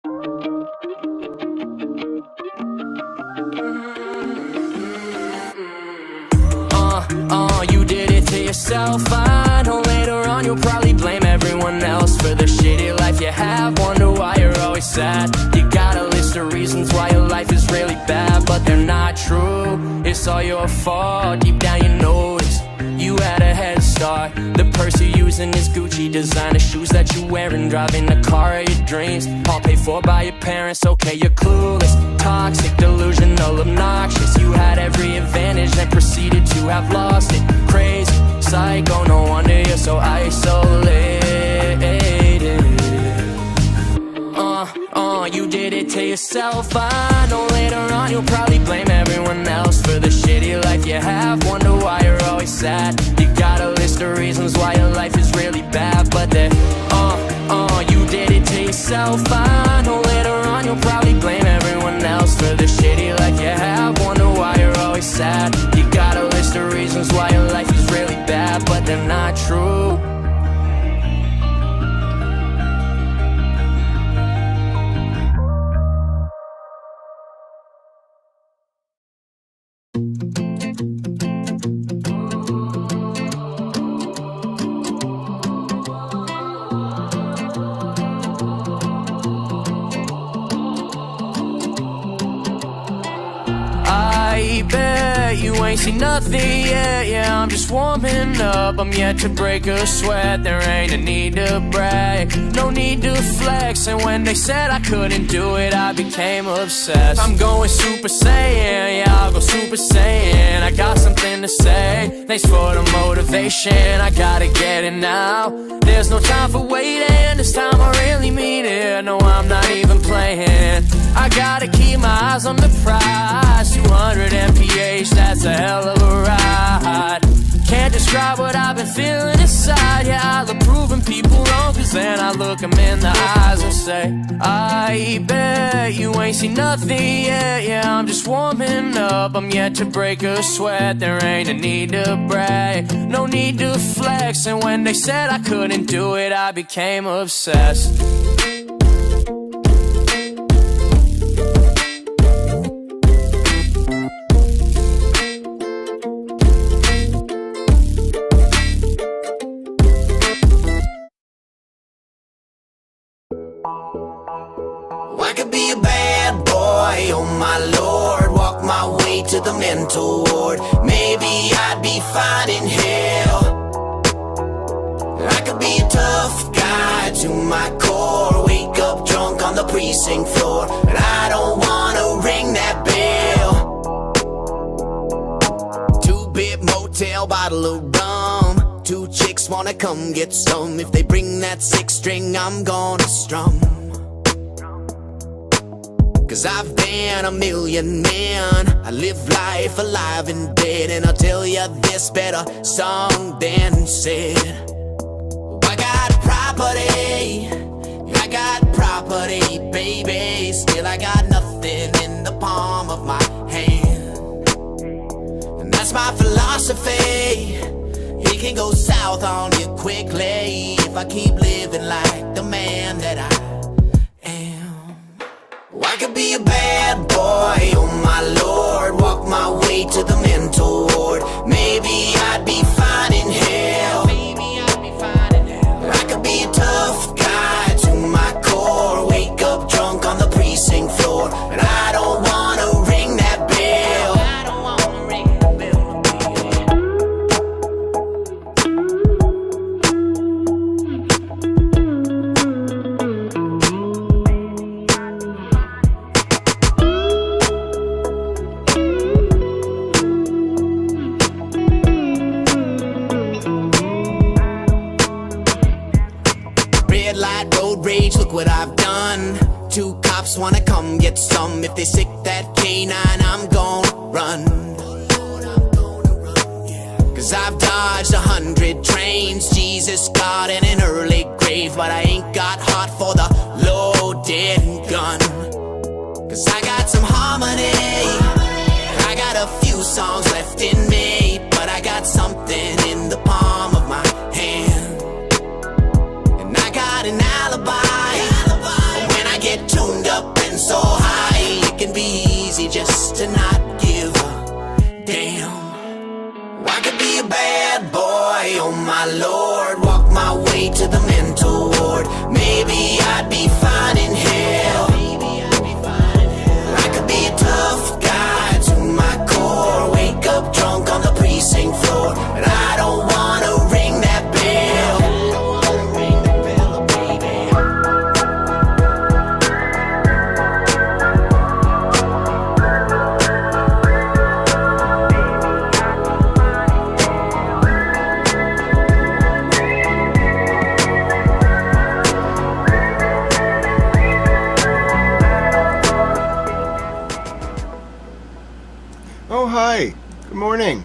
You did it to yourself. I know later on you'll probably blame everyone else for the shitty life you have. Wonder why you're always sad. You got a list of reasons why your life is really bad, but they're not true. It's all your fault. Deep down you notice you had a head start. The purse you're using is Gucci, designer shoes that you wearing, driving the car of your dreams, all paid for by your parents. Okay, you're clueless, toxic, delusional, obnoxious. You had every advantage and proceeded to have lost it. Crazy, psycho, no wonder you're so isolated. You did it to yourself. I know later on you'll probably blame everyone else for the shitty life you have. Wonder why you're always sad. You got a list of reasons why your life is really bad, but they're you did it to yourself. I know later on you'll probably blame everyone else for the shitty life you have. Wonder why you're always sad. You got a list of reasons why your life is really bad, but they're not true. I bet you ain't seen nothing yet. Yeah, I'm just warming up. I'm yet to break a sweat. There ain't a need to brag, no need to flex. And when they said I couldn't do it, I became obsessed. I'm going Super Saiyan, yeah, I'll go Super Saiyan. I got something to say, thanks for the motivation. I gotta get it now, there's no time for waiting. This time I really mean it, no, I'm not even playing. I gotta keep my eyes on the prize. 200 mph, that's a hell of a ride. Can't describe what I've been feeling inside. Yeah, I love proving people wrong, cause then I look them in the eyes and say, I bet you ain't seen nothing yet. Yeah, I'm just warming up. I'm yet to break a sweat. There ain't a need to brag, no need to flex. And when they said I couldn't do it, I became obsessed. I could be a bad boy, oh my lord. Walk my way to the mental ward. Maybe I'd be fine in hell. I could be a tough guy to my core. Wake up drunk on the precinct floor, and I don't wanna ring that bell. 2-bit motel, bottle of rum. 2 chicks wanna come get some. If they bring that 6-string, I'm gonna strum. Cause I've been a million men. I live life alive and dead, and I'll tell you this, better sung than said. I got property, I got property, baby. Still I got nothing in the palm of my hand. And that's my philosophy. It can go south on you quickly if I keep living like the man that I could be a bad boy, oh my lord. Walk my way to the mental ward. Maybe I'd be fine in hell. I could be a tough guy to my core. Wake up drunk on the precinct floor, and I don't wanna ring that bell. Look what I've done. 2 cops wanna come get some. If they sick that canine, I'm gonna run. Cause I've dodged 100 trains, Jesus, God, and an early grave. But I ain't got heart for the loaded gun. Cause I got some harmony, I got a few songs left in me, but I got something in the palm of my hand. And I got an alibi when I get too way to the mental ward. Maybe I'd be fine in hell. I could be a tough guy to my core. Wake up drunk on the precinct floor, but I don't wanna ring that bell. Oh, hi. Good morning.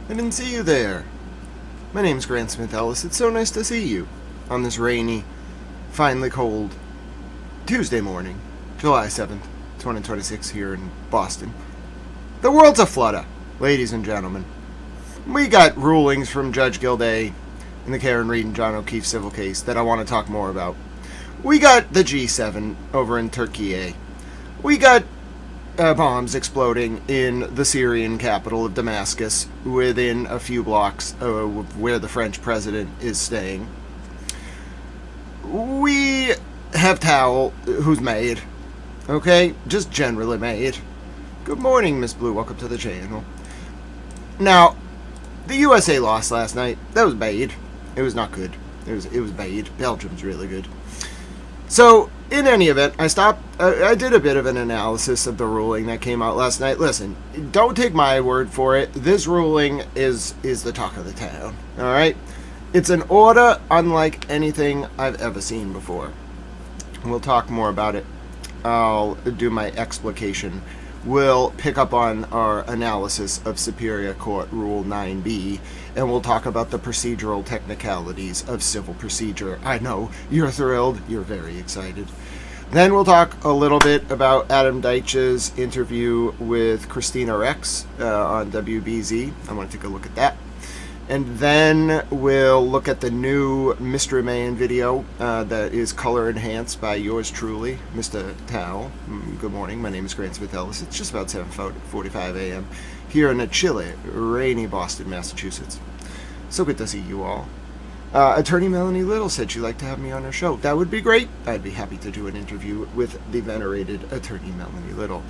I didn't see you there. My name's Grant Smith Ellis. It's so nice to see you on this rainy, finally cold Tuesday morning, July 7th, 2026 here in Boston. The world's a flutter, ladies and gentlemen. We got rulings from Judge Gildea in the Karen Reed and John O'Keefe civil case that I want to talk more about. We got the G7 over in Turkey. We got bombs exploding in the Syrian capital of Damascus within a few blocks of where the French president is staying. We have Towel, who's made. Okay? Just generally made. Good morning, Miss Blue. Welcome to the channel. Now, the USA lost last night. That was bad. It was not good. It was bad. Belgium's really good. So, in any event, I did a bit of an analysis of the ruling that came out last night. Listen, don't take my word for it. This ruling is the talk of the town, alright? It's an order unlike anything I've ever seen before. We'll talk more about it. I'll do my explication. We'll pick up on our analysis of Superior Court Rule 9b, and we'll talk about the procedural technicalities of civil procedure. I know, you're thrilled, you're very excited. Then we'll talk a little bit about Adam Deitch's interview with Christina Rex on WBZ. I want to take a look at that. And then we'll look at the new Mystery Man video that is color enhanced by yours truly, Mr. Towel. Good morning, my name is Grant Smith Ellis. It's just about 7:45 a.m. here in a chilly, rainy Boston, Massachusetts. So good to see you all. Attorney Melanie Little said she'd like to have me on her show. That would be great. I'd be happy to do an interview with the venerated Attorney Melanie Little.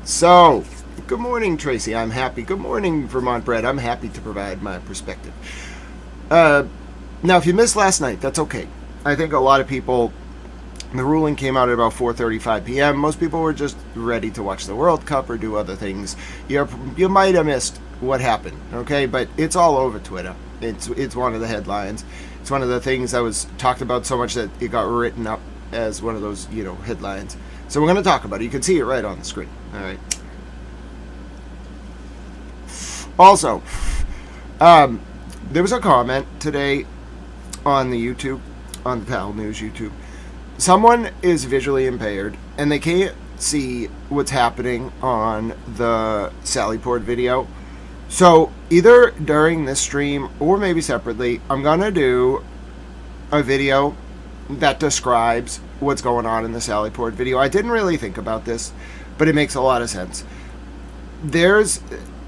So, good morning, Tracy. I'm happy. Good morning, Vermont Bread. I'm happy to provide my perspective. Now, if you missed last night, that's okay. I think a lot of people, the ruling came out at about 4:35 p.m. Most people were just ready to watch the World Cup or do other things. You might have missed what happened, okay? But it's all over Twitter. It's one of the headlines. It's one of the things that was talked about so much that it got written up as one of those, headlines. So we're going to talk about it. You can see it right on the screen. All right. Also, there was a comment today on the YouTube, on the Pal News YouTube. Someone is visually impaired, and they can't see what's happening on the Sallyport video. So, either during this stream, or maybe separately, I'm going to do a video that describes what's going on in the Sallyport video. I didn't really think about this, but it makes a lot of sense.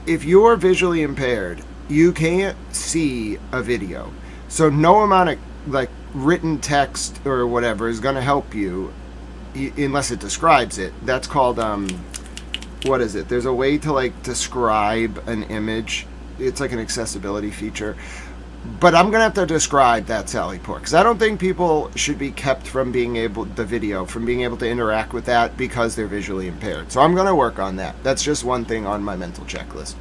If you're visually impaired, you can't see a video. So no amount of written text or whatever is going to help you unless it describes it. That's called, what is it? There's a way to describe an image. It's like an accessibility feature. But I'm going to have to describe that Sallyport, because I don't think people should be kept from being able to interact with that because they're visually impaired. So I'm going to work on that. That's just one thing on my mental checklist.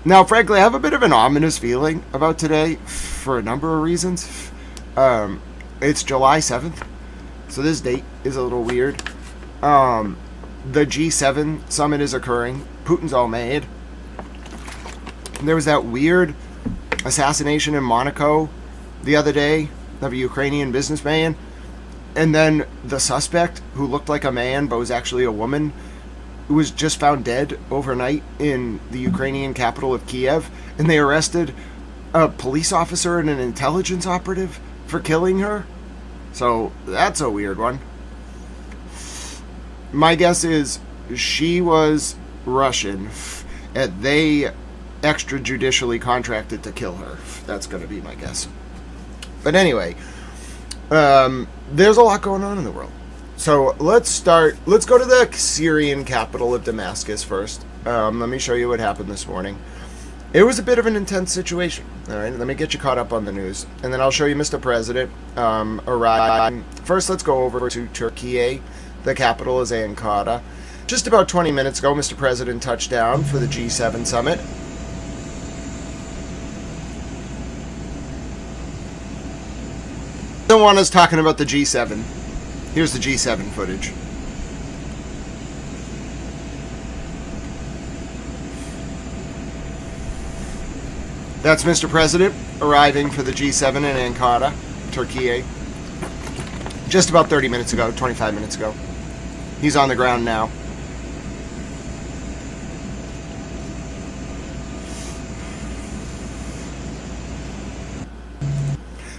Now, frankly, I have a bit of an ominous feeling about today for a number of reasons. It's July 7th, so this date is a little weird. The G7 summit is occurring. Putin's all mad. There was that weird assassination in Monaco the other day of a Ukrainian businessman. And then the suspect, who looked like a man but was actually a woman, was just found dead overnight in the Ukrainian capital of Kiev. And they arrested a police officer and an intelligence operative for killing her. So that's a weird one. My guess is she was Russian, and they extrajudicially contracted to kill her. That's going to be my guess. But anyway, there's a lot going on in the world. So let's go to the Syrian capital of Damascus first. Let me show you what happened this morning. It was a bit of an intense situation. All right, let me get you caught up on the news, and then I'll show you Mr. President arriving. First, let's go over to Turkey. The capital is Ankara. Just about 20 minutes ago, Mr. President touched down for the G7 summit. Don't want us talking about the G7. Here's the G7 footage. That's Mr. President arriving for the G7 in Ankara, Turkey. Just about 30 minutes ago, 25 minutes ago. He's on the ground now.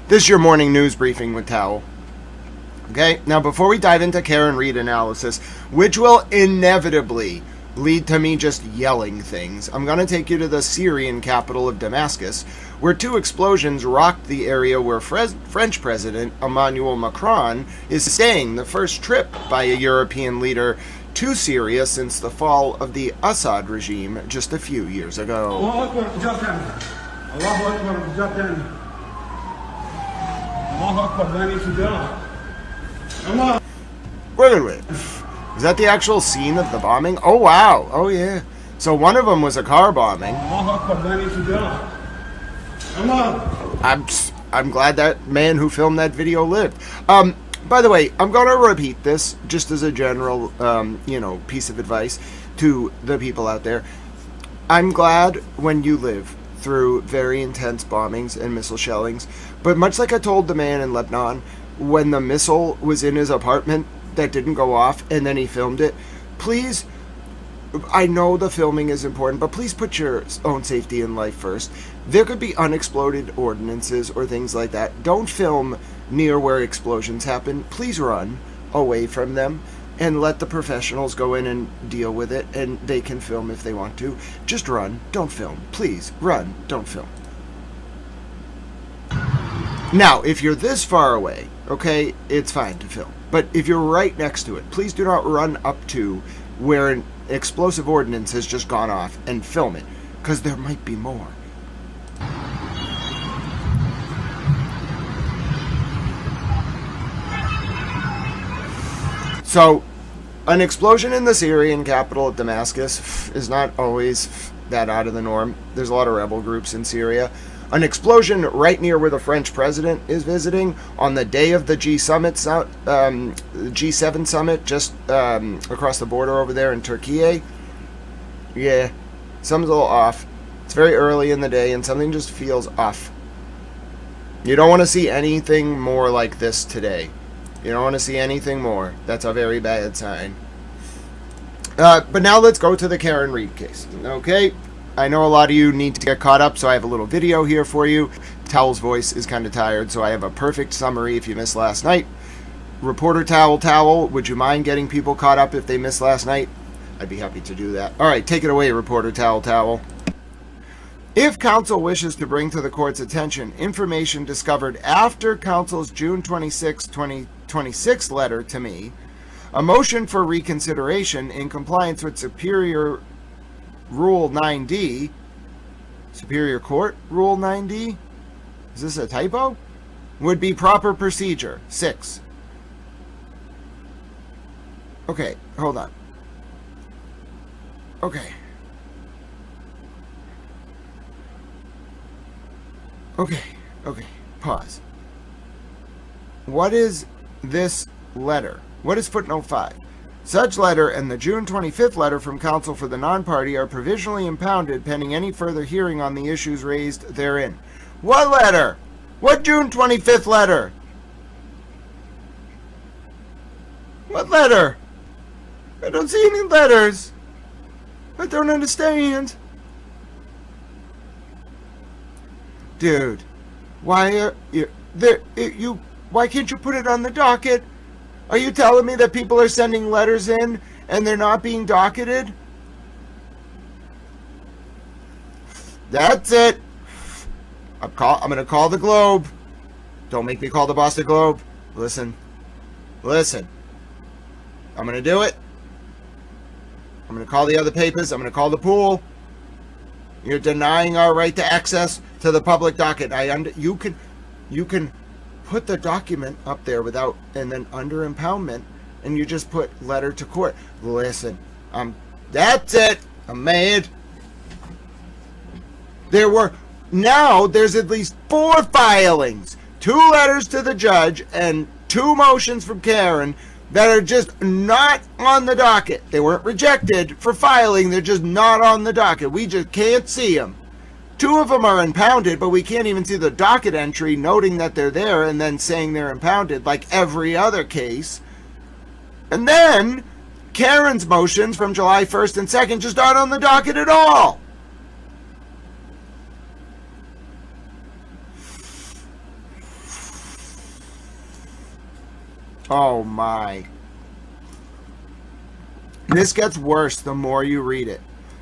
This is your morning news briefing with Towel. Okay, now before we dive into Karen Reed analysis, which will inevitably lead to me just yelling things, I'm going to take you to the Syrian capital of Damascus, where 2 explosions rocked the area where French President Emmanuel Macron is staying, the first trip by a European leader to Syria since the fall of the Assad regime just a few years ago. Wait. Is that the actual scene of the bombing? Oh, wow. Oh, yeah. So one of them was a car bombing. I'm glad that man who filmed that video lived. By the way, I'm going to repeat this just as a general, piece of advice to the people out there. I'm glad when you live through very intense bombings and missile shellings, but much like I told the man in Lebanon, when the missile was in his apartment that didn't go off and then he filmed it, please, I know the filming is important, but please put your own safety in life first. There could be unexploded ordinances or things like that. Don't film near where explosions happen. Please run away from them and let the professionals go in and deal with it, and they can film if they want to. Just run, don't film. Please, run, don't film. Now, if you're this far away, okay, it's fine to film. But if you're right next to it, please do not run up to where an explosive ordnance has just gone off and film it, because there might be more. So, an explosion in the Syrian capital of Damascus is not always that out of the norm. There's a lot of rebel groups in Syria. An explosion right near where the French president is visiting on the day of the G7 summit, just across the border over there in Turkey. Yeah, something's a little off. It's very early in the day and something just feels off. You don't want to see anything more like this today. You don't want to see anything more. That's a very bad sign. But now let's go to the Karen Reed case. Okay? I know a lot of you need to get caught up, so I have a little video here for you. Towel's voice is kind of tired, so I have a perfect summary if you missed last night. Reporter Towel, would you mind getting people caught up if they missed last night? I'd be happy to do that. All right, take it away, Reporter Towel. If counsel wishes to bring to the court's attention information discovered after counsel's June 26, 2026 letter to me, a motion for reconsideration in compliance with Superior Rule 9D, Superior Court Rule 9D, is this a typo? Would be proper procedure. 6. Okay, hold on. Okay. Pause. What is this letter? What is footnote 5? Such letter and the June 25th letter from counsel for the non-party are provisionally impounded pending any further hearing on the issues raised therein. What letter? What June 25th letter? What letter? I don't see any letters. I don't understand. Dude, why are you there? Why can't you put it on the docket? Are you telling me that people are sending letters in and they're not being docketed? That's it. I'm going to call the Globe. Don't make me call the Boston Globe. Listen. I'm going to do it. I'm going to call the other papers. I'm going to call the Pool. You're denying our right to access to the public docket. You can put the document up there without, and then under impoundment, and you just put letter to court. Listen, that's it. I'm mad. There's at least 4 filings, 2 letters to the judge, and 2 motions from Karen that are just not on the docket. They weren't rejected for filing. They're just not on the docket. We just can't see them. 2 of them are impounded, but we can't even see the docket entry noting that they're there and then saying they're impounded like every other case. And then Karen's motions from July 1st and 2nd just aren't on the docket at all. Oh my. This gets worse the more you read it.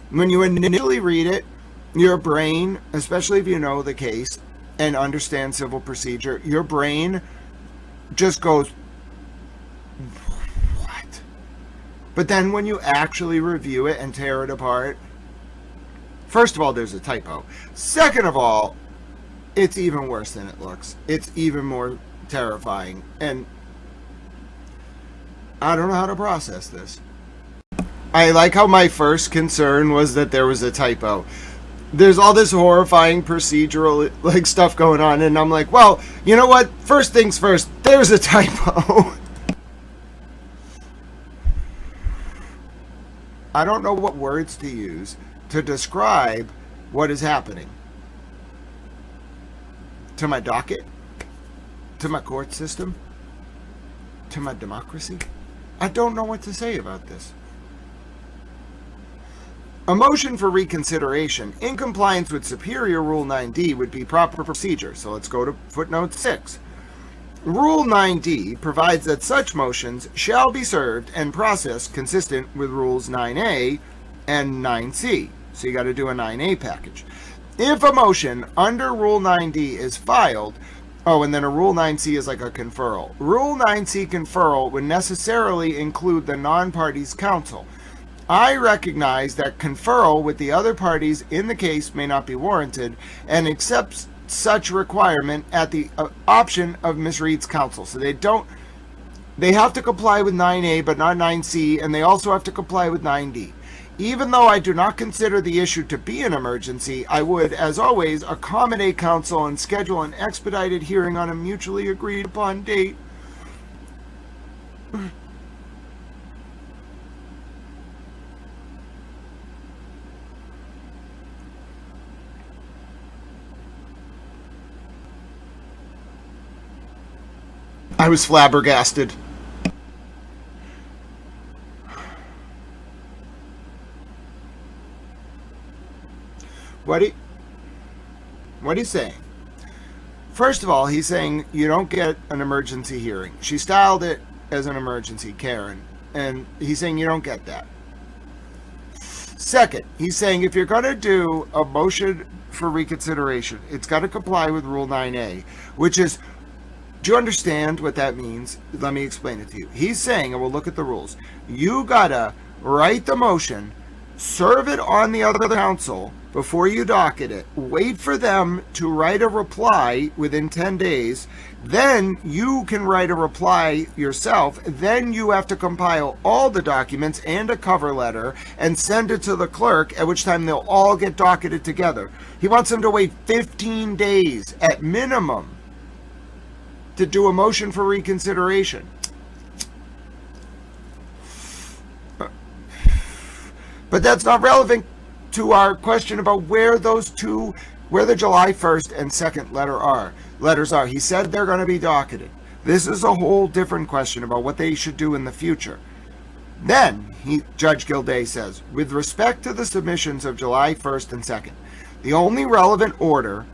When you initially read it, your brain, especially if you know the case and understand civil procedure, your brain just goes, what? But then when you actually review it and tear it apart, first of all, there's a typo. Second of all, it's even worse than it looks. It's even more terrifying. And I don't know how to process this. I like how my first concern was that there was a typo. There's all this horrifying procedural stuff going on, and I'm like, well, you know what? First things first, there's a typo. I don't know what words to use to describe what is happening. To my docket? To my court system? To my democracy? I don't know what to say about this. A motion for reconsideration in compliance with Superior Rule 9D would be proper procedure. So let's go to footnote 6. Rule 9D provides that such motions shall be served and processed consistent with Rules 9A and 9C. So you got to do a 9A package. If a motion under Rule 9D is filed, and then a Rule 9C is like a conferral. Rule 9C conferral would necessarily include the non-party's counsel. I recognize that conferral with the other parties in the case may not be warranted and accepts such requirement at the option of Ms. Reed's counsel. So they have to comply with 9A but not 9C, and they also have to comply with 9D. Even though I do not consider the issue to be an emergency, I would, as always, accommodate counsel and schedule an expedited hearing on a mutually agreed upon date. I was flabbergasted. What he's saying? First of all, he's saying you don't get an emergency hearing. She styled it as an emergency, Karen, and he's saying you don't get that. Second, he's saying if you're going to do a motion for reconsideration, it's got to comply with Rule 9A, which is, do you understand what that means? Let me explain it to you. He's saying, and we'll look at the rules, you got to write the motion, serve it on the other counsel before you docket it, wait for them to write a reply within 10 days, then you can write a reply yourself, then you have to compile all the documents and a cover letter and send it to the clerk, at which time they'll all get docketed together. He wants them to wait 15 days at minimum to do a motion for reconsideration. But that's not relevant to our question about where the July 1st and 2nd letters are. He said they're going to be docketed. This is a whole different question about what they should do in the future. Then, Judge Gildea says, with respect to the submissions of July 1st and 2nd, the only relevant order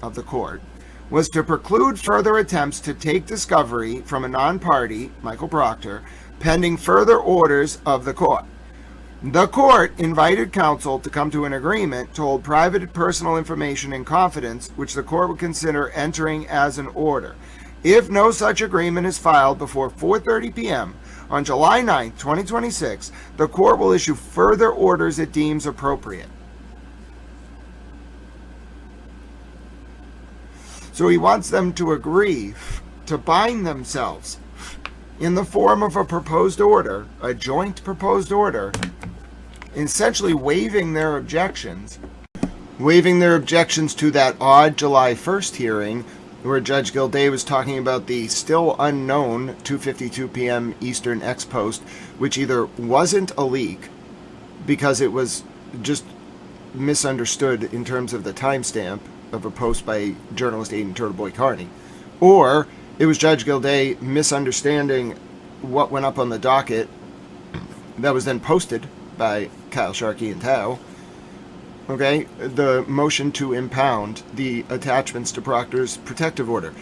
of the court was to preclude further attempts to take discovery from a non-party, Michael Proctor, pending further orders of the court. The court invited counsel to come to an agreement to hold private personal information in confidence, which the court would consider entering as an order. If no such agreement is filed before 4:30 p.m. on July 9th, 2026, the court will issue further orders it deems appropriate. So he wants them to agree to bind themselves in the form of a proposed order, a joint proposed order, essentially waiving their objections to that odd July 1st hearing where Judge Gildea was talking about the still unknown 2:52 p.m. Eastern ex post, which either wasn't a leak because it was just misunderstood in terms of the timestamp of a post by journalist Aidan Turtleboy Carney, or it was Judge Gildea misunderstanding what went up on the docket that was then posted by Kyle Sharkey and Tao. Okay, the motion to impound the attachments to Proctor's protective order.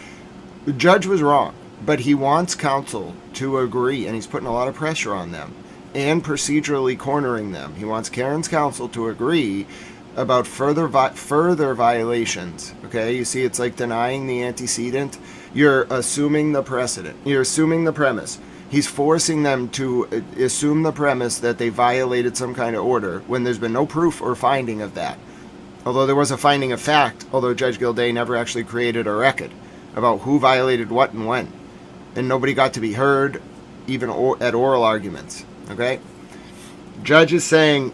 The judge was wrong, but he wants counsel to agree, and he's putting a lot of pressure on them and procedurally cornering them. He wants Karen's counsel to agree about further violations. Okay, you see, it's like denying the antecedent. You're assuming the precedent. You're assuming the premise. He's forcing them to assume the premise that they violated some kind of order when there's been no proof or finding of that. Although there was a finding of fact, although Judge Gildea never actually created a record about who violated what and when. And nobody got to be heard, even at oral arguments. Okay? Judge is saying,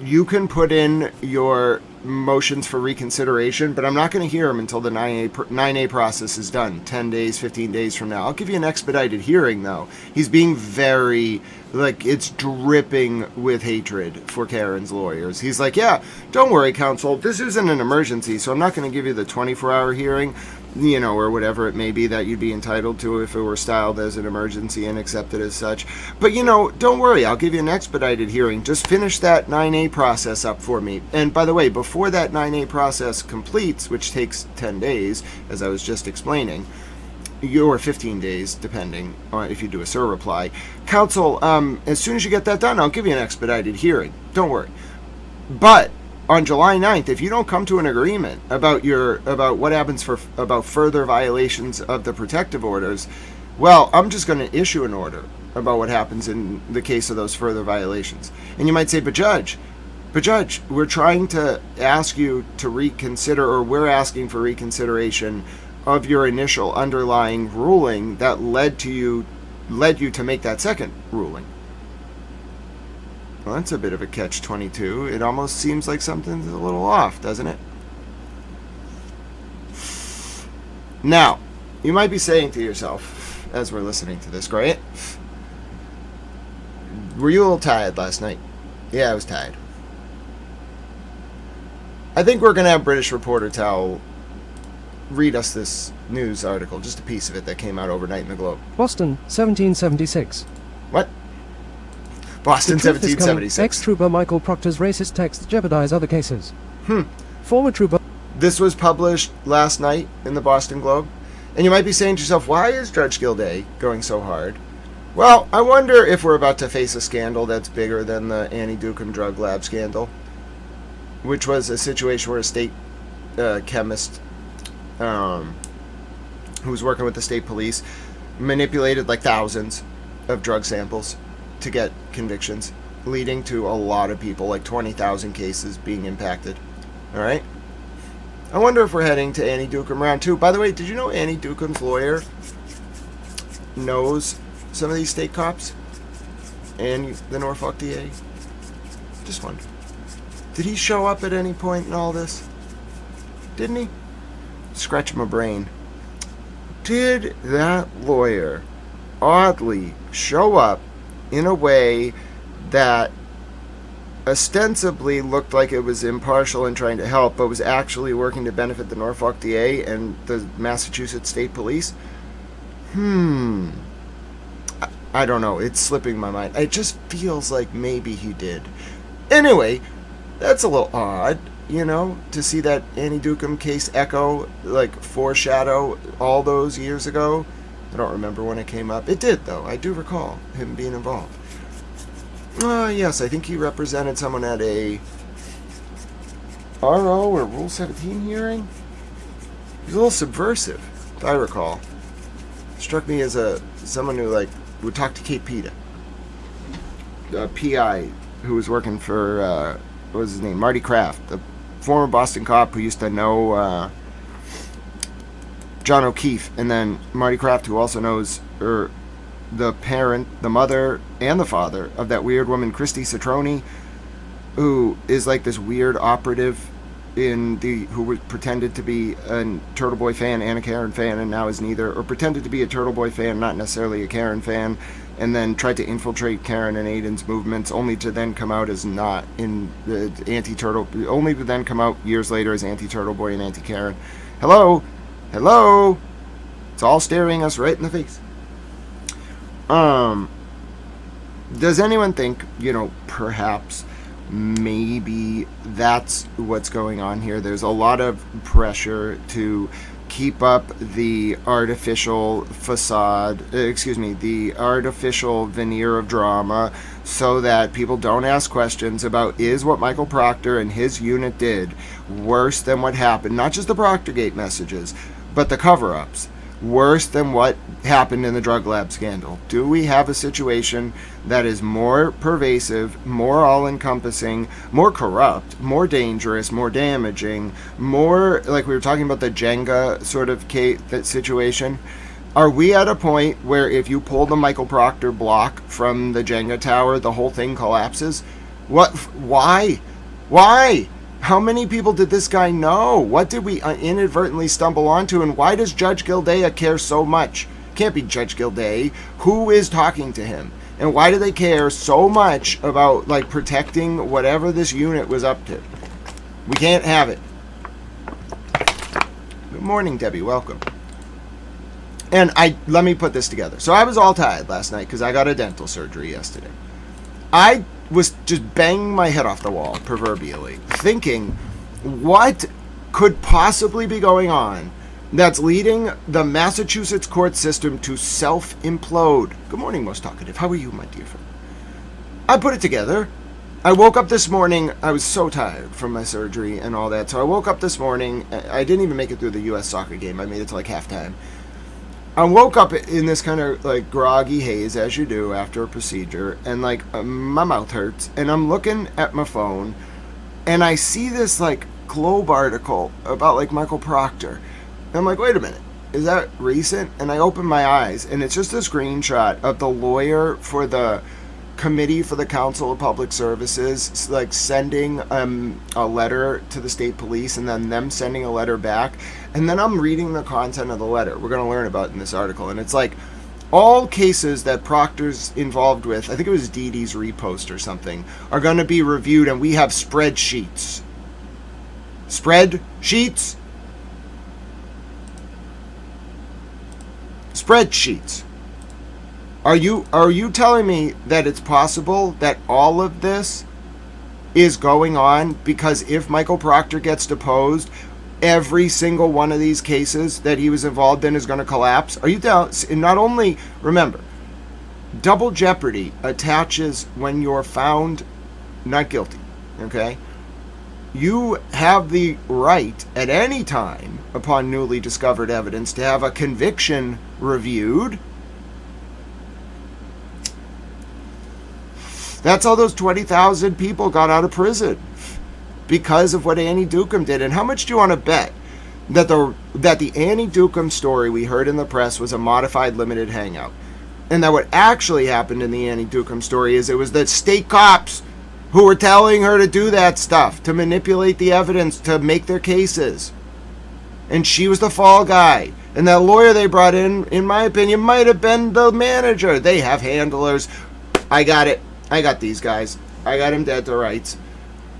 you can put in your motions for reconsideration, but I'm not going to hear them until the 9A process is done, 10 days, 15 days from now. I'll give you an expedited hearing, though. He's being very, it's dripping with hatred for Karen's lawyers. He's like, yeah, don't worry, counsel, this isn't an emergency, so I'm not going to give you the 24-hour hearing, or whatever it may be that you'd be entitled to if it were styled as an emergency and accepted as such. But, don't worry, I'll give you an expedited hearing. Just finish that 9A process up for me. And by the way, before that 9A process completes, which takes 10 days, as I was just explaining, or 15 days, depending on if you do a SIR reply, counsel, as soon as you get that done, I'll give you an expedited hearing. Don't worry. But on July 9th, if you don't come to an agreement about what happens about further violations of the protective orders, well, I'm just going to issue an order about what happens in the case of those further violations. And you might say, but Judge, we're trying to ask you to reconsider, or we're asking for reconsideration of your initial underlying ruling that led you to make that second ruling. Well, that's a bit of a catch-22. It almost seems like something's a little off, doesn't it? Now, you might be saying to yourself, as we're listening to this, right? Were you a little tired last night? Yeah, I was tired. I think we're going to have British reporter Tao read us this news article, just a piece of it that came out overnight in the Globe. Boston, 1776. What? Boston, 1776. Ex-trooper Michael Proctor's racist texts jeopardize other cases. Former trooper... This was published last night in the Boston Globe. And you might be saying to yourself, why is Judge Gildea going so hard? Well, I wonder if we're about to face a scandal that's bigger than the Annie Dukem drug lab scandal, which was a situation where a state chemist who was working with the state police manipulated thousands of drug samples to get convictions, leading to a lot of people, 20,000 cases being impacted. All right? I wonder if we're heading to Annie Dukem round 2. By the way, did you know Annie Dukem's lawyer knows some of these state cops and the Norfolk DA? Just wonder. Did he show up at any point in all this? Didn't he? Scratch my brain. Did that lawyer oddly show up in a way that ostensibly looked like it was impartial and trying to help, but was actually working to benefit the Norfolk DA and the Massachusetts State Police? I don't know. It's slipping my mind. It just feels like maybe he did. Anyway, that's a little odd, to see that Annie Dukem case echo, foreshadow all those years ago. I don't remember when it came up. It did, though. I do recall him being involved. Yes, I think he represented someone at a RO or Rule 17 hearing. He's a little subversive, if I recall. Struck me as someone who would talk to Kate Peta, a PI who was working for what was his name, Marty Kraft, the former Boston cop who used to know John O'Keefe, and then Marty Kraft, who also knows the parent, the mother, and the father of that weird woman, Christy Citroni, who is like this weird operative who pretended to be a Turtle Boy fan and a Karen fan, and now is neither, or pretended to be a Turtle Boy fan, not necessarily a Karen fan, and then tried to infiltrate Karen and Aiden's movements, only to then come out as not in the anti-Turtle, only to then come out years later as anti-Turtle Boy and anti-Karen. Hello? It's all staring us right in the face. Does anyone think, perhaps maybe that's what's going on here? There's a lot of pressure to keep up the artificial the artificial veneer of drama so that people don't ask questions about, is what Michael Proctor and his unit did worse than what happened? Not just the Proctorgate messages, but the cover-ups. Worse than what happened in the drug lab scandal? Do we have a situation that is more pervasive, more all-encompassing, more corrupt, more dangerous, more damaging, more, like we were talking about the Jenga sort of that situation? Are we at a point where if you pull the Michael Proctor block from the Jenga tower, the whole thing collapses? What? Why? How many people did this guy know? What did we inadvertently stumble onto? And why does Judge Gildea care so much? Can't be Judge Gildea. Who is talking to him? And why do they care so much about protecting whatever this unit was up to? We can't have it. Good morning, Debbie. Welcome. And let me put this together. So I was all tired last night because I got a dental surgery yesterday. I was just banging my head off the wall, proverbially, thinking, what could possibly be going on that's leading the Massachusetts court system to self-implode? Good morning, Most Talkative. How are you, my dear friend? I put it together. I woke up this morning. I was so tired from my surgery and all that. So I woke up this morning. I didn't even make it through the U.S. soccer game. I made it to halftime. I woke up in this kind of groggy haze, as you do after a procedure, and my mouth hurts, and I'm looking at my phone, and I see this Globe article about Michael Proctor, and I'm like, wait a minute, is that recent? And I open my eyes, and it's just a screenshot of the lawyer for the Committee for the Council of Public Services sending a letter to the state police, and then them sending a letter back. And then I'm reading the content of the letter we're going to learn about in this article, and it's all cases that Proctor's involved with, I think it was Dee Dee's repost or something, are going to be reviewed, and we have spreadsheets. Spreadsheets? Are you telling me that it's possible that all of this is going on because if Michael Proctor gets deposed, every single one of these cases that he was involved in is going to collapse? Are you down? And not only, remember, double jeopardy attaches when you're found not guilty, okay? You have the right at any time upon newly discovered evidence to have a conviction reviewed. That's how those 20,000 people got out of prison, because of what Annie Dukem did. And how much do you want to bet that the Annie Dukem story we heard in the press was a modified limited hangout, and that what actually happened in the Annie Dukem story is it was the state cops who were telling her to do that stuff, to manipulate the evidence, to make their cases, and she was the fall guy. And that lawyer they brought in my opinion, might have been the manager. They have handlers. I got it. I got these guys. I got him dead to rights.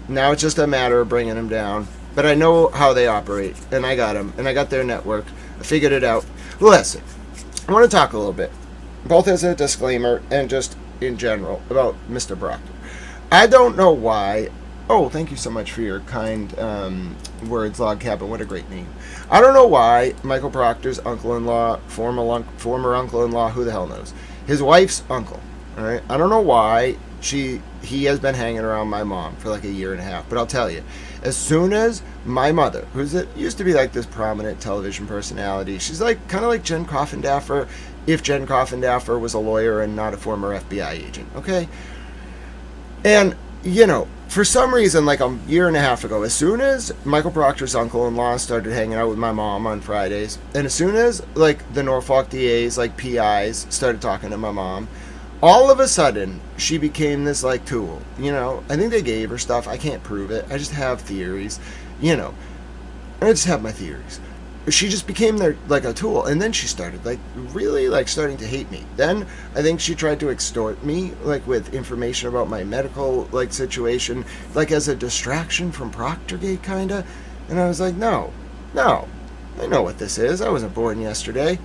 Now it's just a matter of bringing him down. But I know how they operate, and I got them, and I got their network. I figured it out. Listen, I want to talk a little bit, both as a disclaimer and just in general, about Mr. Proctor. I don't know why. Oh, thank you so much for your kind words, Log Cabin. What a great name. I don't know why Michael Proctor's uncle-in-law, former uncle-in-law, who the hell knows, his wife's uncle. All right. I don't know why he has been hanging around my mom for like a year and a half. But I'll tell you, as soon as my mother, used to be like this prominent television personality, she's like kind of like Jen Coffindaffer, if Jen Coffindaffer was a lawyer and not a former FBI agent, okay? And, you know, for some reason, like a year and a half ago, as soon as Michael Proctor's uncle-in-law started hanging out with my mom on Fridays, and as soon as, like, the Norfolk DA's, like, PIs started talking to my mom, all of a sudden, she became this, like, tool, you know? I think they gave her stuff. I can't prove it. I just have theories, you know? I just have my theories. She just became their, like, a tool, and then she started, like, really, like, starting to hate me. Then I think she tried to extort me, like, with information about my medical, like, situation, like, as a distraction from Proctorgate, kind of. And I was like, no, I know what this is. I wasn't born yesterday.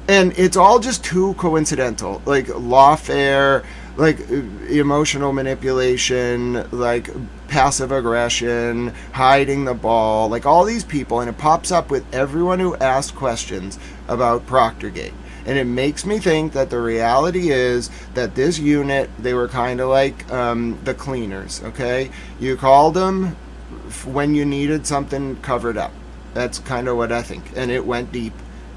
And it's all just too coincidental, like lawfare, like emotional manipulation, like passive aggression, hiding the ball, like all these people, and it pops up with everyone who asks questions about Proctorgate. And it makes me think that the reality is that this unit, they were kind of like the cleaners, okay? You called them when you needed something covered up. That's kind of what I think. And it went deep.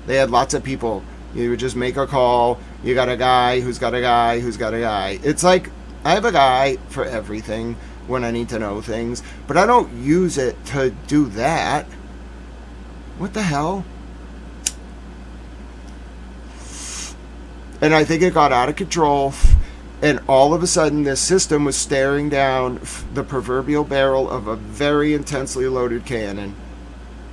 They had lots of people. You would just make a call. You got a guy who's got a guy who's got a guy. It's like I have a guy for everything when I need to know things, but I don't use it to do that. What the hell? And I think it got out of control, and all of a sudden this system was staring down the proverbial barrel of a very intensely loaded cannon.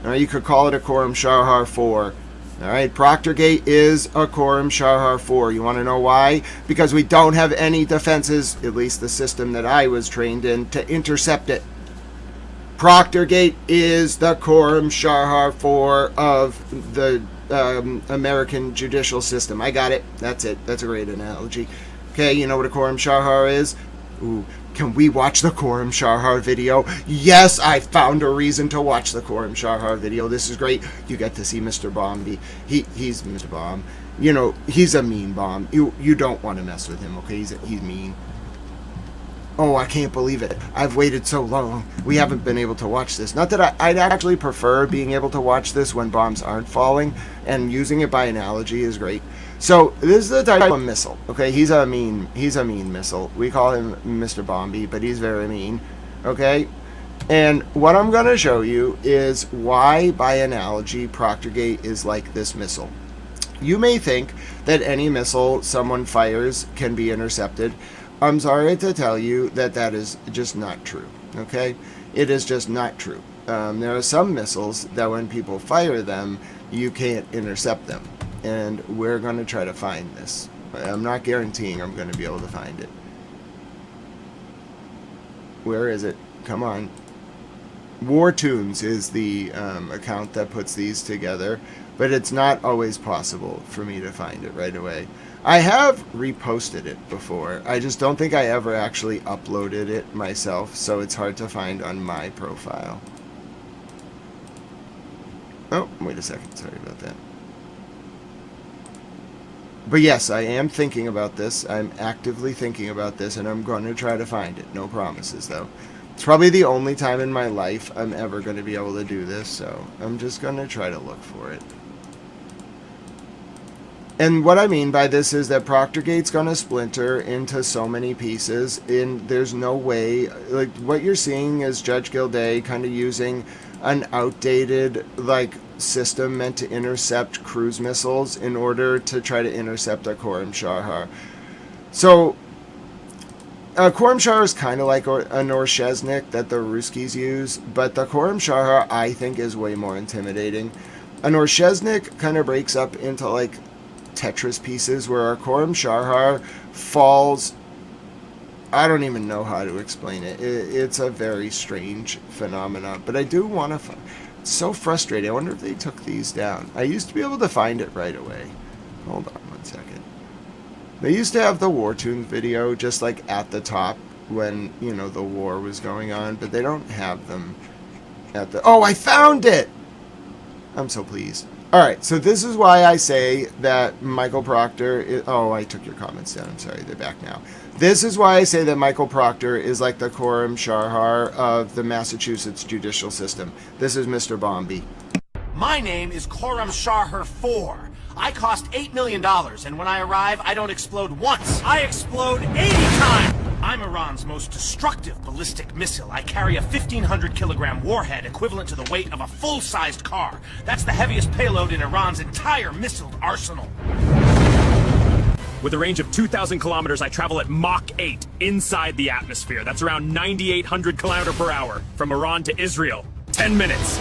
Now, you could call it a Quorum Shahar 4. All right, Proctorgate is a Quorum Shahar 4. You want to know why? Because we don't have any defenses, at least the system that I was trained in, to intercept it. Proctorgate is the Quorum Shahar 4 of the American judicial system. I got it. That's it. That's a great analogy. Okay, you know what a Quorum Shahar is? Ooh, can we watch the Quorum Shahar video? Yes, I found a reason to watch the Quorum Shahar video. This is great. You get to see Mr. Bombi. He's Mr. Bomb. You know, he's a mean bomb. You don't want to mess with him, okay? He's mean. Oh, I can't believe it. I've waited so long. We haven't been able to watch this. Not that I'd actually prefer being able to watch this when bombs aren't falling, and using it by analogy is great. So this is the type of missile. Okay, he's a mean missile. We call him Mr. Bombi, but he's very mean. Okay, and what I'm going to show you is why, by analogy, Proctorgate is like this missile. You may think that any missile someone fires can be intercepted. I'm sorry to tell you that that is just not true. Okay, it is just not true. There are some missiles that when people fire them, you can't intercept them. And we're going to try to find this. I'm not guaranteeing I'm going to be able to find it. Where is it? Come on. WarTunes is the account that puts these together, but it's not always possible for me to find it right away. I have reposted it before. I just don't think I ever actually uploaded it myself, so it's hard to find on my profile. Oh, wait a second. Sorry about that. But yes, I am thinking about this. I'm actively thinking about this, and I'm going to try to find it. No promises, though. It's probably the only time in my life I'm ever going to be able to do this, so I'm just going to try to look for it. And what I mean by this is that Proctorgate's going to splinter into so many pieces, and there's no way, like, what you're seeing is Judge Gildea kind of using an outdated, like, system meant to intercept cruise missiles in order to try to intercept a Quorum Shahar. So, a Quorum Shahar is kind of like a Norsheznik that the Ruskies use, but the Quorum Shahar, I think, is way more intimidating. A Norsheznik kind of breaks up into, like, Tetris pieces, where a Quorum Shahar falls. I don't even know how to explain it. It's a very strange phenomenon, but I do want to. It's so frustrating. I wonder if they took these down. I used to be able to find it right away. Hold on one second. They used to have the WarTunes video just like at the top when, you know, the war was going on, but they don't have them at the. Oh, I found it! I'm so pleased. Alright, so this is why I say that Michael Proctor oh, I took your comments down. I'm sorry, they're back now. This is why I say that Michael Proctor is like the Khorram Sharhar of the Massachusetts judicial system. This is Mr. Bombi. My name is Khorram Sharhar 4. I cost $8 million, and when I arrive, I don't explode once. I explode 80 times! I'm Iran's most destructive ballistic missile. I carry a 1,500-kilogram warhead equivalent to the weight of a full-sized car. That's the heaviest payload in Iran's entire missile arsenal. With a range of 2,000 kilometers, I travel at Mach 8 inside the atmosphere. That's around 9,800 kilometers per hour from Iran to Israel. 10 minutes.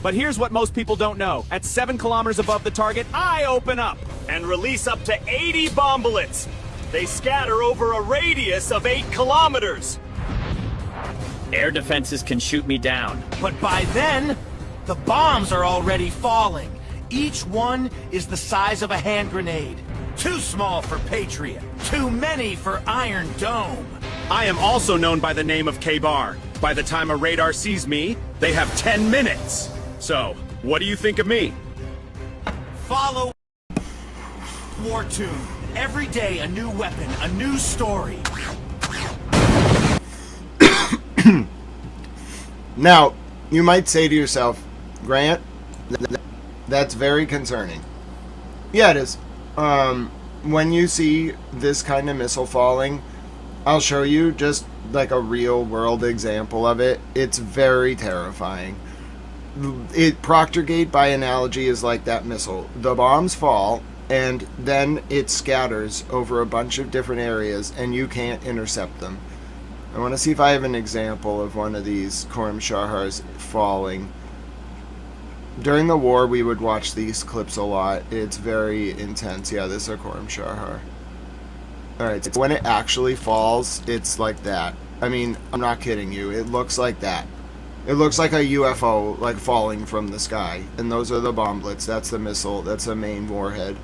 But here's what most people don't know. At 7 kilometers above the target, I open up and release up to 80 bomb bullets. They scatter over a radius of 8 kilometers. Air defenses can shoot me down. But by then, the bombs are already falling. Each one is the size of a hand grenade. Too small for Patriot. Too many for Iron Dome. I am also known by the name of K-Bar. By the time a radar sees me, they have 10 minutes. So, what do you think of me? Follow War Tune. Every day a new weapon, a new story. Now, you might say to yourself, Grant, that's very concerning. Yeah, it is. When you see this kind of missile falling, I'll show you just like a real world example of it. It's very terrifying. Proctorgate, by analogy, is like that missile. The bombs fall, and then it scatters over a bunch of different areas, and you can't intercept them. I want to see if I have an example of one of these Khorram Sharhars falling. During the war, we would watch these clips a lot. It's very intense. Yeah, this is a Khorram Sharhar. Alright, so when it actually falls, it's like that. I mean, I'm not kidding you. It looks like that. It looks like a UFO, like, falling from the sky. And those are the bomblets. That's the missile. That's the main warhead.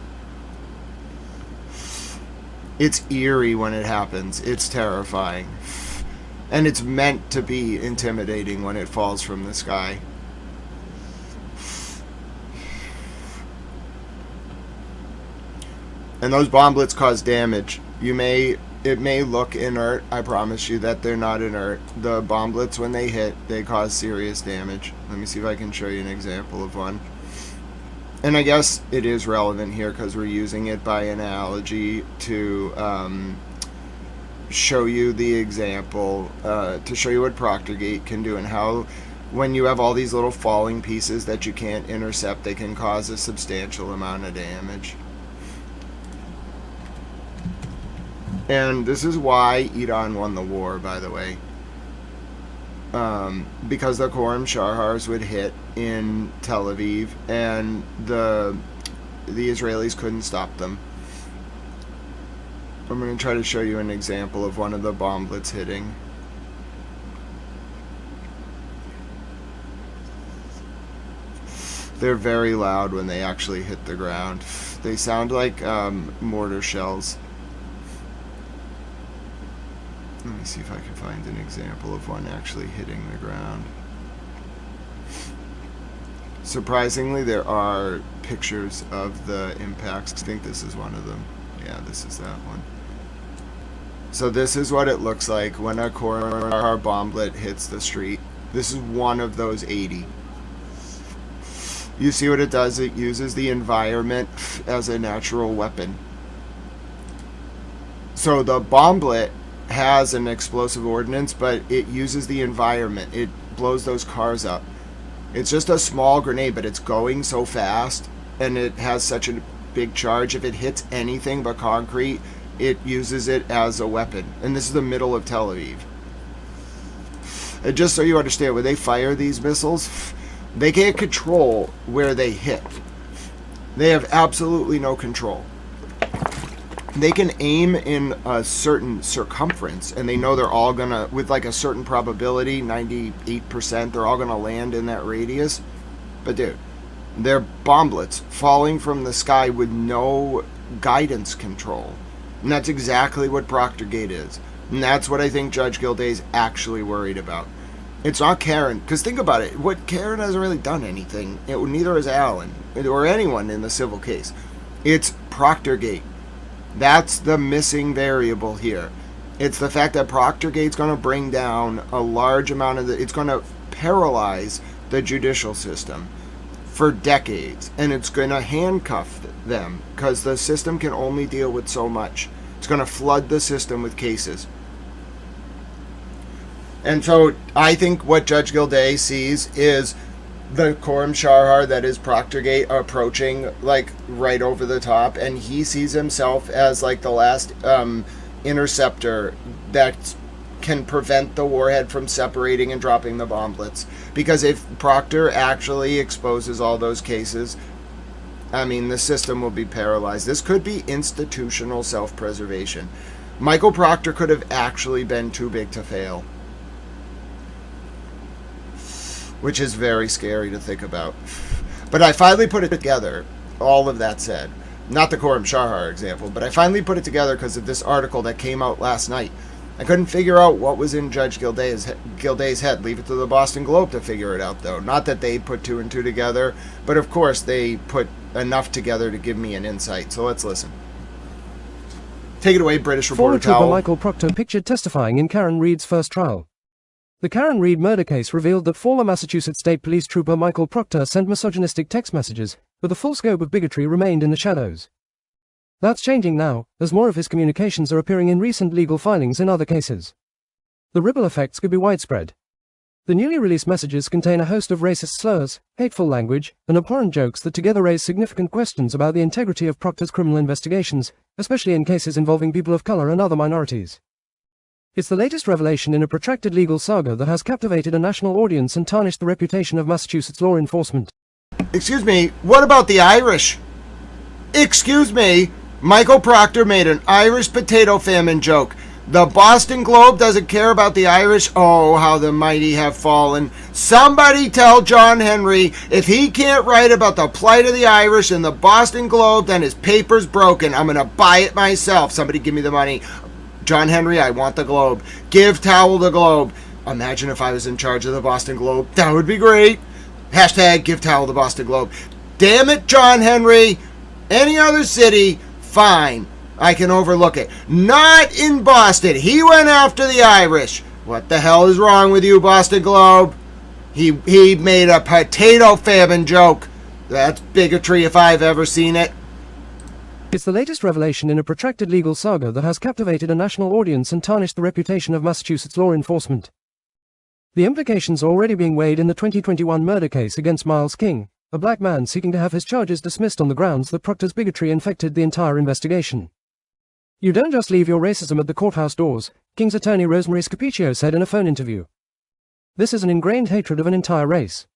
It's eerie when it happens. It's terrifying. And it's meant to be intimidating when it falls from the sky. And those bomblets cause damage. It may look inert. I promise you that they're not inert. The bomblets, when they hit, they cause serious damage. Let me see if I can show you an example of one. And I guess it is relevant here because we're using it by analogy to show you the example, to show you what Proctorgate can do and how when you have all these little falling pieces that you can't intercept, they can cause a substantial amount of damage. And this is why Iran won the war, by the way. Because the Khorram Sharhars would hit in Tel Aviv, and the Israelis couldn't stop them. I'm going to try to show you an example of one of the bomblets hitting. They're very loud when they actually hit the ground. They sound like mortar shells. Let me see if I can find an example of one actually hitting the ground. Surprisingly, there are pictures of the impacts. I think this is one of them. Yeah, this is that one. So this is what it looks like when a Khorram bomblet hits the street. This is one of those 80. You see what it does? It uses the environment as a natural weapon. So the bomblet has an explosive ordnance, but it uses the environment. It blows those cars up. It's just a small grenade, but it's going so fast, and it has such a big charge. If it hits anything but concrete, it uses it as a weapon. And this is the middle of Tel Aviv. And just so you understand, when they fire these missiles, they can't control where they hit. They have absolutely no control. They can aim in a certain circumference, and they know they're all gonna, with like a certain probability, 98%, they're all gonna land in that radius. But dude, they're bomblets falling from the sky with no guidance control. And that's exactly what Proctorgate is. And that's what I think Judge Gildea is actually worried about. It's not Karen. Because think about it. What Karen hasn't really done anything. Neither has Alan. Or anyone in the civil case. It's Proctorgate. That's the missing variable here. It's the fact that Proctorgate's going to bring down a large amount of it's going to paralyze the judicial system for decades. And it's going to handcuff them because the system can only deal with so much. It's going to flood the system with cases. And so I think what Judge Gildea sees is the Coram Shahar that is Proctorgate approaching like right over the top, and he sees himself as like the last interceptor that can prevent the warhead from separating and dropping the bomblets. Because if Proctor actually exposes all those cases, I mean, the system will be paralyzed. This could be institutional self-preservation. Michael Proctor could have actually been too big to fail, which is very scary to think about. But I finally put it together, all of that said. Not the Coram Shahar example, but I finally put it together because of this article that came out last night. I couldn't figure out what was in Judge Gildea's head. Leave it to the Boston Globe to figure it out, though. Not that they put two and two together, but of course they put enough together to give me an insight. So let's listen. Take it away, British Former reporter trooper Towell. Michael Proctor pictured testifying in Karen Reed's first trial. The Karen Reed murder case revealed that former Massachusetts State Police trooper Michael Proctor sent misogynistic text messages, but the full scope of bigotry remained in the shadows. That's changing now, as more of his communications are appearing in recent legal filings in other cases. The ripple effects could be widespread. The newly released messages contain a host of racist slurs, hateful language, and abhorrent jokes that together raise significant questions about the integrity of Proctor's criminal investigations, especially in cases involving people of color and other minorities. It's the latest revelation in a protracted legal saga that has captivated a national audience and tarnished the reputation of Massachusetts law enforcement. Excuse me, what about the Irish? Excuse me, Michael Proctor made an Irish potato famine joke. The Boston Globe doesn't care about the Irish. Oh, how the mighty have fallen. Somebody tell John Henry if he can't write about the plight of the Irish in the Boston Globe, then his paper's broken. I'm going to buy it myself. Somebody give me the money. John Henry, I want the Globe. Give Towell the Globe. Imagine if I was in charge of the Boston Globe. That would be great. Hashtag give Towell the Boston Globe. Damn it, John Henry. Any other city, fine. I can overlook it. Not in Boston. He went after the Irish. What the hell is wrong with you, Boston Globe? He made a potato famine joke. That's bigotry if I've ever seen it. It's the latest revelation in a protracted legal saga that has captivated a national audience and tarnished the reputation of Massachusetts law enforcement. The implications are already being weighed in the 2021 murder case against Miles King, a black man seeking to have his charges dismissed on the grounds that Proctor's bigotry infected the entire investigation. You don't just leave your racism at the courthouse doors, King's attorney Rosemary Scapicchio said in a phone interview. This is an ingrained hatred of an entire race.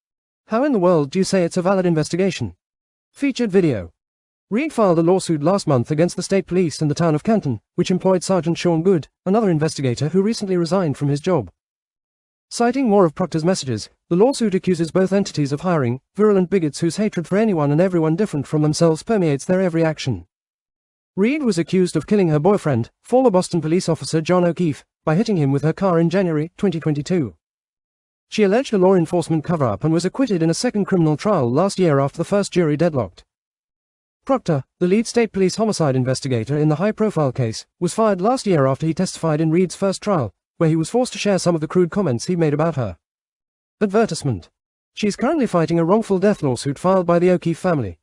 How in the world do you say it's a valid investigation? Featured video. Reed filed a lawsuit last month against the state police and the town of Canton, which employed Sergeant Sean Good, another investigator who recently resigned from his job. Citing more of Proctor's messages, the lawsuit accuses both entities of hiring virulent bigots whose hatred for anyone and everyone different from themselves permeates their every action. Reed was accused of killing her boyfriend, former Boston police officer John O'Keefe, by hitting him with her car in January 2022. She alleged a law enforcement cover-up and was acquitted in a second criminal trial last year after the first jury deadlocked. Proctor, the lead state police homicide investigator in the high-profile case, was fired last year after he testified in Reed's first trial, where he was forced to share some of the crude comments he made about her. Advertisement. She is currently fighting a wrongful death lawsuit filed by the O'Keefe family.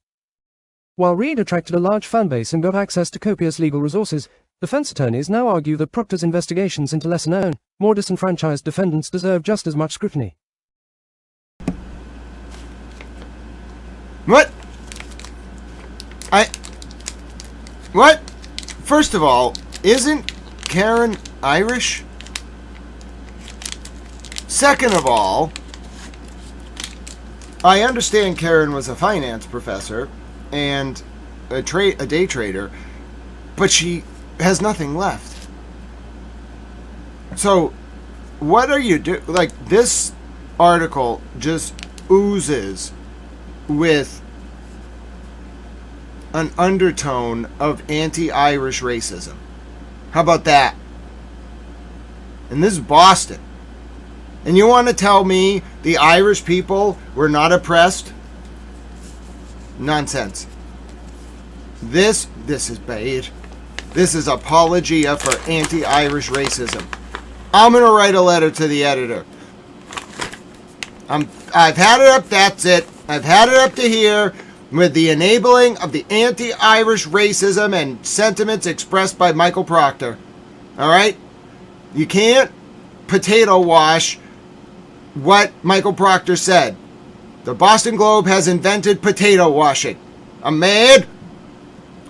While Reed attracted a large fanbase and got access to copious legal resources, defense attorneys now argue that Proctor's investigations into lesser-known, more disenfranchised defendants deserve just as much scrutiny. What? What? First of all, isn't Karen Irish? Second of all, I understand Karen was a finance professor and a day trader, but she has nothing left. So, what are you doing? Like, this article just oozes with an undertone of anti-Irish racism. How about that? And this is Boston. And you want to tell me the Irish people were not oppressed? Nonsense. This is bad. This is apologia for anti-Irish racism. I'm going to write a letter to the editor. I've had it up, that's it. I've had it up to here with the enabling of the anti-Irish racism and sentiments expressed by Michael Proctor. All right? You can't potato wash what Michael Proctor said. The Boston Globe has invented potato washing. I'm mad.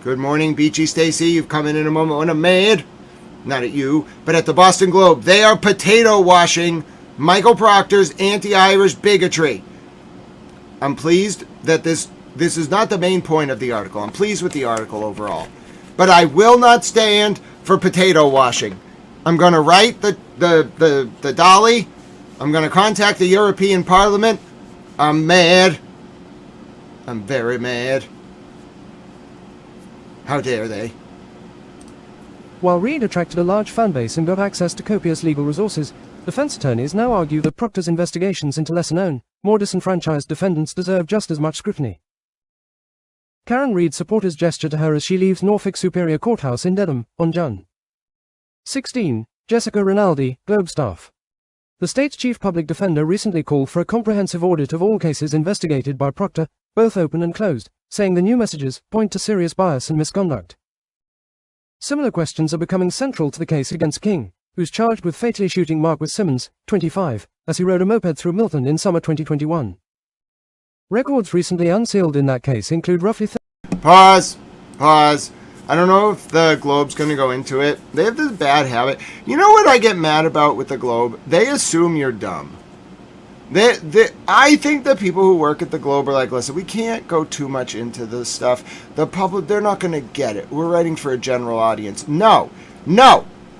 Good morning, Beachy Stacy. You've come in a moment when I'm mad. Not at you, but at the Boston Globe. They are potato washing Michael Proctor's anti-Irish bigotry. I'm pleased that this is not the main point of the article. I'm pleased with the article overall. But I will not stand for potato washing. I'm going to write the Dolly. I'm going to contact the European Parliament. I'm mad. I'm very mad. How dare they? While Reid attracted a large fan base and got access to copious legal resources, defense attorneys now argue that Proctor's investigations into lesser-known, more disenfranchised defendants deserve just as much scrutiny. Karen Reid supporters gesture to her as she leaves Norfolk Superior Courthouse in Dedham, on June 16. Jessica Rinaldi, Globe staff. The state's chief public defender recently called for a comprehensive audit of all cases investigated by Proctor, both open and closed, saying the new messages point to serious bias and misconduct. Similar questions are becoming central to the case against King, who's charged with fatally shooting Marquis Simmons, 25, as he rode a moped through Milton in summer 2021. Records recently unsealed in that case include roughly Pause. I don't know if the Globe's going to go into it. They have this bad habit. You know what I get mad about with the Globe? They assume you're dumb. I think the people who work at the Globe are like, listen, we can't go too much into this stuff. The public, they're not going to get it. We're writing for a general audience. No.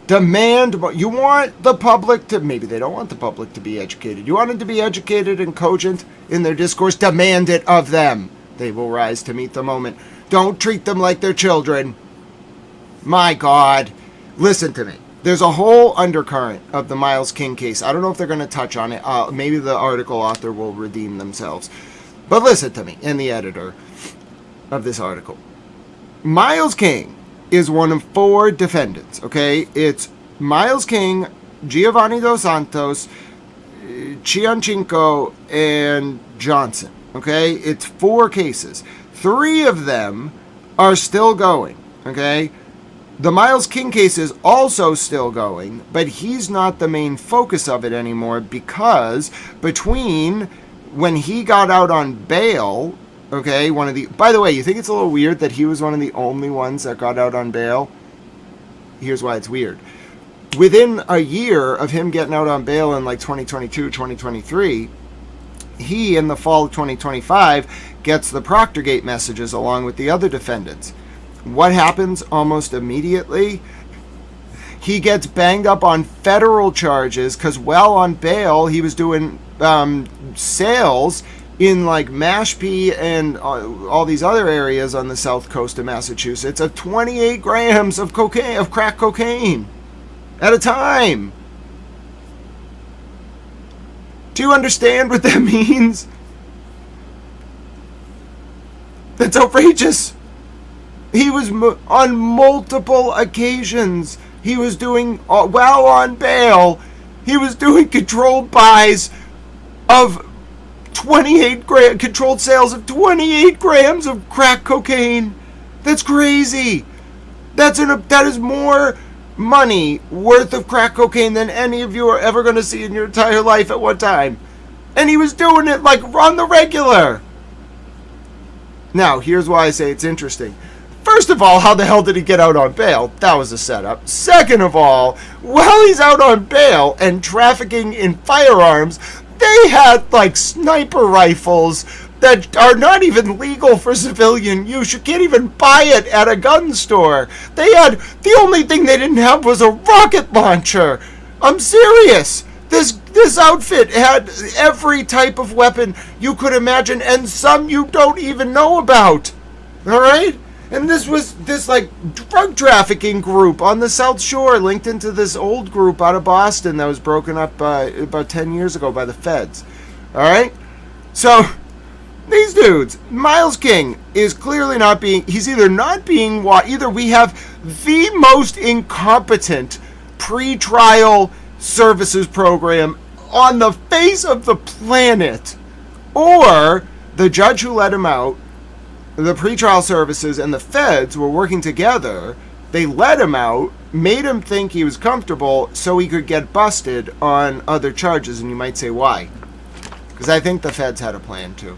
Demand. You want the public to, maybe they don't want the public to be educated. You want them to be educated and cogent in their discourse. Demand it of them. They will rise to meet the moment. Don't treat them like they're children. My God. Listen to me. There's a whole undercurrent of the Miles King case. I don't know if they're going to touch on it. Maybe the article author will redeem themselves. But listen to me, and the editor of this article. Miles King is one of 4 defendants, okay? It's Miles King, Giovanni Dos Santos, Cianchinko, and Johnson, okay? It's 4 cases. 3 of them are still going, okay? The Miles King case is also still going, but he's not the main focus of it anymore because between when he got out on bail, okay, by the way, you think it's a little weird that he was one of the only ones that got out on bail? Here's why it's weird. Within a year of him getting out on bail in like 2022, 2023, he, in the fall of 2025, gets the Proctorgate messages along with the other defendants. What happens almost immediately? He gets banged up on federal charges because while on bail, he was doing sales in like Mashpee and all these other areas on the south coast of Massachusetts of 28 grams of cocaine, of crack cocaine at a time. Do you understand what that means? That's outrageous. He was on multiple occasions. He was doing, while on bail, he was doing controlled buys of 28 controlled sales of 28 grams of crack cocaine. That's crazy. That is more money worth of crack cocaine than any of you are ever going to see in your entire life at one time. And he was doing it like on the regular. Now, here's why I say it's interesting. First of all, how the hell did he get out on bail? That was a setup. Second of all, while he's out on bail and trafficking in firearms, they had like sniper rifles that are not even legal for civilian use. You can't even buy it at a gun store. The only thing they didn't have was a rocket launcher. I'm serious. This outfit had every type of weapon you could imagine, and some you don't even know about. All right? And this was this like drug trafficking group on the South Shore linked into this old group out of Boston that was broken up about 10 years ago by the feds. All right? So these dudes, Miles King is clearly not being, he's either not being, either we have the most incompetent pre-trial services program on the face of the planet, or the judge who let him out, the pretrial services and the feds were working together. They let him out, made him think he was comfortable so he could get busted on other charges. And you might say, why? Because I think the feds had a plan too.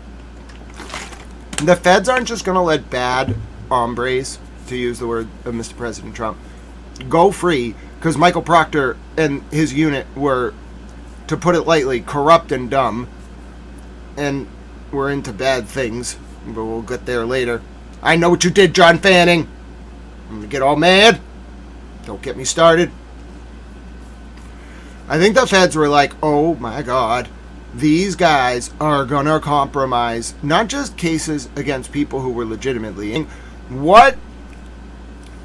The feds aren't just going to let bad hombres, to use the word of Mr. President Trump, go free because Michael Proctor and his unit were, to put it lightly, corrupt and dumb and were into bad things. But we'll get there later. I know what you did, John Fanning. I'm gonna get all mad. Don't get me started. I think the feds were like, oh my God, these guys are gonna compromise not just cases against people who were legitimately. What?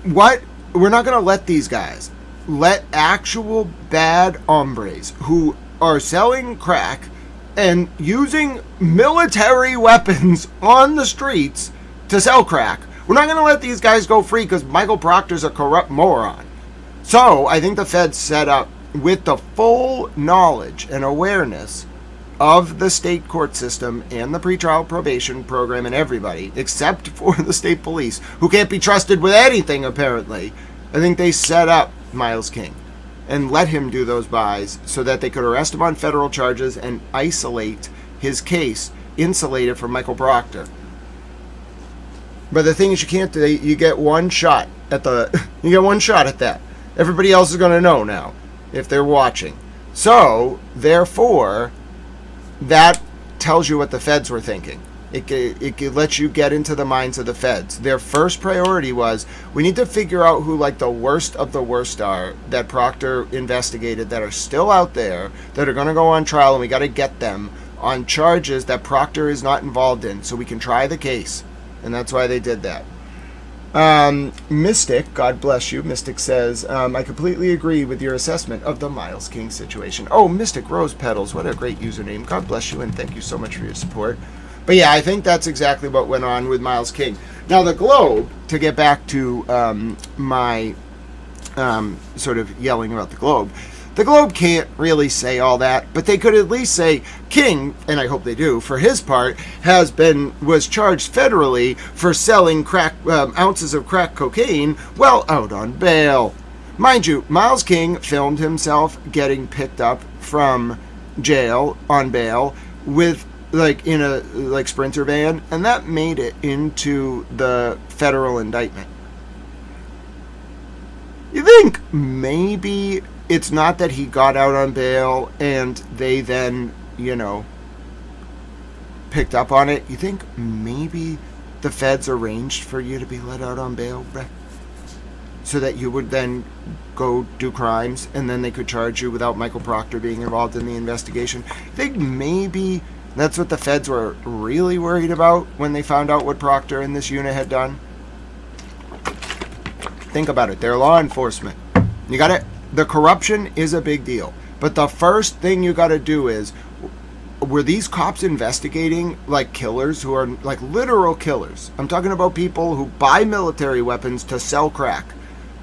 We're not gonna let these guys let actual bad hombres who are selling crack and using military weapons on the streets to sell crack. We're not going to let these guys go free because Michael Proctor's a corrupt moron. So I think the feds set up with the full knowledge and awareness of the state court system and the pretrial probation program and everybody, except for the state police, who can't be trusted with anything apparently. I think they set up Miles King and let him do those buys so that they could arrest him on federal charges and isolate his case, insulate it from Michael Proctor. But the thing is, you can't do that. You get one shot at that. Everybody else is going to know now if they're watching. So, therefore, that tells you what the feds were thinking. It lets you get into the minds of the feds. Their first priority was, we need to figure out who like the worst of the worst are that Proctor investigated that are still out there that are going to go on trial, and we got to get them on charges that Proctor is not involved in so we can try the case. And that's why they did that. Mystic, God bless you, Mystic says, I completely agree with your assessment of the Miles King situation. Oh, Mystic Rose Petals, what a great username. God bless you and thank you so much for your support. But yeah, I think that's exactly what went on with Miles King. Now, the Globe, to get back to my sort of yelling about the Globe can't really say all that, but they could at least say King, and I hope they do, for his part, was charged federally for selling ounces of crack cocaine while out on bail. Mind you, Miles King filmed himself getting picked up from jail on bail with in a Sprinter van, and that made it into the federal indictment. You think maybe it's not that he got out on bail and they then, picked up on it? You think maybe the feds arranged for you to be let out on bail, Brett? So that you would then go do crimes and then they could charge you without Michael Proctor being involved in the investigation? You think maybe that's what the feds were really worried about when they found out what Proctor and this unit had done? Think about it. They're law enforcement. You got it. The corruption is a big deal. But the first thing you got to do is, were these cops investigating like killers who are like literal killers? I'm talking about people who buy military weapons to sell crack.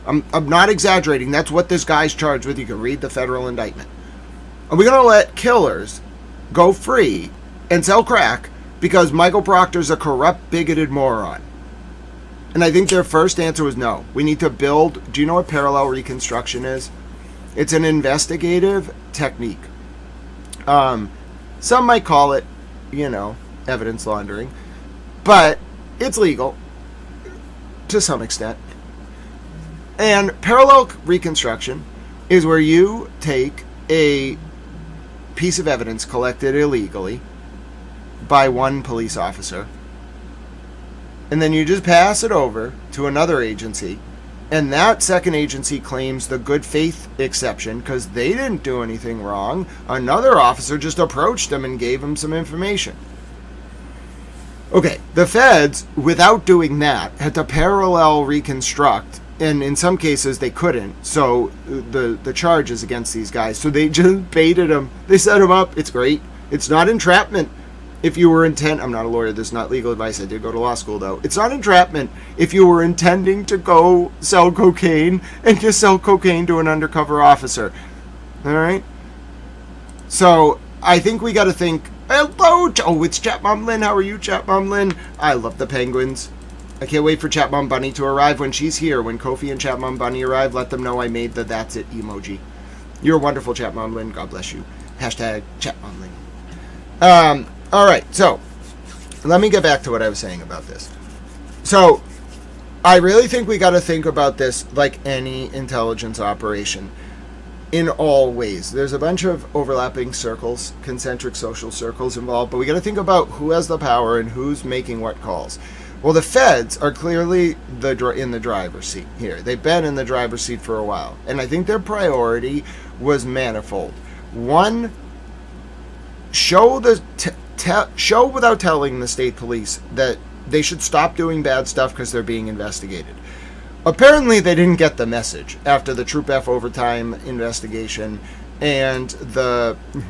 I'm not exaggerating. That's what this guy's charged with. You can read the federal indictment. Are we going to let killers go free and sell crack because Michael Proctor's a corrupt, bigoted moron? And I think their first answer was no. We need to build... Do you know what parallel reconstruction is? It's an investigative technique. Some might call it, evidence laundering. But it's legal to some extent. And parallel reconstruction is where you take a piece of evidence collected illegally by one police officer, and then you just pass it over to another agency, and that second agency claims the good faith exception because they didn't do anything wrong. Another officer just approached them and gave them some information. Okay, the feds, without doing that, had to parallel reconstruct, and in some cases they couldn't. So the charges against these guys, so they just baited them. They set them up. It's great. It's not entrapment. If you were I'm not a lawyer. This is not legal advice. I did go to law school though. It's not entrapment if you were intending to go sell cocaine and just sell cocaine to an undercover officer. All right. So I think we got to think. Hello, oh, it's Chat Mom Lynn. How are you, Chat Mom Lynn? I love the penguins. I can't wait for Chat Mom Bunny to arrive when she's here. When Kofi and Chat Mom Bunny arrive, let them know I made the "that's it" emoji. You're wonderful, Chat Mom Lynn. God bless you. Hashtag Chat Mom Lynn. All right, so let me get back to what I was saying about this. So I really think we got to think about this like any intelligence operation. In all ways. There's a bunch of overlapping circles, concentric social circles involved, but we got to think about who has the power and who's making what calls. Well, the feds are clearly in the driver's seat here. They've been in the driver's seat for a while, and I think their priority was manifold. One, show without telling the state police that they should stop doing bad stuff because they're being investigated. Apparently, they didn't get the message after the Troop F overtime investigation and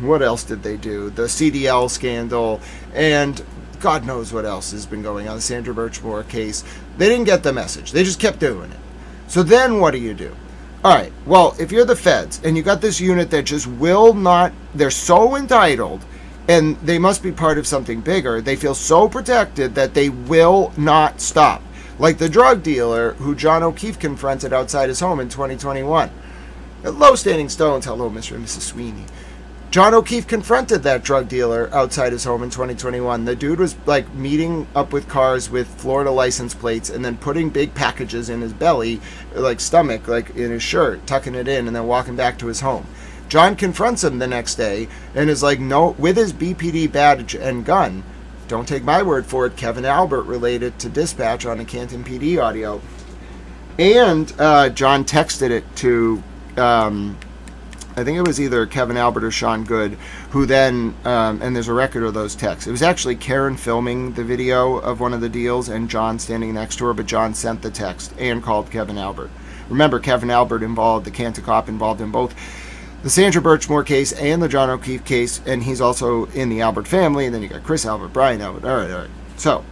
what else did they do? The CDL scandal and God knows what else has been going on. The Sandra Birchmore case. They didn't get the message. They just kept doing it. So then what do? All right, well, if you're the feds and you got this unit that just will not, they're so entitled and they must be part of something bigger. They feel so protected that they will not stop. Like the drug dealer who John O'Keefe confronted outside his home in 2021. Hello, Standing Stones. Hello, Mr. and Mrs. Sweeney. John O'Keefe confronted that drug dealer outside his home in 2021. The dude was like meeting up with cars with Florida license plates and then putting big packages in his belly, like stomach, like in his shirt, tucking it in and then walking back to his home. John confronts him the next day and is like, no, with his BPD badge and gun. Don't take my word for it. Kevin Albert related to dispatch on a Canton PD audio. And John texted it to, I think it was either Kevin Albert or Sean Good, who then, and there's a record of those texts. It was actually Karen filming the video of one of the deals and John standing next to her, but John sent the text and called Kevin Albert. Remember, Kevin Albert involved, the Canton cop involved in both the Sandra Birchmore case and the John O'Keefe case, and he's also in the Albert family, and then you got Chris Albert, Brian Albert, all right. So,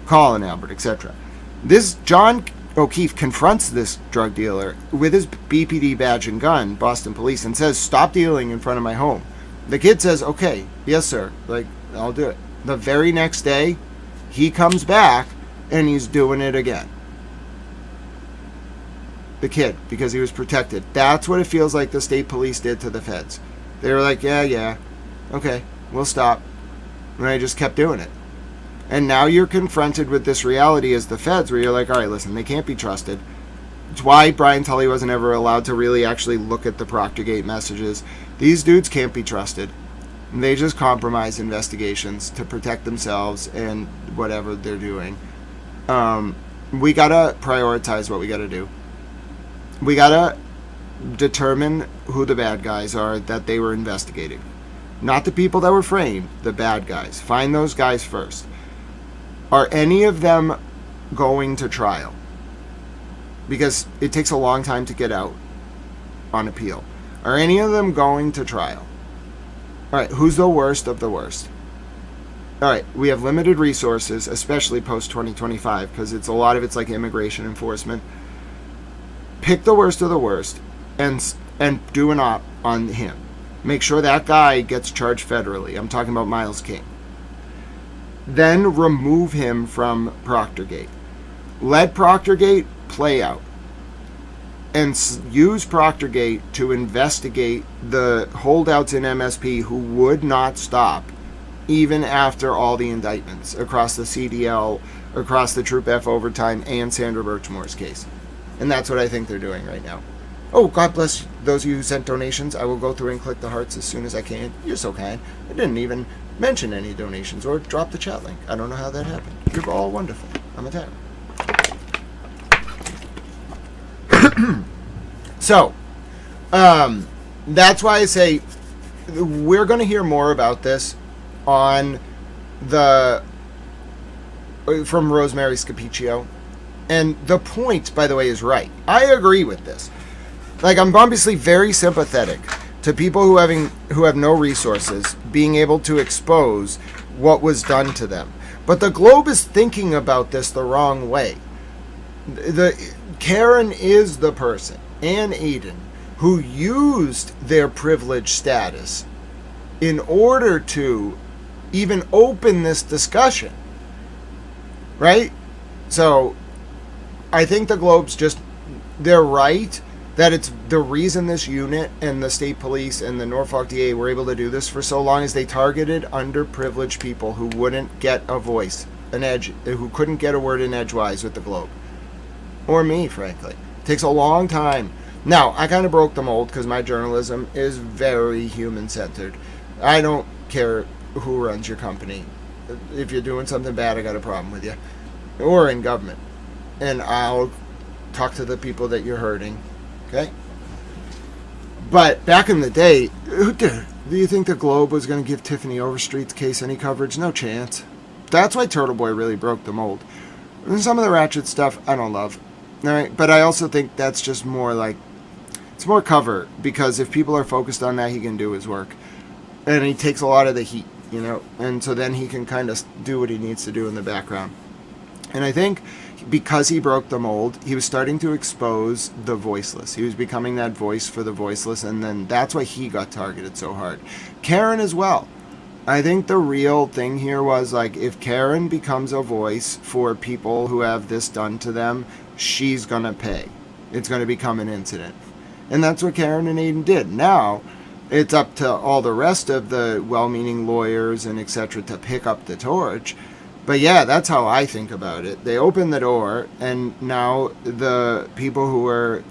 Colin Albert, etc. This John O'Keefe confronts this drug dealer with his BPD badge and gun, Boston police, and says, stop dealing in front of my home. The kid says, okay, yes, sir, like, I'll do it. The very next day, he comes back, and he's doing it again. The kid, because he was protected. That's what it feels like the state police did to the feds. They were like, yeah, okay, we'll stop. And they just kept doing it. And now you're confronted with this reality as the feds, where you're like, all right, listen, they can't be trusted. It's why Brian Tully wasn't ever allowed to really actually look at the Proctorgate messages. These dudes can't be trusted. And they just compromise investigations to protect themselves and whatever they're doing. We gotta prioritize what we gotta do. We gotta determine who the bad guys are that they were investigating. Not the people that were framed, the bad guys. Find those guys first. Are any of them going to trial? Because it takes a long time to get out on appeal. Are any of them going to trial? All right, who's the worst of the worst? All right, we have limited resources, especially post-2025, because a lot of it's like immigration enforcement. Pick the worst of the worst and do an op on him. Make sure that guy gets charged federally. I'm talking about Miles King. Then remove him from Proctorgate. Let Proctorgate play out. And use Proctorgate to investigate the holdouts in MSP who would not stop even after all the indictments across the CDL, across the Troop F overtime, and Sandra Birchmore's case. And that's what I think they're doing right now. Oh, God bless those of you who sent donations. I will go through and click the hearts as soon as I can. You're so kind. I didn't even mention any donations or drop the chat link. I don't know how that happened. You're all wonderful. I'm a tyrant. So, that's why I say we're going to hear more about this on the from Rosemary Scapiccio. And the point, by the way, is right. I agree with this. Like, I'm obviously very sympathetic to people who have no resources being able to expose what was done to them. But the Globe is thinking about this the wrong way. Karen is the person, and Aiden, who used their privileged status in order to even open this discussion. Right? So, I think the Globe's they're right that it's the reason this unit and the state police and the Norfolk DA were able to do this for so long is they targeted underprivileged people who wouldn't get a voice, an edge, who couldn't get a word in edgewise with the Globe. Or me, frankly. It takes a long time. Now, I kind of broke the mold because my journalism is very human-centered. I don't care who runs your company. If you're doing something bad, I got a problem with you. Or in government. And I'll talk to the people that you're hurting. Okay? But back in the day, do you think the Globe was going to give Tiffany Overstreet's case any coverage? No chance. That's why Turtle Boy really broke the mold. And some of the ratchet stuff I don't love. All right? But I also think that's just more like, it's more cover. Because if people are focused on that, he can do his work. And he takes a lot of the heat, you know? And so then he can kind of do what he needs to do in the background. And I think because he broke the mold, he was starting to expose the voiceless. He was becoming that voice for the voiceless, and then that's why he got targeted so hard. Karen as well. I think the real thing here was, like, if Karen becomes a voice for people who have this done to them, she's going to pay. It's going to become an incident. And that's what Karen and Aiden did. Now, it's up to all the rest of the well-meaning lawyers and etc. to pick up the torch. But yeah, that's how I think about it. They opened the door, and now the people who were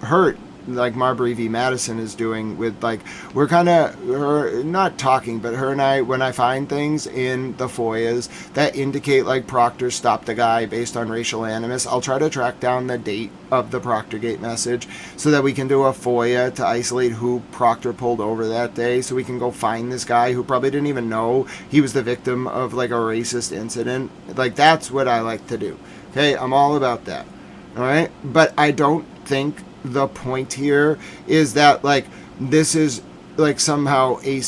hurt, like Marbury v. Madison is doing with, like, we're kind of, not talking, but her and I, when I find things in the FOIAs that indicate, like, Proctor stopped the guy based on racial animus, I'll try to track down the date of the Proctorgate message so that we can do a FOIA to isolate who Proctor pulled over that day, so we can go find this guy who probably didn't even know he was the victim of, like, a racist incident. Like, that's what I like to do. Okay, I'm all about that. All right? But I don't think the point here is that, like, this is, like, somehow a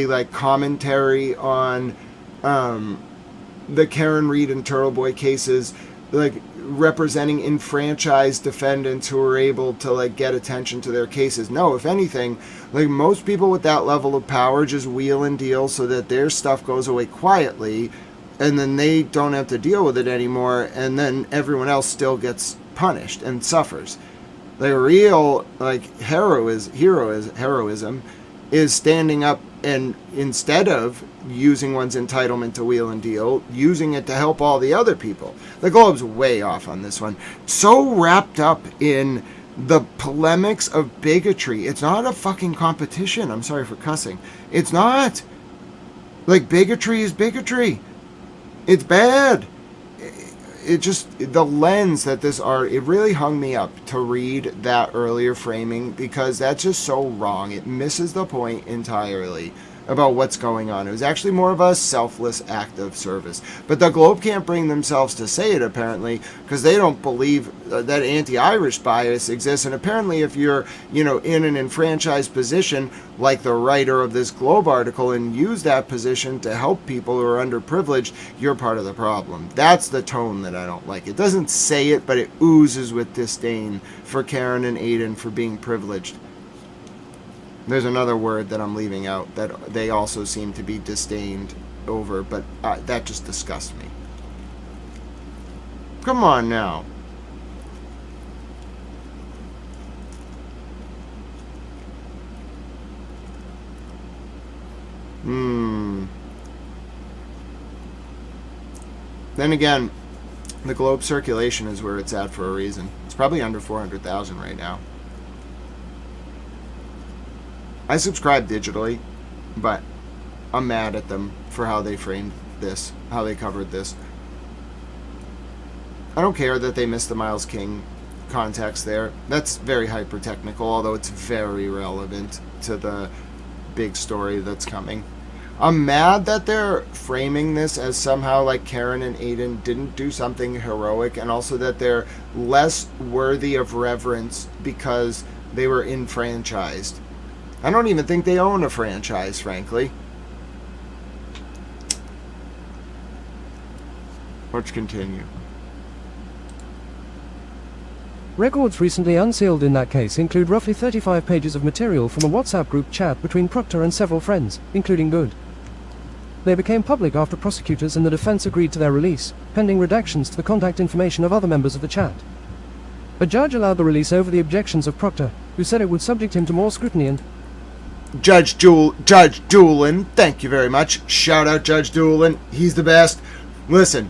like commentary on the Karen Reed and Turtle Boy cases, like, representing enfranchised defendants who are able to, like, get attention to their cases. No, if anything, like, most people with that level of power just wheel and deal so that their stuff goes away quietly, and then they don't have to deal with it anymore, and then everyone else still gets punished and suffers. The real, like, heroism is standing up and, instead of using one's entitlement to wheel and deal, using it to help all the other people. The Globe's way off on this one. So wrapped up in the polemics of bigotry. It's not a fucking competition. I'm sorry for cussing. It's not. Like, bigotry is bigotry. It's bad. It just, the lens that this art, it really hung me up to read that earlier framing, because that's just so wrong. It misses the point entirely about what's going on. It was actually more of a selfless act of service. But the Globe can't bring themselves to say it, apparently, because they don't believe that anti-Irish bias exists. And apparently if you're, you know, in an enfranchised position, like the writer of this Globe article, and use that position to help people who are underprivileged, you're part of the problem. That's the tone that I don't like. It doesn't say it, but it oozes with disdain for Karen and Aiden for being privileged. There's another word that I'm leaving out that they also seem to be disdained over, but that just disgusts me. Come on now. Then again, the Globe circulation is where it's at for a reason. It's probably under 400,000 right now. I subscribe digitally, but I'm mad at them for how they framed this, how they covered this. I don't care that they missed the Miles King context there. That's very hyper-technical, although it's very relevant to the big story that's coming. I'm mad that they're framing this as somehow like Karen and Aiden didn't do something heroic, and also that they're less worthy of reverence because they were enfranchised. I don't even think they own a franchise, frankly. Let's continue. Records recently unsealed in that case include roughly 35 pages of material from a WhatsApp group chat between Proctor and several friends, including Good. They became public after prosecutors and the defense agreed to their release, pending redactions to the contact information of other members of the chat. A judge allowed the release over the objections of Proctor, who said it would subject him to more scrutiny and... Judge Doolin, thank you very much. Shout out Judge Doolin. He's the best. Listen.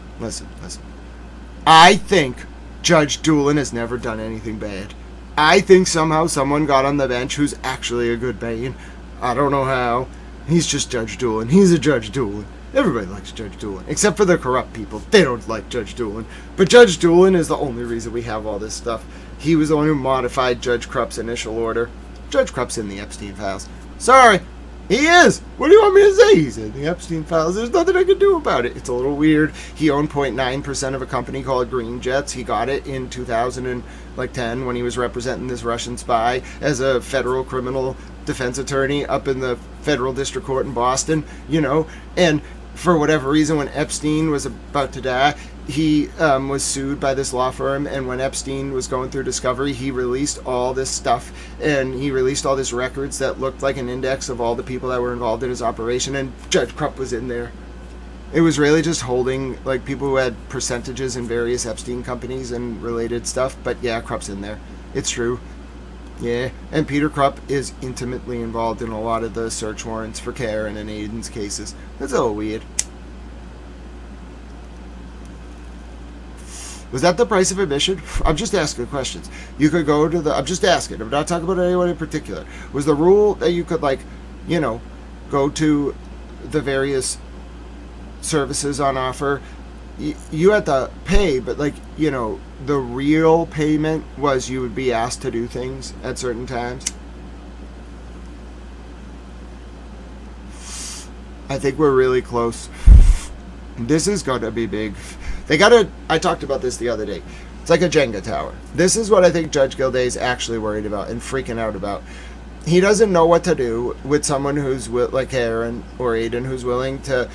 I think Judge Doolin has never done anything bad. I think somehow someone got on the bench who's actually a good Bane. I don't know how. He's just Judge Doolin. He's a Judge Doolin. Everybody likes Judge Doolin, except for the corrupt people. They don't like Judge Doolin. But Judge Doolin is the only reason we have all this stuff. He was the one who modified Judge Krupp's initial order. Judge Krupp's in the Epstein files. Sorry, he is. What do you want me to say? He's in the Epstein files. There's nothing I can do about it. It's a little weird. He owned 0.9% of a company called Green Jets. He got it in 2010 when he was representing this Russian spy as a federal criminal defense attorney up in the federal district court in Boston, and for whatever reason, when Epstein was about to die, he was sued by this law firm, and when Epstein was going through discovery, he released all this stuff, and he released all these records that looked like an index of all the people that were involved in his operation, and Judge Krupp was in there. It was really just holding like people who had percentages in various Epstein companies and related stuff, but yeah, Krupp's in there. It's true. Yeah, and Peter Krupp is intimately involved in a lot of the search warrants for Karen and Aiden's cases. That's a little weird. Was that the price of admission? I'm just asking questions. You could go to the... I'm just asking. I'm not talking about anyone in particular. Was the rule that you could, go to the various services on offer? You had to pay, but, the real payment was you would be asked to do things at certain times. I think we're really close. This is going to be big. I talked about this the other day. It's like a Jenga tower. This is what I think Judge Gildea is actually worried about and freaking out about. He doesn't know what to do with someone who's like Aaron or Aiden, who's willing to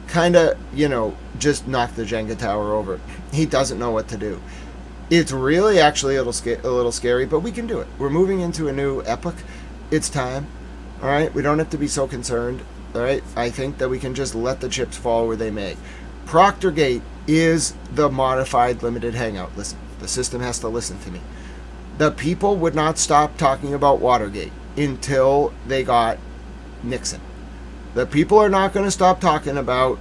kind of, just knock the Jenga tower over. He doesn't know what to do. It's really actually a little scary, but we can do it. We're moving into a new epoch. It's time. All right? We don't have to be so concerned. All right? I think that we can just let the chips fall where they may. Proctorgate is the modified limited hangout. Listen, the system has to listen to me. The people would not stop talking about Watergate until they got Nixon. The people are not going to stop talking about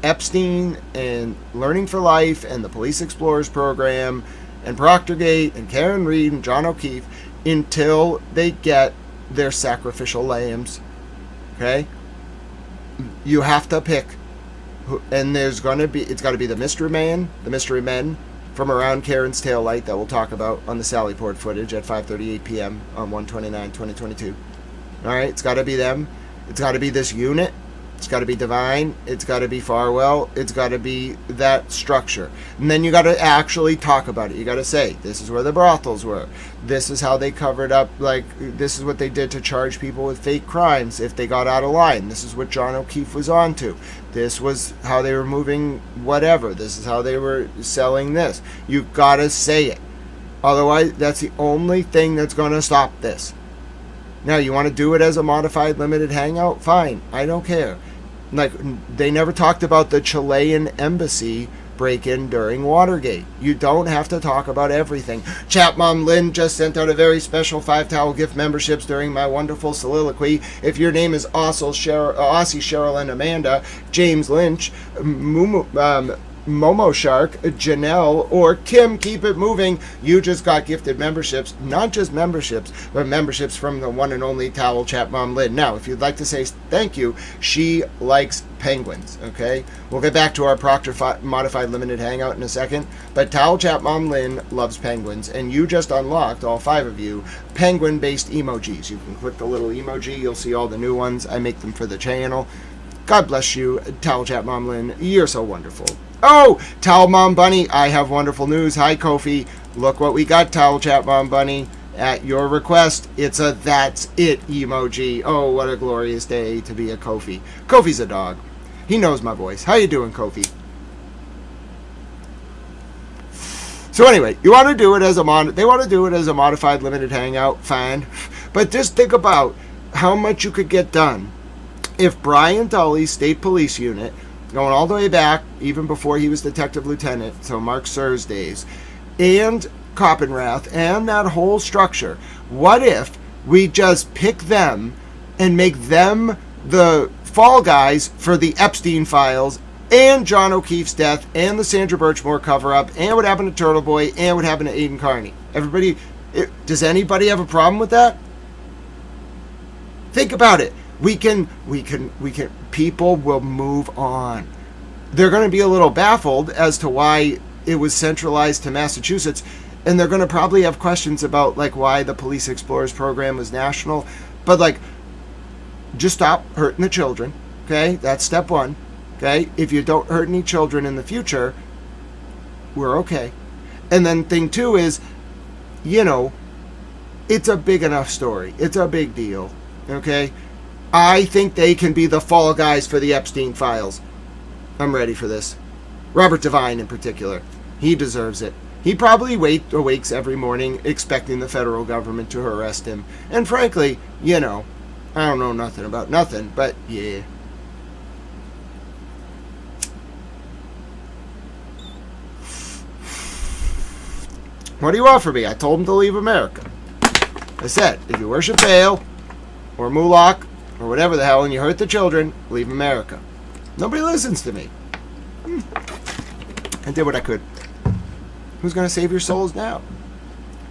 Epstein and Learning for Life and the Police Explorers program and Proctorgate and Karen Reed and John O'Keefe until they get their sacrificial lambs. Okay? You have to pick. And it's got to be the mystery men from around Karen's tail light that we'll talk about on the Sallyport footage at 5:38 p.m. on 1/29/2022. All right, it's got to be them. It's got to be this unit. It's got to be Divine. It's got to be Farwell. It's got to be that structure. And then you got to actually talk about it. You got to say, this is where the brothels were. This is how they covered up, this is what they did to charge people with fake crimes if they got out of line. This is what John O'Keefe was onto. This was how they were moving whatever. This is how they were selling this. You got to say it. Otherwise, that's the only thing that's going to stop this. Now, you want to do it as a modified limited hangout? Fine. I don't care. They never talked about the Chilean embassy break-in during Watergate. You don't have to talk about everything. Chat Mom Lynn just sent out a very special 5-towel gift memberships during my wonderful soliloquy. If your name is Aussie, Cheryl, and Amanda, James Lynch, Momo Shark, Janelle, or Kim, keep it moving. You just got gifted memberships, not just memberships, but memberships from the one and only Towel Chat Mom Lynn. Now, if you'd like to say thank you, she likes penguins, okay? We'll get back to our Proctor Modified Limited Hangout in a second, but Towel Chat Mom Lynn loves penguins, and you just unlocked, all 5 of you, penguin-based emojis. You can click the little emoji, you'll see all the new ones. I make them for the channel. God bless you, Towel Chat Mom Lynn. You're so wonderful. Oh, Towel Mom Bunny, I have wonderful news. Hi, Kofi. Look what we got, Towel Chat Mom Bunny. At your request, it's a that's it emoji. Oh, what a glorious day to be a Kofi. Kofi's a dog. He knows my voice. How you doing, Kofi? So anyway, you want to do it as they want to do it as a modified limited hangout, fine. But just think about how much you could get done if Brian Tully's state police unit, going all the way back, even before he was detective lieutenant, so Mark Sears days, and Coppenrath, and that whole structure, what if we just pick them and make them the fall guys for the Epstein files, and John O'Keefe's death, and the Sandra Birchmore cover-up, and what happened to Turtle Boy, and what happened to Aiden Carney? Everybody, does anybody have a problem with that? Think about it. We can, people will move on. They're going to be a little baffled as to why it was centralized to Massachusetts, and they're going to probably have questions about, like, why the Police Explorers program was national. But, like, just stop hurting the children, okay? That's step one, okay? If you don't hurt any children in the future, we're okay. And then thing two is, you know, it's a big enough story. It's a big deal, okay? I think they can be the fall guys for the Epstein files. I'm ready for this. Robert Devine in particular. He deserves it. He probably awakes every morning expecting the federal government to arrest him. And frankly, you know, I don't know nothing about nothing, but yeah. What do you want from me? I told him to leave America. I said, if you worship Baal or Moloch or whatever the hell, and you hurt the children, leave America. Nobody listens to me. I did what I could. Who's going to save your souls now?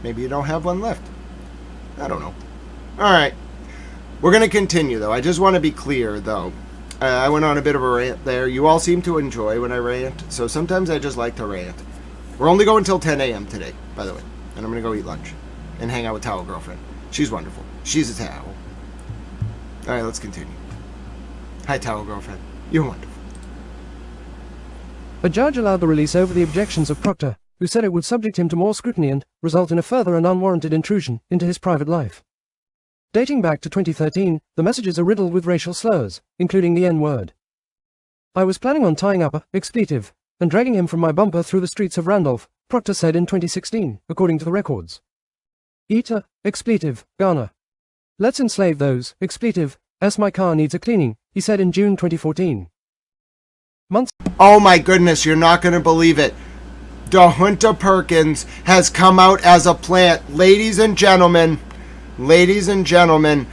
Maybe you don't have one left. I don't know. Alright. We're going to continue, though. I just want to be clear, though. I went on a bit of a rant there. You all seem to enjoy when I rant, so sometimes I just like to rant. We're only going till 10 a.m. today, by the way. And I'm going to go eat lunch and hang out with Towel Girlfriend. She's wonderful. She's a towel. All right, let's continue. Hi, Towel Girlfriend. You're wonderful. A judge allowed the release over the objections of Proctor, who said it would subject him to more scrutiny and result in a further and unwarranted intrusion into his private life. Dating back to 2013, the messages are riddled with racial slurs, including the N-word. I was planning on tying up a expletive and dragging him from my bumper through the streets of Randolph, Proctor said in 2016, according to the records. Eat a expletive, Ghana. Let's enslave those expletive, as my car needs a cleaning, he said in June 2014. Months. Oh my goodness, you're not going to believe it. DeHunta Perkins has come out as a plant. Ladies and gentlemen, DeHunta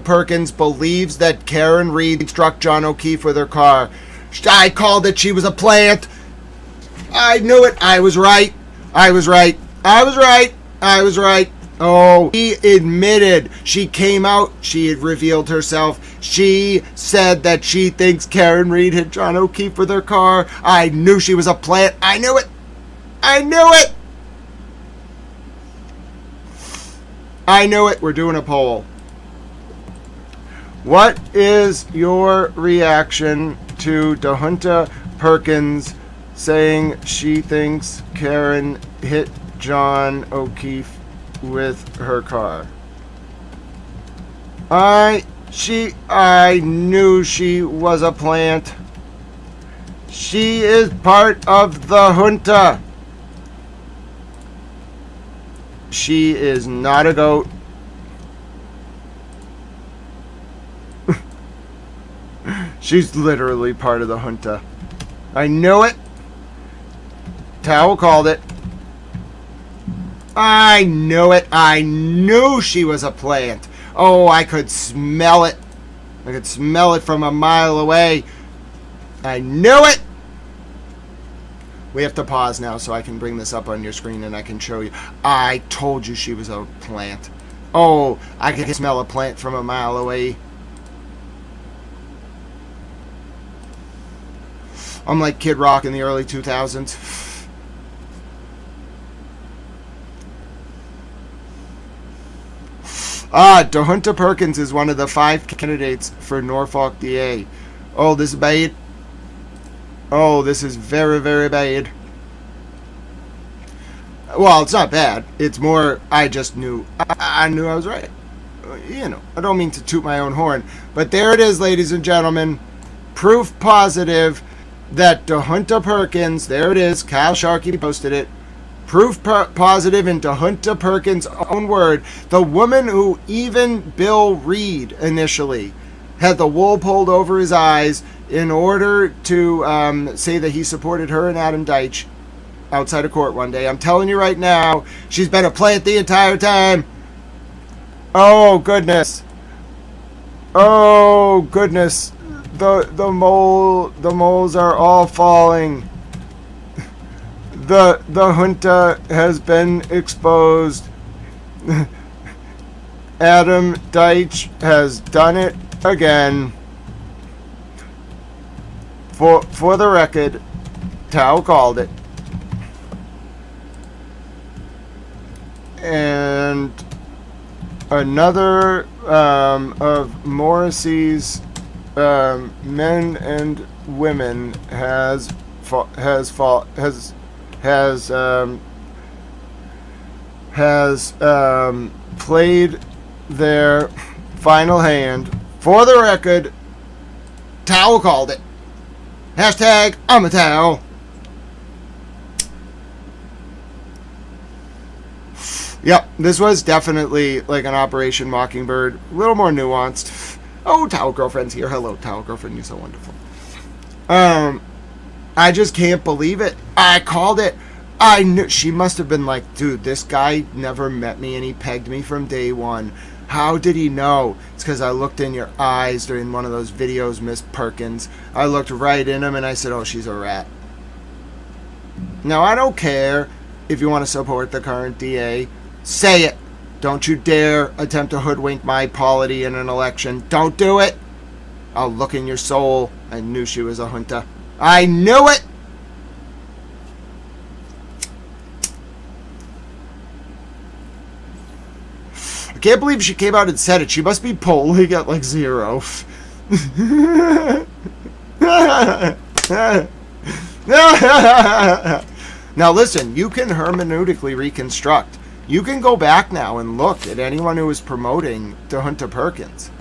Perkins believes that Karen Reed struck John O'Keefe with her car. I called it. She was a plant. I knew it. I was right. Oh, she admitted. She came out. She had revealed herself. She said that she thinks Karen Reed hit John O'Keefe with her car. I knew she was a plant. I knew it. We're doing a poll. What is your reaction to DeHunta Perkins saying she thinks Karen hit John O'Keefe with her car? I knew she was a plant. She is part of the junta. She is not a goat. She's literally part of the junta. I knew it. Towel called it. I knew it. I knew she was a plant. Oh, I could smell it. I could smell it from a mile away. I knew it. We have to pause now so I can bring this up on your screen and I can show you. I told you she was a plant. Oh, I could smell a plant from a mile away. I'm like Kid Rock in the early 2000s. DeHunta Perkins is one of the 5 candidates for Norfolk DA. Oh, this is bad. Oh, this is very, very bad. Well, it's not bad. It's more, I just knew. I knew I was right. You know, I don't mean to toot my own horn. But there it is, ladies and gentlemen. Proof positive that DeHunta Perkins, there it is, Kyle Sharkey posted it. Proof positive in DeHunta Perkins' own word. The woman who even Bill Reed initially had the wool pulled over his eyes in order to say that he supported her and Adam Deitch outside of court one day. I'm telling you right now, she's been a plant the entire time. Oh, goodness. Oh, goodness. The moles are all falling. The junta has been exposed. Adam Deitch has done it again. For the record, Tao called it. And another of Morrissey's men and women has played their final hand. For the record, Tao called it. Hashtag I'm a Tao. Yep, this was definitely like an Operation Mockingbird. A little more nuanced. Oh, Towel Girlfriend's here. Hello, Towel Girlfriend. You're so wonderful. I just can't believe it. I called it. I knew. She must have been like, dude, this guy never met me and he pegged me from day one. How did he know? It's because I looked in your eyes during one of those videos, Miss Perkins. I looked right in them and I said, oh, she's a rat. Now, I don't care if you want to support the current DA. Say it. Don't you dare attempt to hoodwink my polity in an election. Don't do it. I'll look in your soul. I knew she was a junta. I knew it. I can't believe she came out and said it. She must be polling at like 0. Now listen, you can hermeneutically reconstruct. You can go back now and look at anyone who was promoting DeHunta Perkins.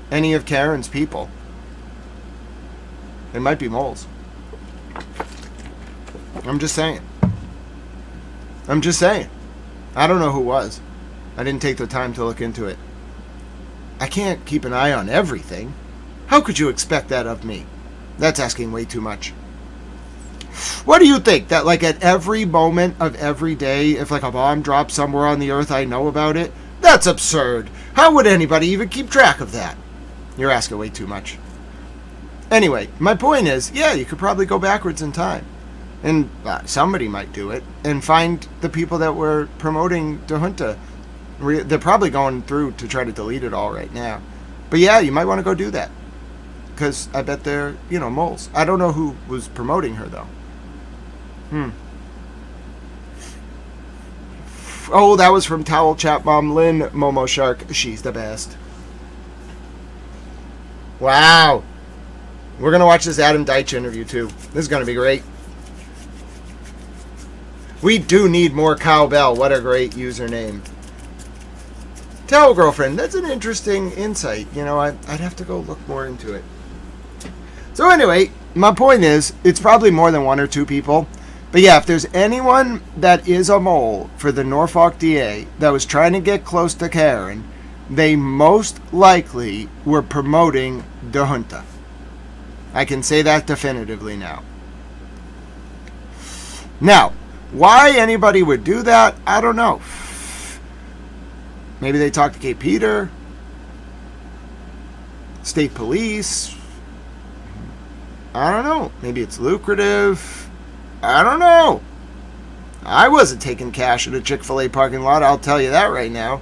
Any of Karen's people. It might be moles. I'm just saying. I'm just saying. I don't know who was. I didn't take the time to look into it. I can't keep an eye on everything. How could you expect that of me? That's asking way too much. What do you think? That like at every moment of every day, if like a bomb drops somewhere on the earth, I know about it? That's absurd. How would anybody even keep track of that? You're asking way too much. Anyway, my point is, yeah, you could probably go backwards in time. And somebody might do it. And find the people that were promoting DeHunta. They're probably going through to try to delete it all right now. But yeah, you might want to go do that. Because I bet they're, moles. I don't know who was promoting her, though. Oh, that was from Towel Chat Mom Lynn Momo Shark. She's the best. Wow. We're going to watch this Adam Deitch interview, too. This is going to be great. We do need more cowbell. What a great username. Towel Girlfriend. That's an interesting insight. I'd have to go look more into it. So anyway, my point is, it's probably more than 1 or 2 people. But yeah, if there's anyone that is a mole for the Norfolk DA that was trying to get close to Karen, they most likely were promoting DeHunta. I can say that definitively now. Now, why anybody would do that, I don't know. Maybe they talked to Kate Peter, state police. I don't know. Maybe it's lucrative. I don't know. I wasn't taking cash at a Chick-fil-A parking lot, I'll tell you that right now.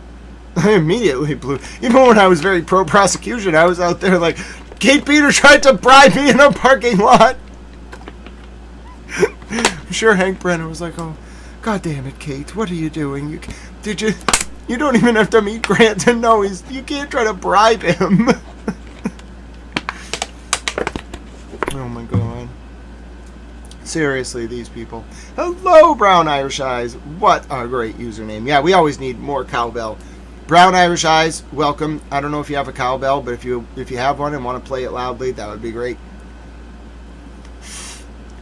I immediately blew. Even when I was very pro-prosecution, I was out there like, Kate Peter tried to bribe me in a parking lot. I'm sure Hank Brenner was like, oh, God damn it, Kate, what are you doing? You don't even have to meet Grant to know you can't try to bribe him. Oh my God. Seriously, these people. Hello, Brown Irish Eyes. What a great username. Yeah, we always need more cowbell. Brown Irish Eyes, welcome. I don't know if you have a cowbell, but if you have one and want to play it loudly, that would be great.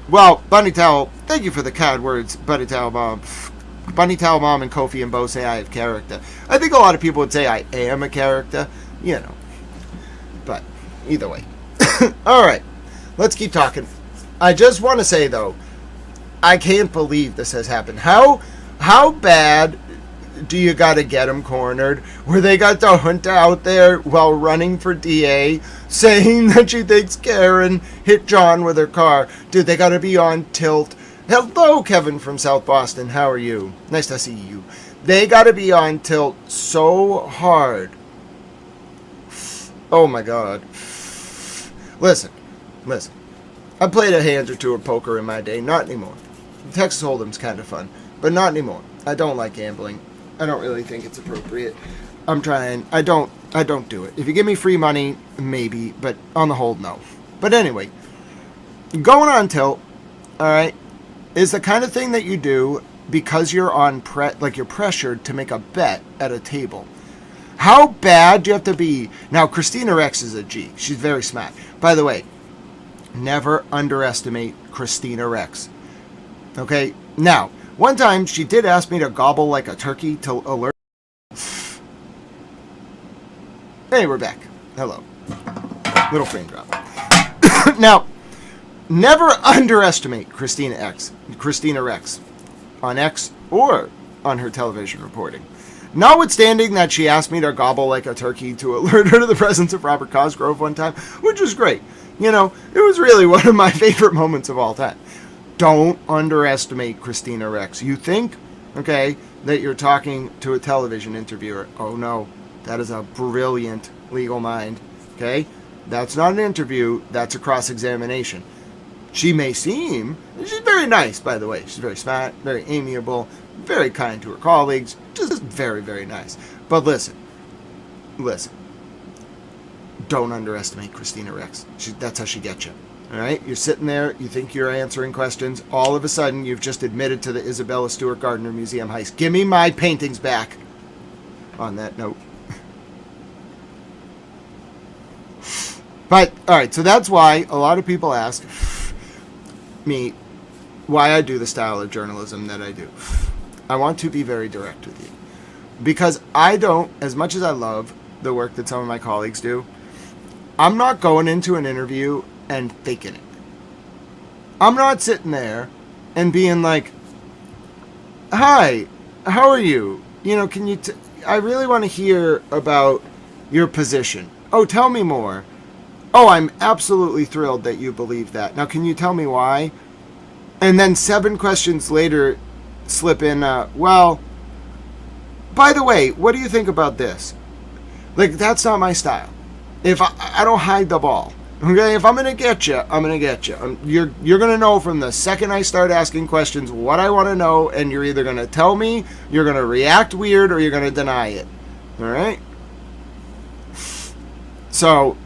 Well, Bunny Towel, thank you for the kind words, Bunny Towel Mom. Bunny Towel Mom and Kofi and Bo say I have character. I think a lot of people would say I am a character, you know. But either way. All right, let's keep talking. I just want to say, though, I can't believe this has happened. How bad do you got to get them cornered where they got the Hunter out there while running for DA saying that she thinks Karen hit John with her car? Dude, they got to be on tilt. Hello, Kevin from South Boston. How are you? Nice to see you. They got to be on tilt so hard. Oh, my God. Listen. I played a hand or two of poker in my day. Not anymore. Texas Hold'em's kind of fun, but not anymore. I don't like gambling. I don't really think it's appropriate. I'm trying. I don't do it. If you give me free money, maybe, but on the whole, no. But anyway, going on tilt, all right, is the kind of thing that you do because you're on you're pressured to make a bet at a table. How bad do you have to be? Now, Christina Rex is a G. She's very smart. By the way, never underestimate Christina Rex. Okay? Now, one time she did ask me to gobble like a turkey to alert. Hey, we're back. Hello. Little frame drop. Now, never underestimate Christina Rex on X or on her television reporting. Notwithstanding that she asked me to gobble like a turkey to alert her to the presence of Robert Cosgrove one time, which was great. You know, it was really one of my favorite moments of all time. Don't underestimate Christina Rex. You think, okay, that you're talking to a television interviewer. Oh no, that is a brilliant legal mind, okay? That's not an interview, that's a cross-examination. She may seem, she's very nice, by the way. She's very smart, very amiable, very kind to her colleagues, just very, very nice. But listen. Don't underestimate Christina Rex. That's how she gets you. All right? You're sitting there, you think you're answering questions. All of a sudden, you've just admitted to the Isabella Stewart Gardner Museum heist. Give me my paintings back. On that note. But, all right, so that's why a lot of people ask me why I do the style of journalism that I do. I want to be very direct with you. Because I don't, as much as I love the work that some of my colleagues do, I'm not going into an interview and faking it. I'm not sitting there and being like, hi, how are you? You know, can you, I really want to hear about your position. Oh, tell me more. Oh, I'm absolutely thrilled that you believe that. Now, can you tell me why? And then 7 questions later slip in, well, by the way, what do you think about this? Like, that's not my style. If I don't hide the ball. Okay, if I'm going to get you, I'm going to get you. You're going to know from the second I start asking questions what I want to know, and you're either going to tell me, you're going to react weird, or you're going to deny it. All right? So,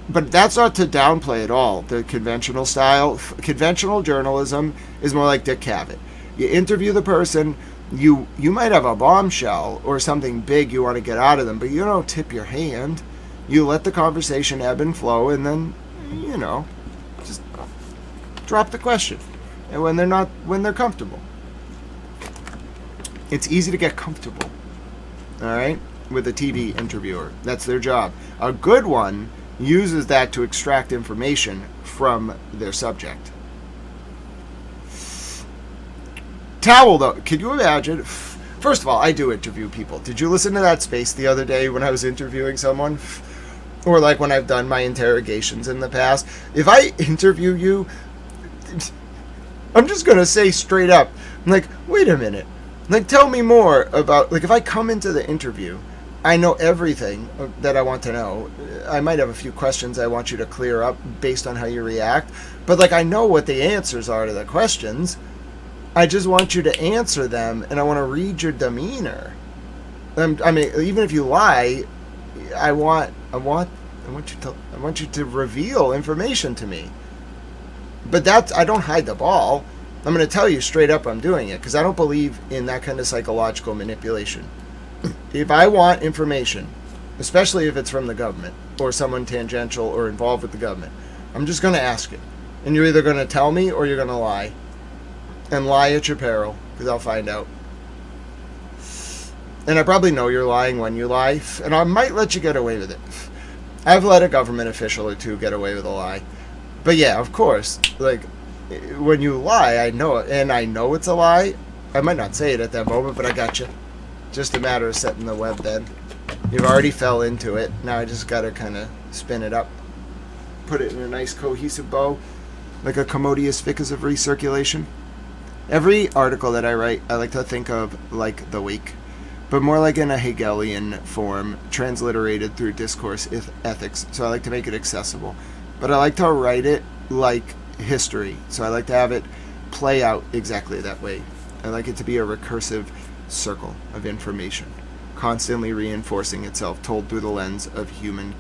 but that's not to downplay at all the conventional style. Conventional journalism is more like Dick Cavett. You interview the person, you might have a bombshell or something big you want to get out of them, but you don't tip your hand. You let the conversation ebb and flow, and then, you know, just drop the question. And when they're comfortable. It's easy to get comfortable, all right, with a TV interviewer. That's their job. A good one uses that to extract information from their subject. Towel, though, can you imagine? First of all, I do interview people. Did you listen to that space the other day when I was interviewing someone? Or like when I've done my interrogations in the past? If I interview you, I'm just going to say straight up, I'm like, wait a minute. Like, tell me more about, like, if I come into the interview, I know everything that I want to know. I might have a few questions I want you to clear up based on how you react. But, like, I know what the answers are to the questions. I just want you to answer them, and I want to read your demeanor. I mean, even if you lie, I want you to reveal information to me. But I don't hide the ball. I'm going to tell you straight up I'm doing it because I don't believe in that kind of psychological manipulation. If I want information, especially if it's from the government or someone tangential or involved with the government, I'm just going to ask it. And you're either going to tell me or you're going to lie. And lie at your peril because I'll find out. And I probably know you're lying when you lie, and I might let you get away with it. I've let a government official or two get away with a lie. But yeah, of course, like, when you lie, I know it, and I know it's a lie. I might not say it at that moment, but I got you. Just a matter of setting the web then. You've already fell into it. Now I just got to kind of spin it up. Put it in a nice cohesive bow, like a commodious ficus of recirculation. Every article that I write, I like to think of like the week, but more like in a Hegelian form, transliterated through discourse ethics, so I like to make it accessible. But I like to write it like history, so I like to have it play out exactly that way. I like it to be a recursive circle of information, constantly reinforcing itself, told through the lens of human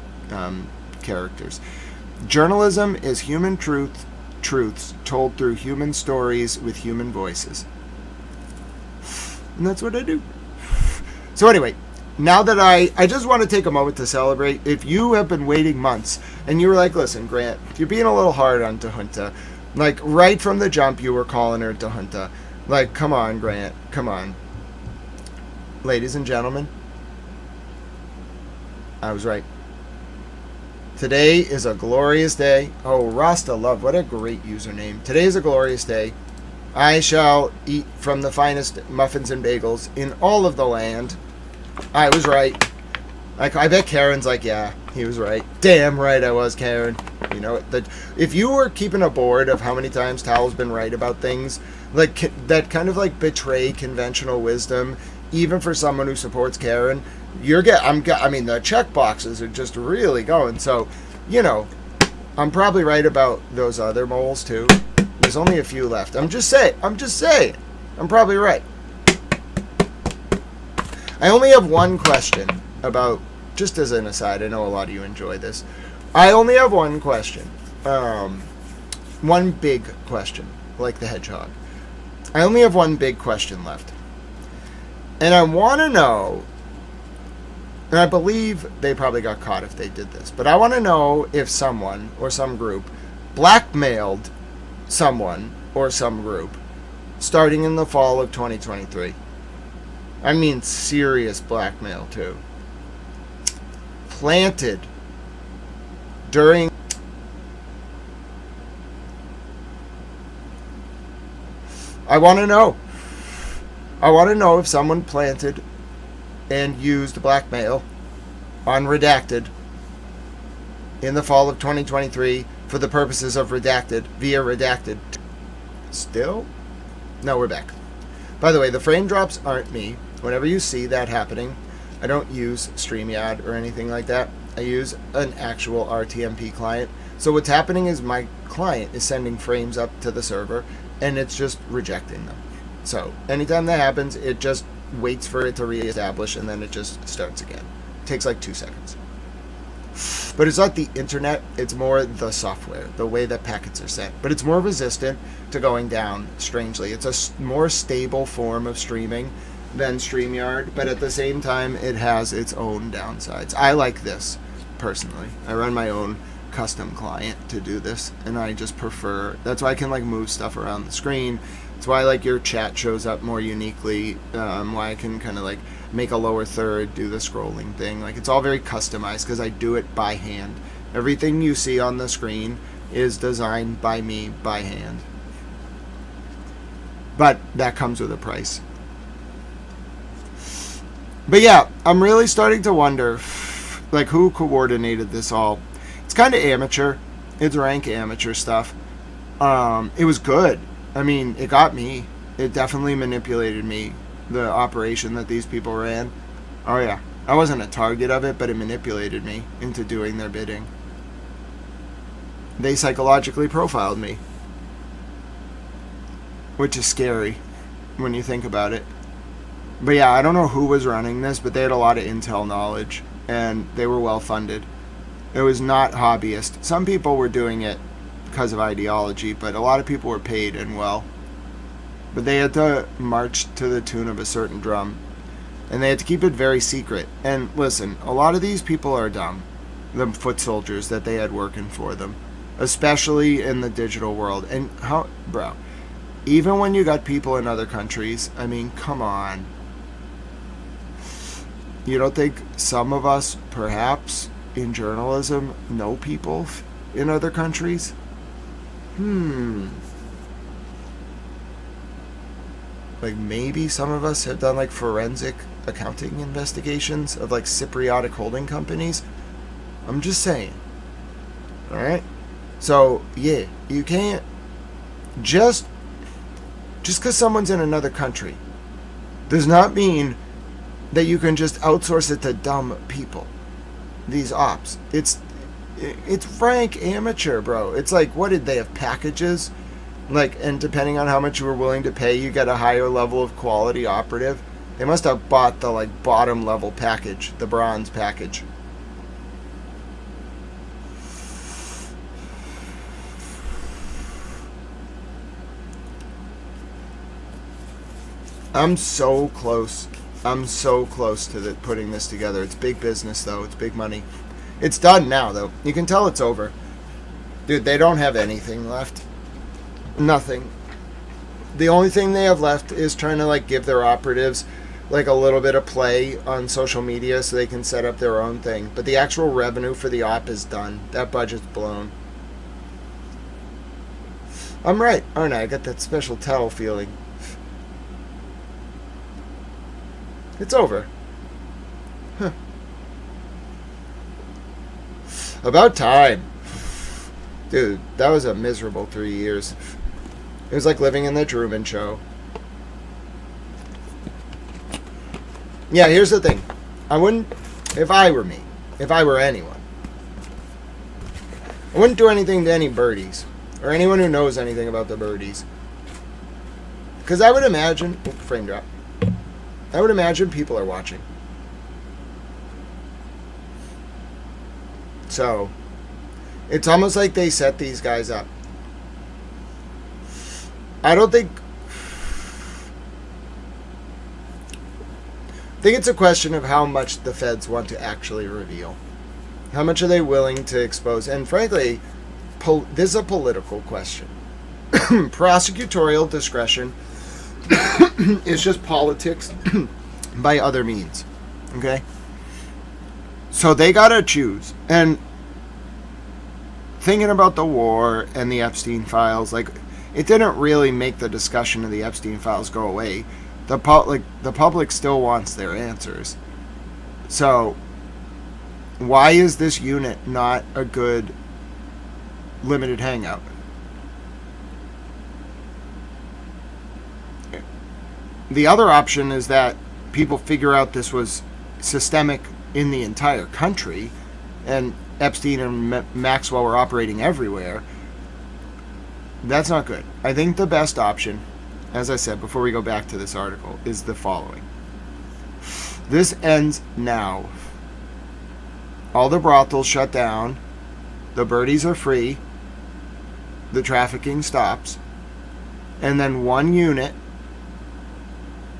characters. Journalism is human truths told through human stories with human voices. And that's what I do. So anyway, now that I just want to take a moment to celebrate. If you have been waiting months and you were like, listen, Grant, you're being a little hard on Tahunta. Like, right from the jump, you were calling her Tahunta. Like, come on, Grant, come on. Ladies and gentlemen, I was right. Today is a glorious day. Oh, Rasta Love, what a great username. Today is a glorious day. I shall eat from the finest muffins and bagels in all of the land. I was right. I bet Karen's like, yeah, he was right. Damn right I was, Karen. You know, if you were keeping a board of how many times Tal's been right about things, like that kind of like betray conventional wisdom, even for someone who supports Karen, I mean, the check boxes are just really going. So, you know, I'm probably right about those other moles too. There's only a few left. I'm just saying. I'm probably right. I only have one question about, just as an aside, I know a lot of you enjoy this. I only have one question. One big question, like the hedgehog. I only have one big question left. And I want to know, and I believe they probably got caught if they did this, but I want to know if someone or some group blackmailed someone or some group starting in the fall of 2023. I mean serious blackmail too. Planted during I want to know if someone planted and used blackmail on Redacted in the fall of 2023 for the purposes of Redacted via Redacted. Still? No, we're back. By the way, the frame drops aren't me. Whenever you see that happening, I don't use StreamYard or anything like that. I use an actual RTMP client. So what's happening is my client is sending frames up to the server and it's just rejecting them. So anytime that happens, it just waits for it to reestablish and then it just starts again. It takes like 2 seconds. But it's not the internet, it's more the software, the way that packets are sent. But it's more resistant to going down, strangely. It's a more stable form of streaming than StreamYard, but at the same time, it has its own downsides. I like this, personally. I run my own custom client to do this, and I just prefer, that's why I can like move stuff around the screen. It's why like your chat shows up more uniquely, why I can kind of like make a lower third, do the scrolling thing. Like it's all very customized because I do it by hand. Everything you see on the screen is designed by me by hand. But that comes with a price. But yeah, I'm really starting to wonder like who coordinated this all. It's kind of amateur. It's rank amateur stuff. It was good. I mean, it got me. It definitely manipulated me, the operation that these people ran. Oh yeah, I wasn't a target of it, but it manipulated me into doing their bidding. They psychologically profiled me, which is scary when you think about it. But yeah, I don't know who was running this, but they had a lot of intel knowledge, and they were well funded. It was not hobbyist. Some people were doing it because of ideology, but a lot of people were paid and well. But they had to march to the tune of a certain drum, and they had to keep it very secret. And listen, a lot of these people are dumb, the foot soldiers that they had working for them, especially in the digital world. And how, bro, even when you got people in other countries, I mean, come on. You don't think some of us, perhaps, in journalism, know people in other countries? Like, maybe some of us have done, like, forensic accounting investigations of, like, Cypriotic holding companies? I'm just saying. Alright? So, yeah, you can't just because someone's in another country does not mean that you can just outsource it to dumb people. These ops. It's rank amateur, bro. It's like, what did they have, packages? Like, and depending on how much you were willing to pay, you get a higher level of quality operative. They must have bought the, like, bottom level package, the bronze package. I'm so close. I'm so close to putting this together. It's big business, though. It's big money. It's done now, though. You can tell it's over. Dude, they don't have anything left. Nothing. The only thing they have left is trying to, like, give their operatives, like, a little bit of play on social media so they can set up their own thing. But the actual revenue for the op is done. That budget's blown. I'm right, aren't I? I got that special towel feeling. It's over. Huh. About time. Dude, that was a miserable 3 years. It was like living in the Truman Show. Yeah, here's the thing. I wouldn't, if I were me, if I were anyone, I wouldn't do anything to any birdies, or anyone who knows anything about the birdies. Because I would imagine, frame drop, I would imagine people are watching. So, it's almost like they set these guys up. I think it's a question of how much the feds want to actually reveal. How much are they willing to expose? And frankly, this is a political question. Prosecutorial discretion is just politics by other means. Okay? So they gotta choose. And thinking about the war and the Epstein files, like, it didn't really make the discussion of the Epstein files go away. The public still wants their answers. So, why is this unit not a good limited hangout? The other option is that people figure out this was systemic in the entire country, and Epstein and Maxwell were operating everywhere. That's not good. I think the best option, as I said before we go back to this article, is the following. This ends now. All the brothels shut down. The birdies are free. The trafficking stops. And then one unit,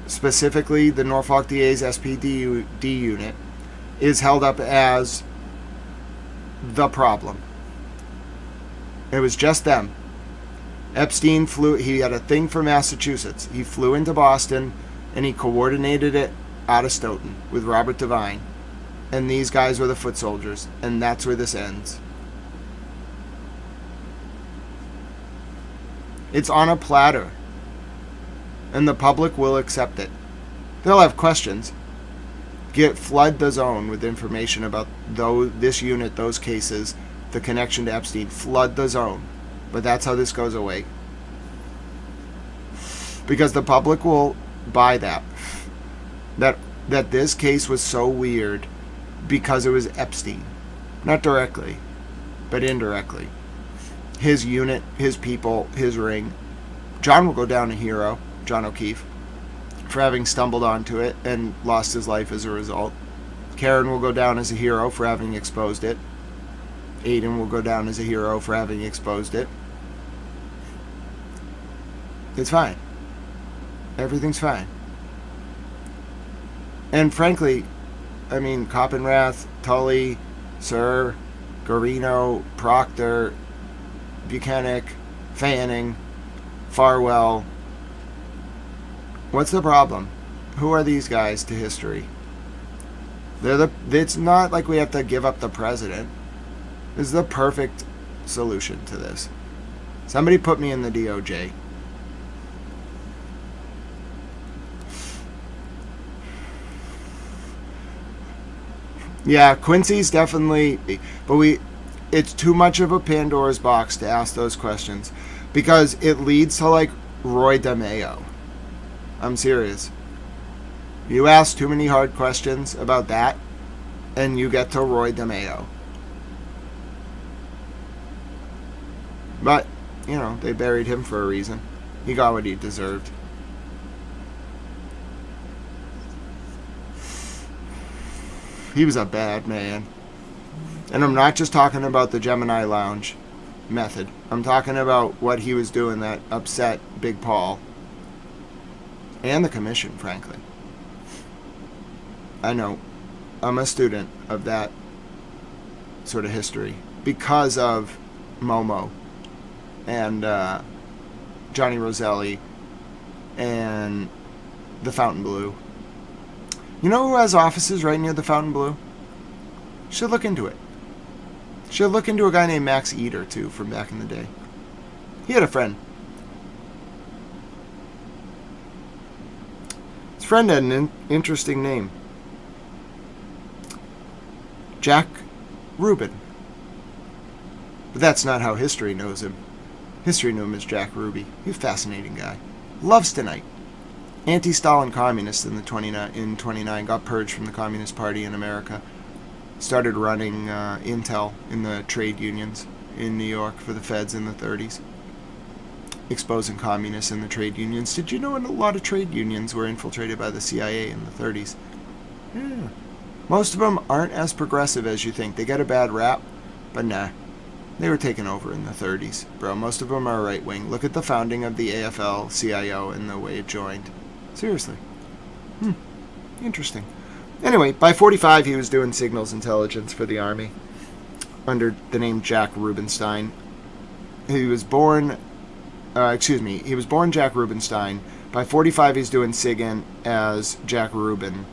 specifically the Norfolk DA's SPD unit, is held up as the problem. It was just them. Epstein he had a thing for Massachusetts. He flew into Boston and he coordinated it out of Stoughton with Robert Devine. And these guys were the foot soldiers. And that's where this ends. It's on a platter. And the public will accept it. They'll have questions. Flood the zone with information about this unit, those cases, the connection to Epstein. Flood the zone. But that's how this goes away. because the public will buy that. That this case was so weird because it was Epstein. Not directly, but indirectly. His unit, his people, his ring. John will go down a hero, John O'Keefe, for having stumbled onto it and lost his life as a result. Karen will go down as a hero for having exposed it. Aiden will go down as a hero for having exposed it. It's fine. Everything's fine. And frankly, I mean, Coppenrath, Tully, Sir, Garino, Proctor, Buchanan, Fanning, Farwell. What's the problem? Who are these guys to history? It's not like we have to give up the president. This is the perfect solution to this. Somebody put me in the DOJ. Yeah, Quincy's definitely, but it's too much of a Pandora's box to ask those questions because it leads to like Roy DeMeo. I'm serious. You ask too many hard questions about that, and you get to Roy DeMeo. But, you know, they buried him for a reason. He got what he deserved. He was a bad man. And I'm not just talking about the Gemini Lounge method. I'm talking about what he was doing that upset Big Paul. And the commission, frankly. I know. I'm a student of that sort of history because of Momo and Johnny Roselli and the Fontainebleau. You know who has offices right near the Fontainebleau? Should look into it. Should look into a guy named Max Eater, too, from back in the day. He had a friend. His friend had an interesting name. Jack Rubin. But that's not how history knows him. History knew him as Jack Ruby. He's a fascinating guy. Loves tonight. Anti-Stalin communist in 29, got purged from the Communist Party in America. Started running intel in the trade unions in New York for the feds in the 30s. Exposing communists in the trade unions. Did you know a lot of trade unions were infiltrated by the CIA in the 30s? Yeah. Most of them aren't as progressive as you think. They get a bad rap, but nah. They were taken over in the 30s, bro. Most of them are right-wing. Look at the founding of the AFL-CIO and the way it joined. Seriously. Interesting. Anyway, by 45, he was doing signals intelligence for the Army under the name Jack Rubenstein. He was born Jack Rubenstein. By 45, he's doing SIGINT as Jack Rubin.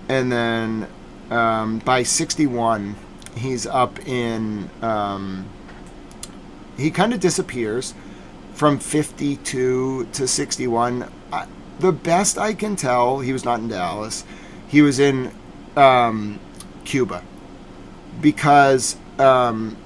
And then by 61, he's up in... he kind of disappears from 52 to 61. The best I can tell, he was not in Dallas. He was in Cuba. Because from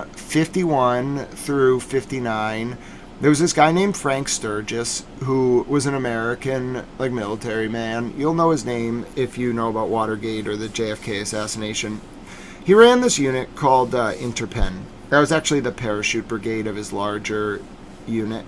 51 through 59, there was this guy named Frank Sturgis who was an American, like, military man. You'll know his name if you know about Watergate or the JFK assassination. He ran this unit called Interpen. That was actually the parachute brigade of his larger unit.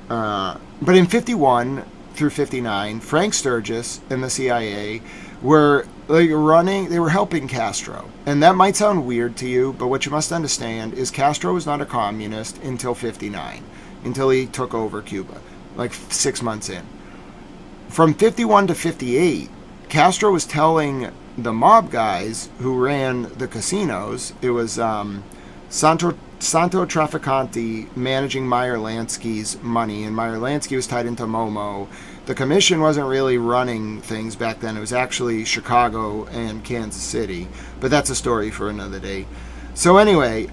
But in 51 through 59, Frank Sturgis and the CIA were they were helping Castro. And that might sound weird to you, but what you must understand is Castro was not a communist until 59, until he took over Cuba, like 6 months in. From 51 to 58, Castro was telling the mob guys who ran the casinos, it was Santo Trafficante managing Meyer Lansky's money, and Meyer Lansky was tied into Momo. The commission wasn't really running things back then. It was actually Chicago and Kansas City, but that's a story for another day. So anyway,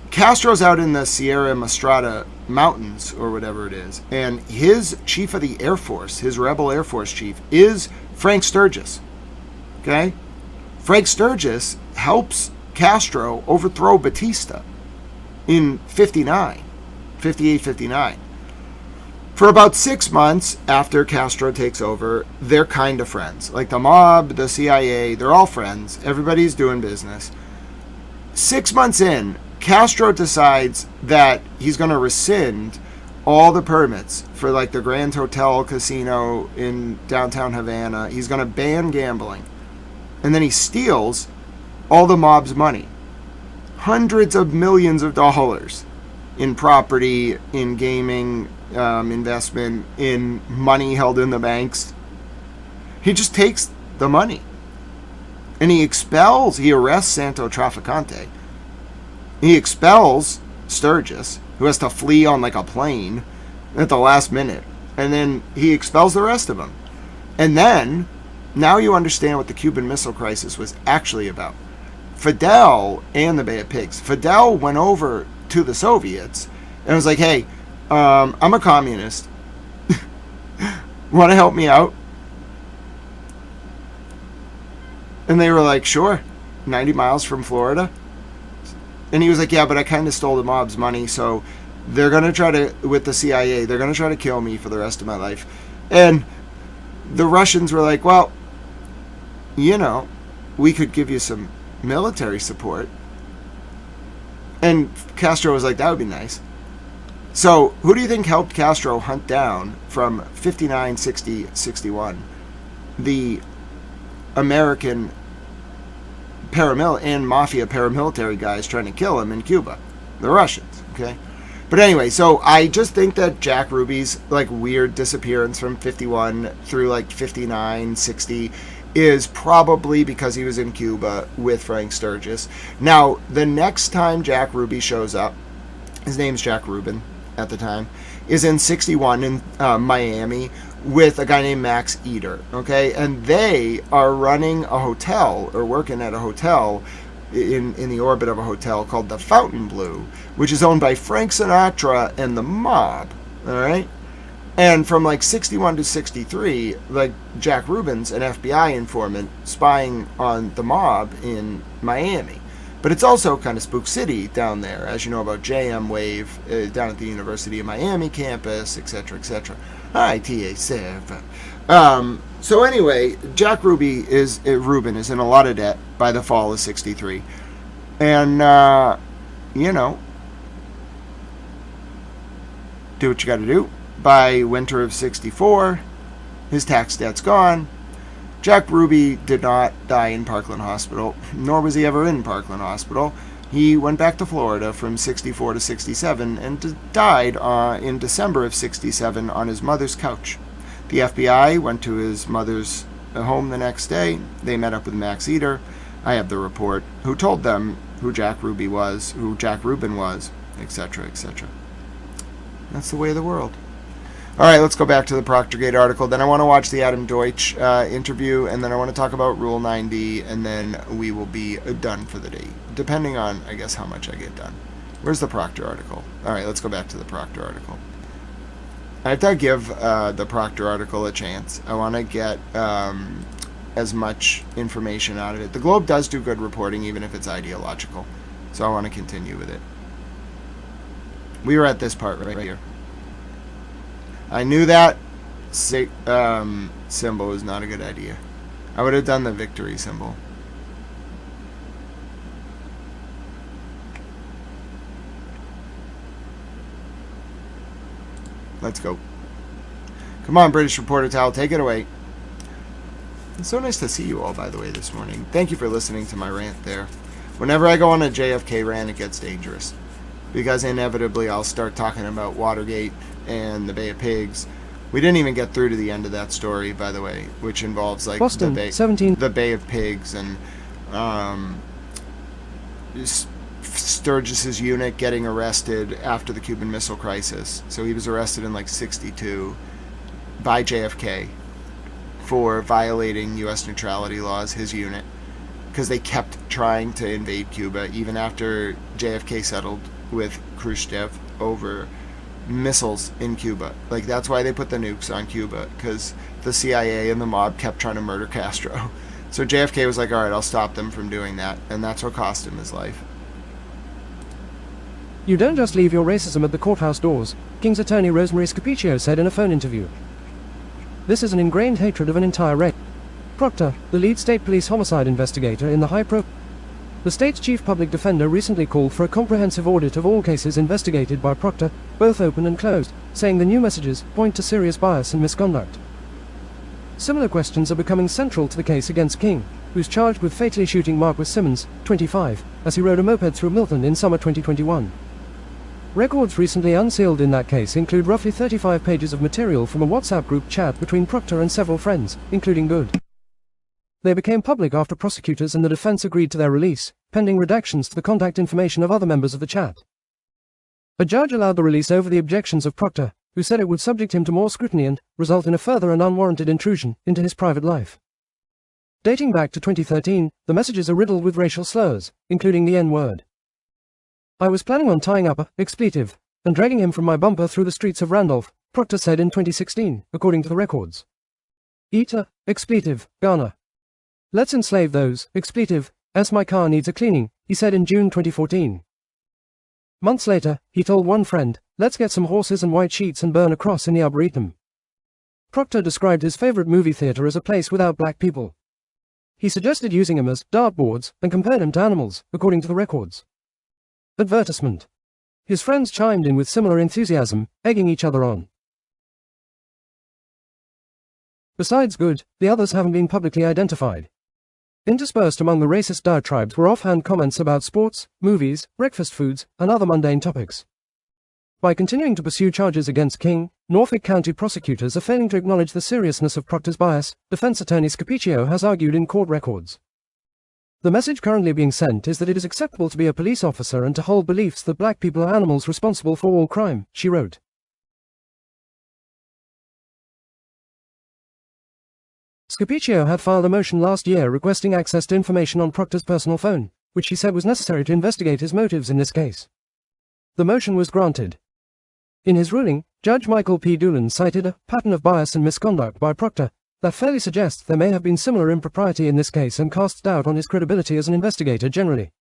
Castro's out in the Sierra Mastrada Mountains, or whatever it is, and his chief of the Air Force, his rebel Air Force chief, is Frank Sturgis. Okay? Frank Sturgis helps Castro overthrow Batista. in 59, 58, 59. For about 6 months after Castro takes over, they're kind of friends. Like the mob, the CIA, they're all friends. Everybody's doing business. 6 months in, Castro decides that he's going to rescind all the permits for like the Grand Hotel Casino in downtown Havana. He's going to ban gambling. And then he steals all the mob's money. Hundreds of millions of dollars in property, in gaming, investment, in money held in the banks. He just takes the money. And he arrests Santo Trafficante. He expels Sturgis, who has to flee on like a plane at the last minute. And then he expels the rest of them. And then, now you understand what the Cuban Missile Crisis was actually about. Fidel and the Bay of Pigs. Fidel went over to the Soviets and was like, hey, I'm a communist. Want to help me out? And they were like, sure. 90 miles from Florida. And he was like, yeah, but I kind of stole the mob's money, so they're going to try to, with the CIA, they're going to try to kill me for the rest of my life. And the Russians were like, well, you know, we could give you some military support. And Castro was like, that would be nice. So who do you think helped Castro hunt down from 59, 60, 61 the American and mafia paramilitary guys trying to kill him in Cuba? The Russians, okay? But anyway, so I just think that Jack Ruby's like weird disappearance from 51 through like 59, 60 is probably because he was in Cuba with Frank Sturgis. Now, the next time Jack Ruby shows up, his name's Jack Rubin at the time, is in 61 in Miami with a guy named Max Eder, okay? And they are running a hotel, or working at a hotel in the orbit of a hotel called the Fontainebleau, which is owned by Frank Sinatra and the mob, all right? And from like 61 to 63, like Jack Rubin's an FBI informant spying on the mob in Miami. But it's also kind of Spook City down there, as you know about JM Wave down at the University of Miami campus, etc., etc. ITA7. So anyway, Jack Rubin is in a lot of debt by the fall of 63. And, you know, do what you got to do. By winter of 64, his tax debt's gone. Jack Ruby did not die in Parkland Hospital, nor was he ever in Parkland Hospital. He went back to Florida from 64 to 67 and died in December of 67 on his mother's couch. The FBI went to his mother's home the next day. They met up with Max Eder. I have the report, who told them who Jack Ruby was, who Jack Rubin was, etc., etc. That's the way of the world. All right, let's go back to the Proctorgate article. Then I want to watch the Adam Deutsch interview, and then I want to talk about Rule 9D, and then we will be done for the day, depending on, I guess, how much I get done. Where's the Proctor article? All right, let's go back to the Proctor article. I have to give the Proctor article a chance. I want to get as much information out of it. The Globe does do good reporting, even if it's ideological, so I want to continue with it. We were at this part right here. I knew that symbol was not a good idea. I would have done the victory symbol. Let's go. Come on, British Reporter Towel, take it away. It's so nice to see you all, by the way, this morning. Thank you for listening to my rant there. Whenever I go on a JFK rant, it gets dangerous. Because inevitably I'll start talking about Watergate and the Bay of Pigs. We didn't even get through to the end of that story, by the way, which involves like Boston, the Bay of Pigs and Sturgis's unit getting arrested after the Cuban Missile Crisis. So he was arrested in like 62 by JFK for violating U.S. neutrality laws, his unit, because they kept trying to invade Cuba even after JFK settled with Khrushchev over missiles in Cuba. Like, that's why they put the nukes on Cuba, because the CIA and the mob kept trying to murder Castro. So JFK was like, all right, I'll stop them from doing that, and that's what cost him his life. You don't just leave your racism at the courthouse doors, King's attorney Rosemary Scapiccio said in a phone interview. This is an ingrained hatred of an entire race. Proctor, the lead state police homicide investigator in the the state's chief public defender recently called for a comprehensive audit of all cases investigated by Proctor, both open and closed, saying the new messages point to serious bias and misconduct. Similar questions are becoming central to the case against King, who's charged with fatally shooting Marquis Simmons, 25, as he rode a moped through Milton in summer 2021. Records recently unsealed in that case include roughly 35 pages of material from a WhatsApp group chat between Proctor and several friends, including Good. They became public after prosecutors and the defense agreed to their release, pending redactions to the contact information of other members of the chat. A judge allowed the release over the objections of Proctor, who said it would subject him to more scrutiny and result in a further and unwarranted intrusion into his private life. Dating back to 2013, the messages are riddled with racial slurs, including the N-word. I was planning on tying up a expletive and dragging him from my bumper through the streets of Randolph, Proctor said in 2016, according to the records. Eat a expletive, Ghana. Let's enslave those expletive, as my car needs a cleaning, he said in June 2014. Months later, he told one friend, let's get some horses and white sheets and burn a cross in the Arboretum. Proctor described his favorite movie theater as a place without black people. He suggested using them as dartboards and compared them to animals, according to the records. Advertisement. His friends chimed in with similar enthusiasm, egging each other on. Besides Good, the others haven't been publicly identified. Interspersed among the racist diatribes were offhand comments about sports, movies, breakfast foods, and other mundane topics. By continuing to pursue charges against King, Norfolk County prosecutors are failing to acknowledge the seriousness of Proctor's bias, defense attorney Scapiccio has argued in court records. The message currently being sent is that it is acceptable to be a police officer and to hold beliefs that black people are animals responsible for all crime, she wrote. Scapiccio had filed a motion last year requesting access to information on Proctor's personal phone, which he said was necessary to investigate his motives in this case. The motion was granted. In his ruling, Judge Michael P. Doolan cited a pattern of bias and misconduct by Proctor that fairly suggests there may have been similar impropriety in this case and casts doubt on his credibility as an investigator generally.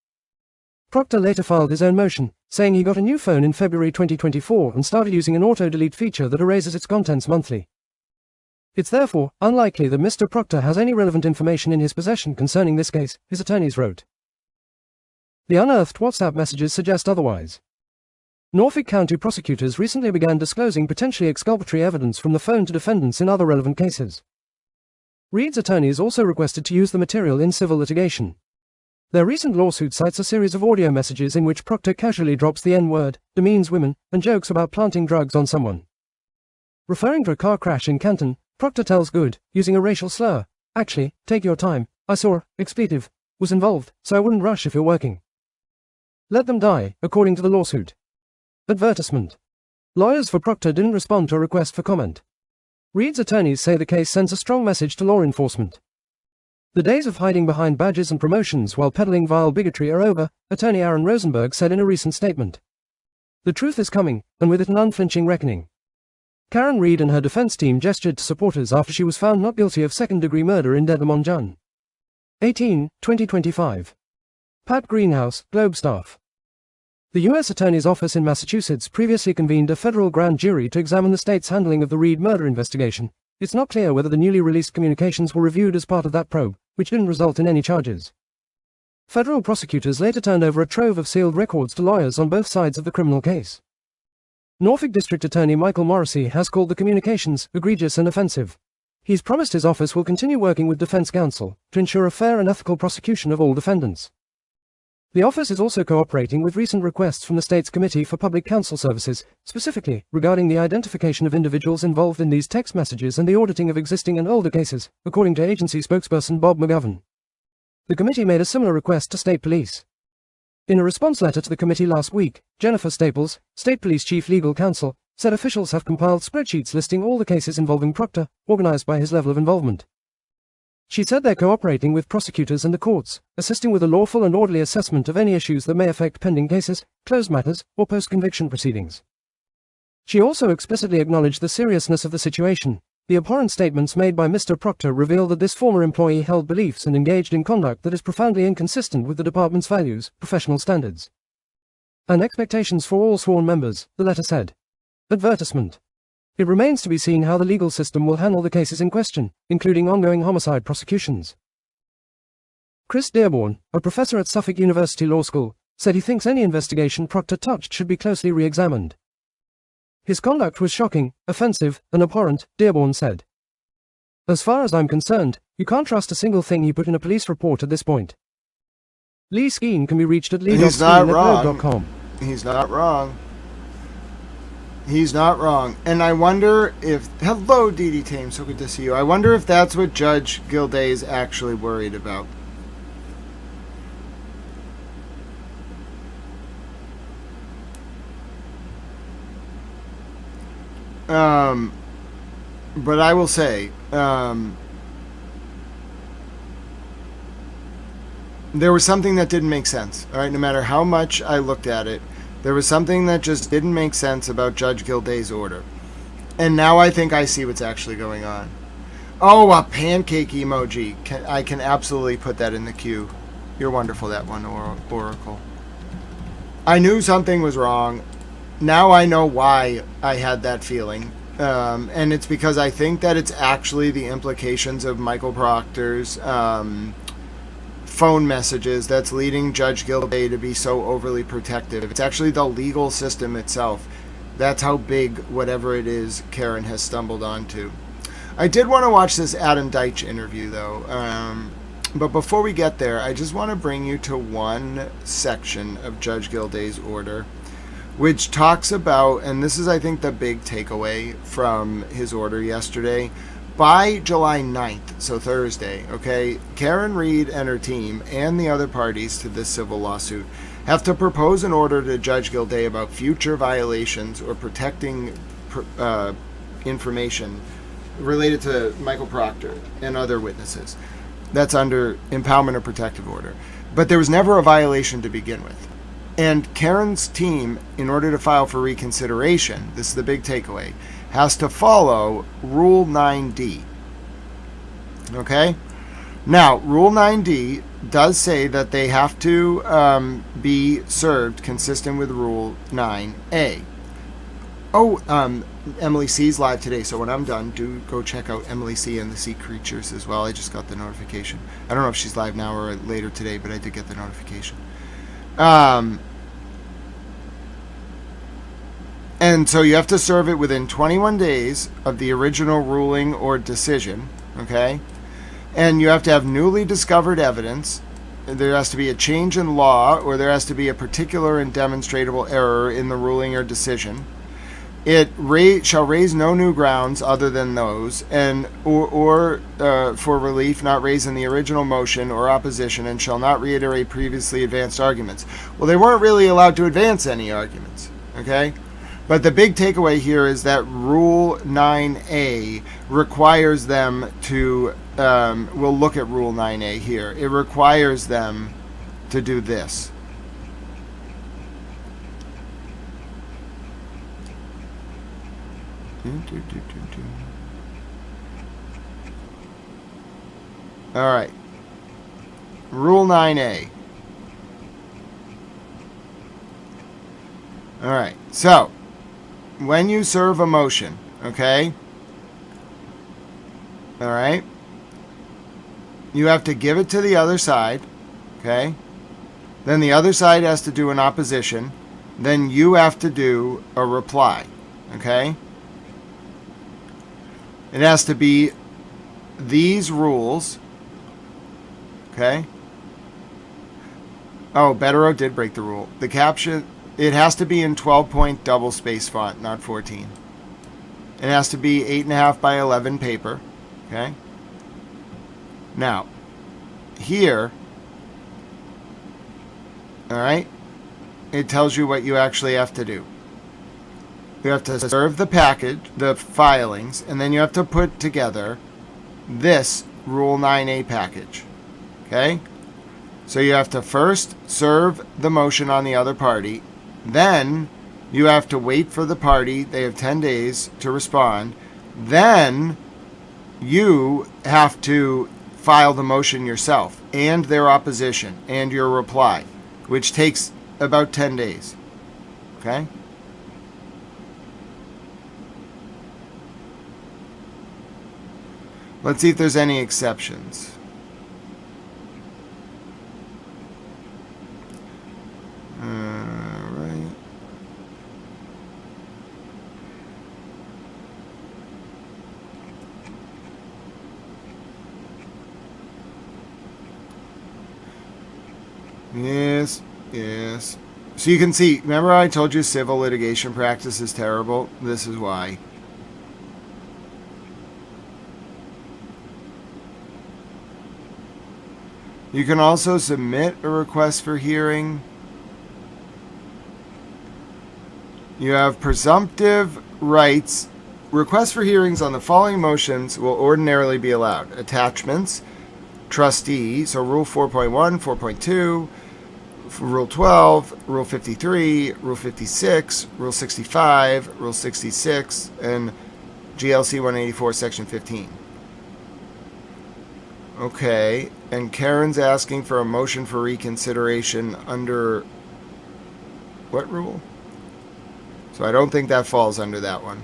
Proctor later filed his own motion, saying he got a new phone in February 2024 and started using an auto-delete feature that erases its contents monthly. It's therefore unlikely that Mr. Proctor has any relevant information in his possession concerning this case, his attorneys wrote. The unearthed WhatsApp messages suggest otherwise. Norfolk County prosecutors recently began disclosing potentially exculpatory evidence from the phone to defendants in other relevant cases. Reed's attorneys also requested to use the material in civil litigation. Their recent lawsuit cites a series of audio messages in which Proctor casually drops the N-word, demeans women, and jokes about planting drugs on someone. Referring to a car crash in Canton, Proctor tells Good, using a racial slur, actually, take your time, I saw, expletive, was involved, so I wouldn't rush if you're working. Let them die, according to the lawsuit. Advertisement. Lawyers for Proctor didn't respond to a request for comment. Reed's attorneys say the case sends a strong message to law enforcement. The days of hiding behind badges and promotions while peddling vile bigotry are over, attorney Aaron Rosenberg said in a recent statement. The truth is coming, and with it an unflinching reckoning. Karen Reed and her defense team gestured to supporters after she was found not guilty of second-degree murder in Dedham on June 18, 2025. Pat Greenhouse, Globe staff. The U.S. Attorney's Office in Massachusetts previously convened a federal grand jury to examine the state's handling of the Reed murder investigation. It's not clear whether the newly released communications were reviewed as part of that probe, which didn't result in any charges. Federal prosecutors later turned over a trove of sealed records to lawyers on both sides of the criminal case. Norfolk District Attorney Michael Morrissey has called the communications egregious and offensive. He's promised his office will continue working with defense counsel to ensure a fair and ethical prosecution of all defendants. The office is also cooperating with recent requests from the state's Committee for Public Counsel Services, specifically regarding the identification of individuals involved in these text messages and the auditing of existing and older cases, according to agency spokesperson Bob McGovern. The committee made a similar request to state police. In a response letter to the committee last week, Jennifer Staples, State Police Chief Legal Counsel, said officials have compiled spreadsheets listing all the cases involving Proctor, organized by his level of involvement. She said they're cooperating with prosecutors and the courts, assisting with a lawful and orderly assessment of any issues that may affect pending cases, closed matters, or post-conviction proceedings. She also explicitly acknowledged the seriousness of the situation. The abhorrent statements made by Mr. Proctor reveal that this former employee held beliefs and engaged in conduct that is profoundly inconsistent with the department's values, professional standards. and expectations for all sworn members, the letter said. Advertisement. It remains to be seen how the legal system will handle the cases in question, including ongoing homicide prosecutions. Chris Dearborn, a professor at Suffolk University Law School, said he thinks any investigation Proctor touched should be closely re-examined. His conduct was shocking, offensive, and abhorrent, Dearborn said. As far as I'm concerned, you can't trust a single thing you put in a police report at this point. Lee Skeen can be reached at lee.skeen@globe.com. He's not wrong. He's not wrong. And I wonder if... Hello, DD Tame. So good to see you. I wonder if that's what Judge Gildea is actually worried about. But I will say, there was something that didn't make sense. All right, no matter how much I looked at it, there was something that just didn't make sense about Judge Gildea's order. And now I think I see what's actually going on. Oh, a pancake emoji. I can absolutely put that in the queue. You're wonderful, that one, Oracle. I knew something was wrong. Now I know why I had that feeling. And it's because I think that it's actually the implications of Michael Proctor's phone messages that's leading Judge Gildea to be so overly protective. It's actually the legal system itself. That's how big whatever it is Karen has stumbled onto. I did want to watch this Adam Deitch interview, though. But before we get there, I just want to bring you to one section of Judge Gildea's order, which talks about, and this is, I think, the big takeaway from his order yesterday, by July 9th, so Thursday, okay, Karen Reed and her team and the other parties to this civil lawsuit have to propose an order to Judge Gildea about future violations or protecting information related to Michael Proctor and other witnesses. That's under impoundment or protective order. But there was never a violation to begin with. And Karen's team, in order to file for reconsideration, this is the big takeaway, has to follow Rule 9D. Okay? Now, Rule 9D does say that they have to be served consistent with Rule 9A. Oh, Emily C's live today, so when I'm done, do go check out Emily C and the Sea Creatures as well. I just got the notification. I don't know if she's live now or later today, but I did get the notification. And so you have to serve it within 21 days of the original ruling or decision, okay? And you have to have newly discovered evidence. There has to be a change in law, or there has to be a particular and demonstrable error in the ruling or decision. It shall raise no new grounds other than those, and or for relief not raised in the original motion or opposition, and shall not reiterate previously advanced arguments. Well, they weren't really allowed to advance any arguments, okay? But the big takeaway here is that Rule 9A requires them to, we'll look at Rule 9A here. It requires them to do this. All right. Rule 9A. All right. So, when you serve a motion, okay? All right? You have to give it to the other side, okay? Then the other side has to do an opposition. Then you have to do a reply, okay? It has to be these rules, okay? Oh, Betero did break the rule. The caption, it has to be in 12-point double-space font, not 14. It has to be 8.5 by 11 paper, okay? Now, here, all right, it tells you what you actually have to do. You have to serve the package, the filings, and then you have to put together this Rule 9A package, okay? So you have to first serve the motion on the other party. Then you have to wait for the party. They have 10 days to respond. Then you have to file the motion yourself and their opposition and your reply, which takes about 10 days. Okay? Let's see if there's any exceptions. Right. Yes, yes. So you can see, remember I told you civil litigation practice is terrible? This is why. You can also submit a request for hearing. You have presumptive rights. Requests for hearings on the following motions will ordinarily be allowed. Attachments, trustee, so Rule 4.1, 4.2, Rule 12, Rule 53, Rule 56, Rule 65, Rule 66, and GLC 184, Section 15. Okay, and Karen's asking for a motion for reconsideration under what rule? So I don't think that falls under that one.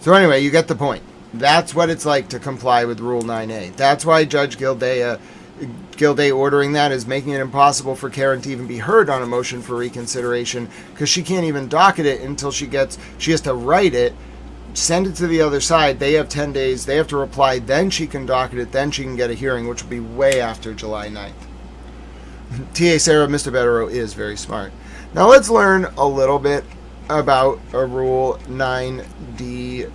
So anyway, you get the point. That's what it's like to comply with Rule 9A. That's why Judge Gildea ordering that is making it impossible for Karen to even be heard on a motion for reconsideration, because she can't even docket it until she has to write it, send it to the other side. They have 10 days. They have to reply. Then she can docket it. Then she can get a hearing, which will be way after July 9th. T.A. Sarah, Mr. Betterow is very smart. Now let's learn a little bit about a Rule 9D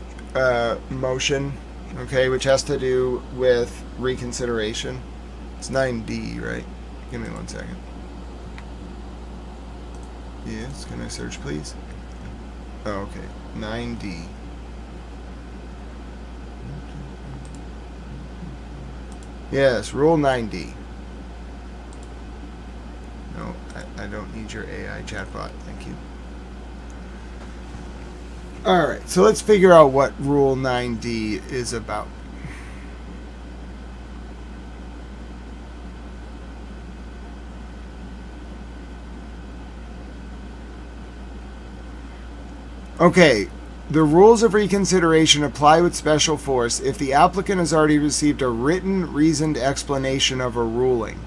motion, okay, which has to do with reconsideration. It's 9D, right? Give me 1 second. Yes, can I search, please? Oh, okay, 9D. Yes, Rule 9D. No, I don't need your AI chatbot. Thank you. Alright, so let's figure out what Rule 9D is about. Okay, the rules of reconsideration apply with special force if the applicant has already received a written, reasoned explanation of a ruling.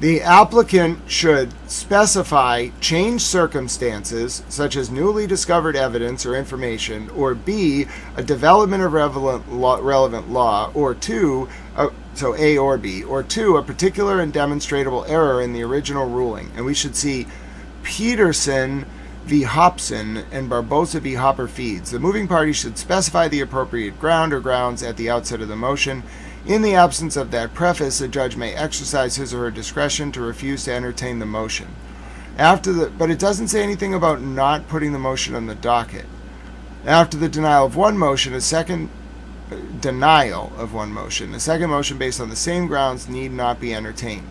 The applicant should specify changed circumstances, such as newly discovered evidence or information, or B, a development of relevant law, or two, so A or B, or two, a particular and demonstrable error in the original ruling. And we should see Peterson v. Hobson and Barbosa v. Hopper Feeds. The moving party should specify the appropriate ground or grounds at the outset of the motion. In the absence of that preface, a judge may exercise his or her discretion to refuse to entertain the motion. But it doesn't say anything about not putting the motion on the docket. After the denial of one motion, a second motion based on the same grounds need not be entertained.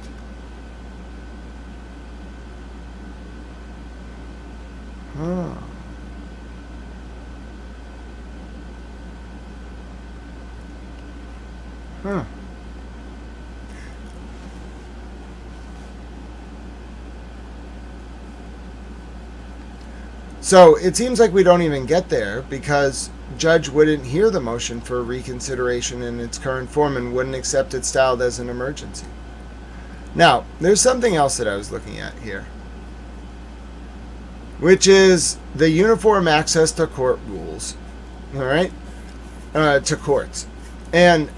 So it seems like we don't even get there, because Judge wouldn't hear the motion for reconsideration in its current form and wouldn't accept it styled as an emergency. Now, there's something else that I was looking at here, which is the uniform access to court rules, all right, to courts. And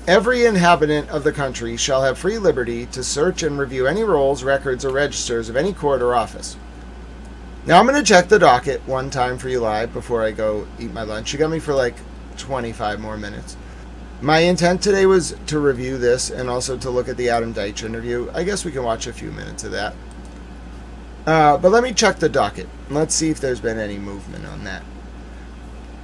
every inhabitant of the country shall have free liberty to search and review any rolls, records, or registers of any court or office. Now I'm going to check the docket one time for you live before I go eat my lunch. You got me for like 25 more minutes. My intent today was to review this and also to look at the Adam Deitch interview. I guess we can watch a few minutes of that. But let me check the docket. Let's see if there's been any movement on that.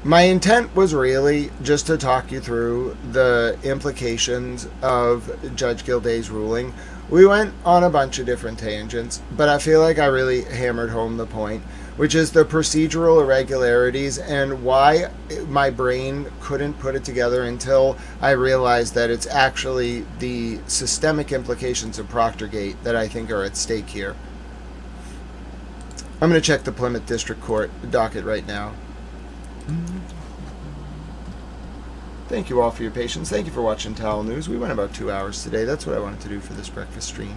My intent was really just to talk you through the implications of Judge Gildea's ruling. We went on a bunch of different tangents, but I feel like I really hammered home the point, which is the procedural irregularities and why my brain couldn't put it together until I realized that it's actually the systemic implications of Proctorgate that I think are at stake here. I'm going to check the Plymouth District Court docket right now. Thank you all for your patience. Thank you for watching Towel News. We went about 2 hours today. That's what I wanted to do for this breakfast stream.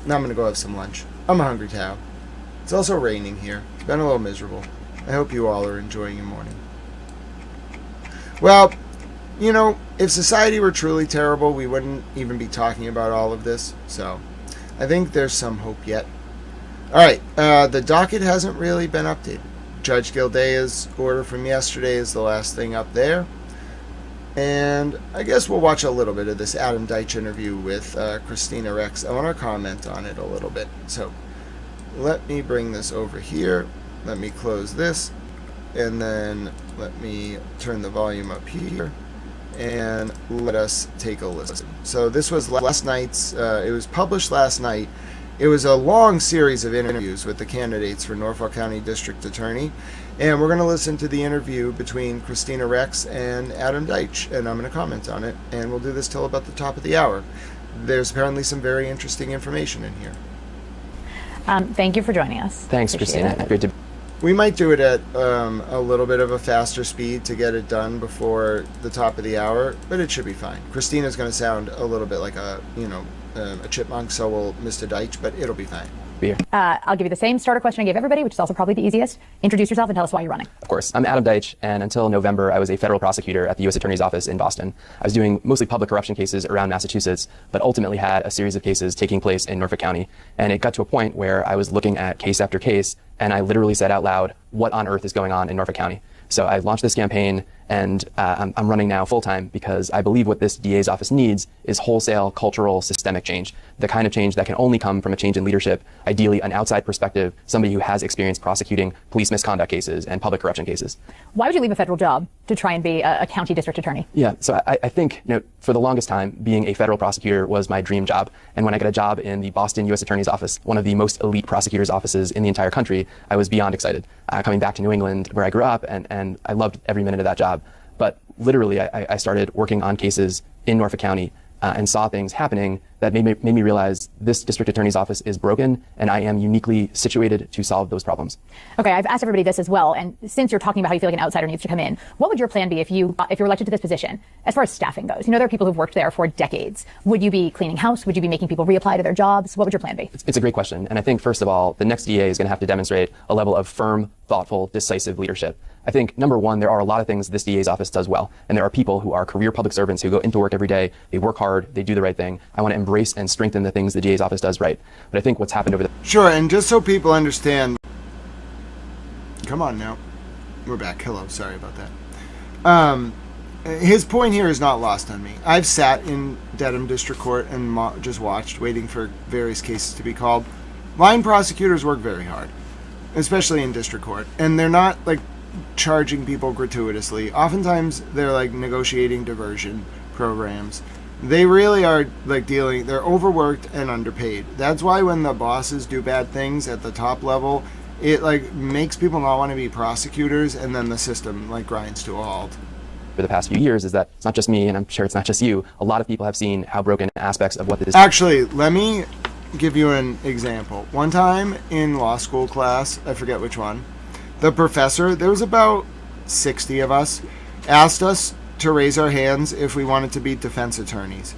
Now I'm going to go have some lunch. I'm a hungry cow. It's also raining here. It's been a little miserable. I hope you all are enjoying your morning. Well, you know, if society were truly terrible, we wouldn't even be talking about all of this. So, I think there's some hope yet. Alright, the docket hasn't really been updated. Judge Gildea's order from yesterday is the last thing up there. And I guess we'll watch a little bit of this Adam Deitch interview with Christina Rex. I want to comment on it a little bit. So, let me bring this over here. Let me close this. And then let me turn the volume up here. And let us take a listen. So this was last night's, it was published last night. It was a long series of interviews with the candidates for Norfolk County District Attorney. And we're going to listen to the interview between Christina Rex and Adam Deitch. And I'm going to comment on it. And we'll do this till about the top of the hour. There's apparently some very interesting information in here. Thank you for joining us. Thanks, Appreciate Christina. it. Great to We might do it at a little bit of a faster speed to get it done before the top of the hour, but it should be fine. Christina's going to sound a little bit like a chipmunk, so will Mr. Deitch, but it'll be fine. be here. I'll give you the same starter question I gave everybody, which is also probably the easiest. Introduce yourself and tell us why you're running. Of course. I'm Adam Deitch, and until November, I was a federal prosecutor at the U.S. Attorney's Office in Boston. I was doing mostly public corruption cases around Massachusetts, but ultimately had a series of cases taking place in Norfolk County. And it got to a point where I was looking at case after case, and I literally said out loud, what on earth is going on in Norfolk County? So I launched this campaign, and I'm running now full-time because I believe what this DA's office needs is wholesale, cultural, systemic change. The kind of change that can only come from a change in leadership, ideally an outside perspective, somebody who has experience prosecuting police misconduct cases and public corruption cases. Why would you leave a federal job to try and be a county district attorney? Yeah, so I think, for the longest time, being a federal prosecutor was my dream job. And when I got a job in the Boston U.S. Attorney's Office, one of the most elite prosecutors' offices in the entire country, I was beyond excited. Coming back to New England, where I grew up, and I loved every minute of that job. But literally, I started working on cases in Norfolk County and saw things happening that made me realize this district attorney's office is broken, and I am uniquely situated to solve those problems. Okay, I've asked everybody this as well, and since you're talking about how you feel like an outsider needs to come in, what would your plan be if you're elected to this position, as far as staffing goes? There are people who've worked there for decades. Would you be cleaning house? Would you be making people reapply to their jobs? What would your plan be? It's a great question, and I think, first of all, the next DA is going to have to demonstrate a level of firm, thoughtful, decisive leadership. I think, number one, there are a lot of things this DA's office does well, and there are people who are career public servants who go into work every day, they work hard, they do the right thing. I want to embrace and strengthen the things the DA's office does right. But I think what's happened over the... Sure, and just so people understand... Come on now. We're back. Hello, sorry about that. His point here is not lost on me. I've sat in Dedham District Court and just watched, waiting for various cases to be called. Line prosecutors work very hard, especially in district court, and they're not, charging people gratuitously. Oftentimes, they're, negotiating diversion programs. They really are, they're overworked and underpaid. That's why when the bosses do bad things at the top level, it, makes people not want to be prosecutors, and then the system, grinds to a halt. For the past few years is that it's not just me, and I'm sure it's not just you. A lot of people have seen how broken aspects of what this... Actually, let me give you an example. One time in law school class, I forget which one, the professor, there was about 60 of us, asked us to raise our hands if we wanted to be defense attorneys.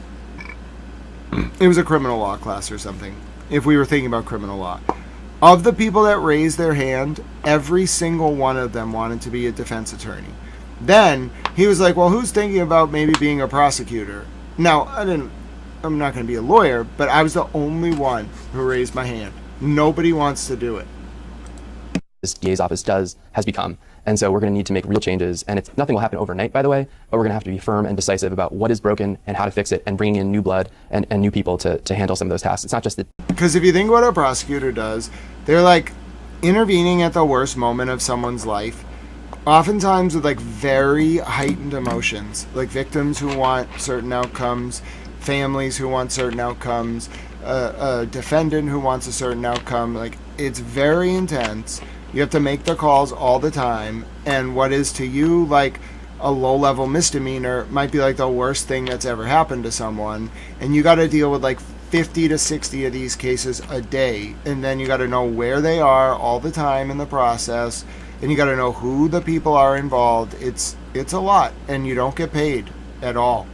It was a criminal law class or something, if we were thinking about criminal law. Of the people that raised their hand, every single one of them wanted to be a defense attorney. Then he was like, well, who's thinking about maybe being a prosecutor? Now, I'm not going to be a lawyer, but I was the only one who raised my hand. Nobody wants to do it. This DA's office has become. And so we're going to need to make real changes. And nothing will happen overnight, by the way, but we're going to have to be firm and decisive about what is broken and how to fix it, and bringing in new blood and new people to handle some of those tasks. It's not just that... Because if you think what a prosecutor does, they're intervening at the worst moment of someone's life, oftentimes with very heightened emotions, like victims who want certain outcomes, families who want certain outcomes, a defendant who wants a certain outcome. It's very intense. You have to make the calls all the time, and what is to you like a low-level misdemeanor might be like the worst thing that's ever happened to someone, and you got to deal with like 50 to 60 of these cases a day, and then you got to know where they are all the time in the process, and you got to know who the people are involved. It's a lot, and you don't get paid at all.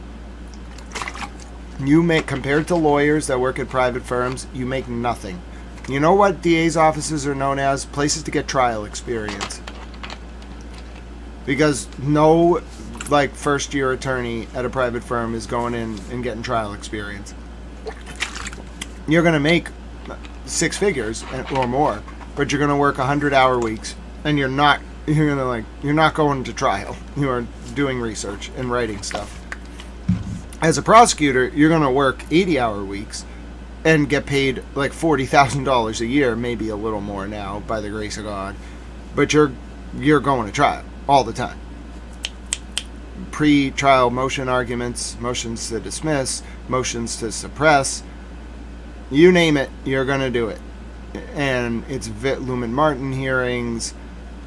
You make, compared to lawyers that work at private firms, you make nothing. You know what DA's offices are known as? Places to get trial experience. Because no, like, first-year attorney at a private firm is going in and getting trial experience. You're going to make 6 figures or more, but you're going to work 100-hour weeks, and you're not going to trial. You are doing research and writing stuff. As a prosecutor, you're going to work 80-hour weeks and get paid like $40,000 a year, maybe a little more now, by the grace of God. But you're going to trial all the time. Pre-trial motion arguments, motions to dismiss, motions to suppress, you name it, you're going to do it. And it's Lumen Martin hearings,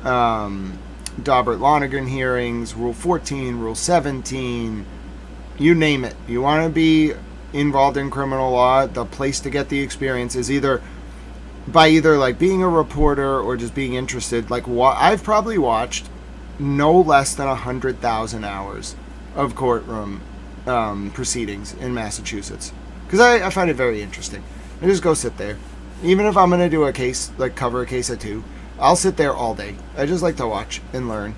Daubert Lonergan hearings, Rule 14, Rule 17, you name it. You want to be involved in criminal law, the place to get the experience is either like being a reporter or just being interested. Like, I've probably watched no less than 100,000 hours of courtroom proceedings in Massachusetts, because I find it very interesting. I just go sit there. Even if I'm going to do a case, like cover a case or two, I'll sit there all day. I just like to watch and learn.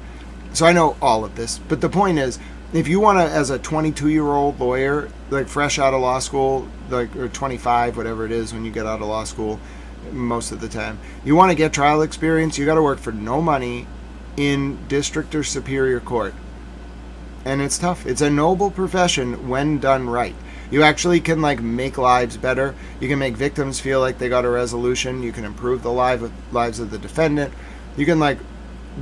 So I know all of this. But the point is, if you want to, as a 22-year-old lawyer, like fresh out of law school, like, or 25, whatever it is when you get out of law school, most of the time, you want to get trial experience, you got to work for no money in district or superior court. And it's tough. It's a noble profession when done right. You actually can like make lives better. You can make victims feel like they got a resolution. You can improve the lives of the defendant. You can like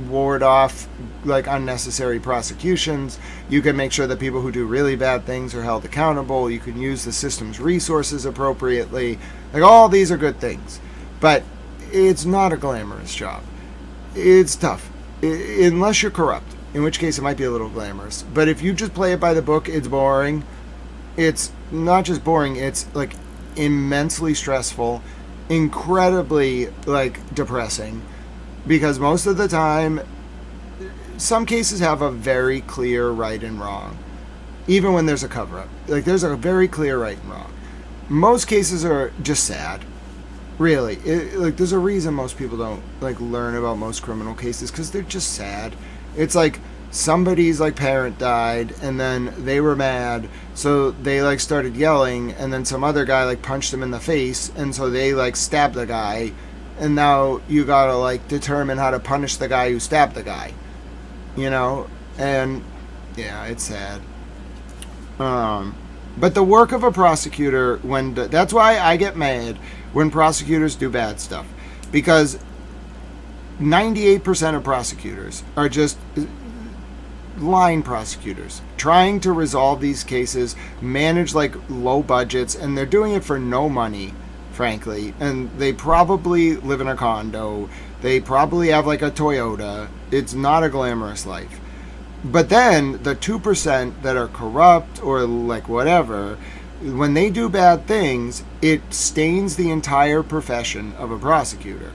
ward off like unnecessary prosecutions. You can make sure that people who do really bad things are held accountable. You can use the system's resources appropriately. Like, all these are good things, but it's not a glamorous job. It's tough, unless you're corrupt, in which case it might be a little glamorous. But if you just play it by the book, it's boring. It's not just boring, it's like immensely stressful, incredibly like depressing, because most of the time, some cases have a very clear right and wrong, even when there's a cover-up. Like, there's a very clear right and wrong. Most cases are just sad, really. Like, there's a reason most people don't like learn about most criminal cases, because they're just sad. It's like somebody's like parent died, and then they were mad, so they like started yelling, and then some other guy like punched them in the face, and so they like stabbed the guy, and now you gotta like determine how to punish the guy who stabbed the guy, you know? And yeah, it's sad. But the work of a prosecutor, that's why I get mad when prosecutors do bad stuff, because 98% of prosecutors are just line prosecutors trying to resolve these cases, manage like low budgets, and they're doing it for no money, frankly. And they probably live in a condo. They probably have like a Toyota. It's not a glamorous life. But then the 2% that are corrupt or like whatever, when they do bad things, it stains the entire profession of a prosecutor.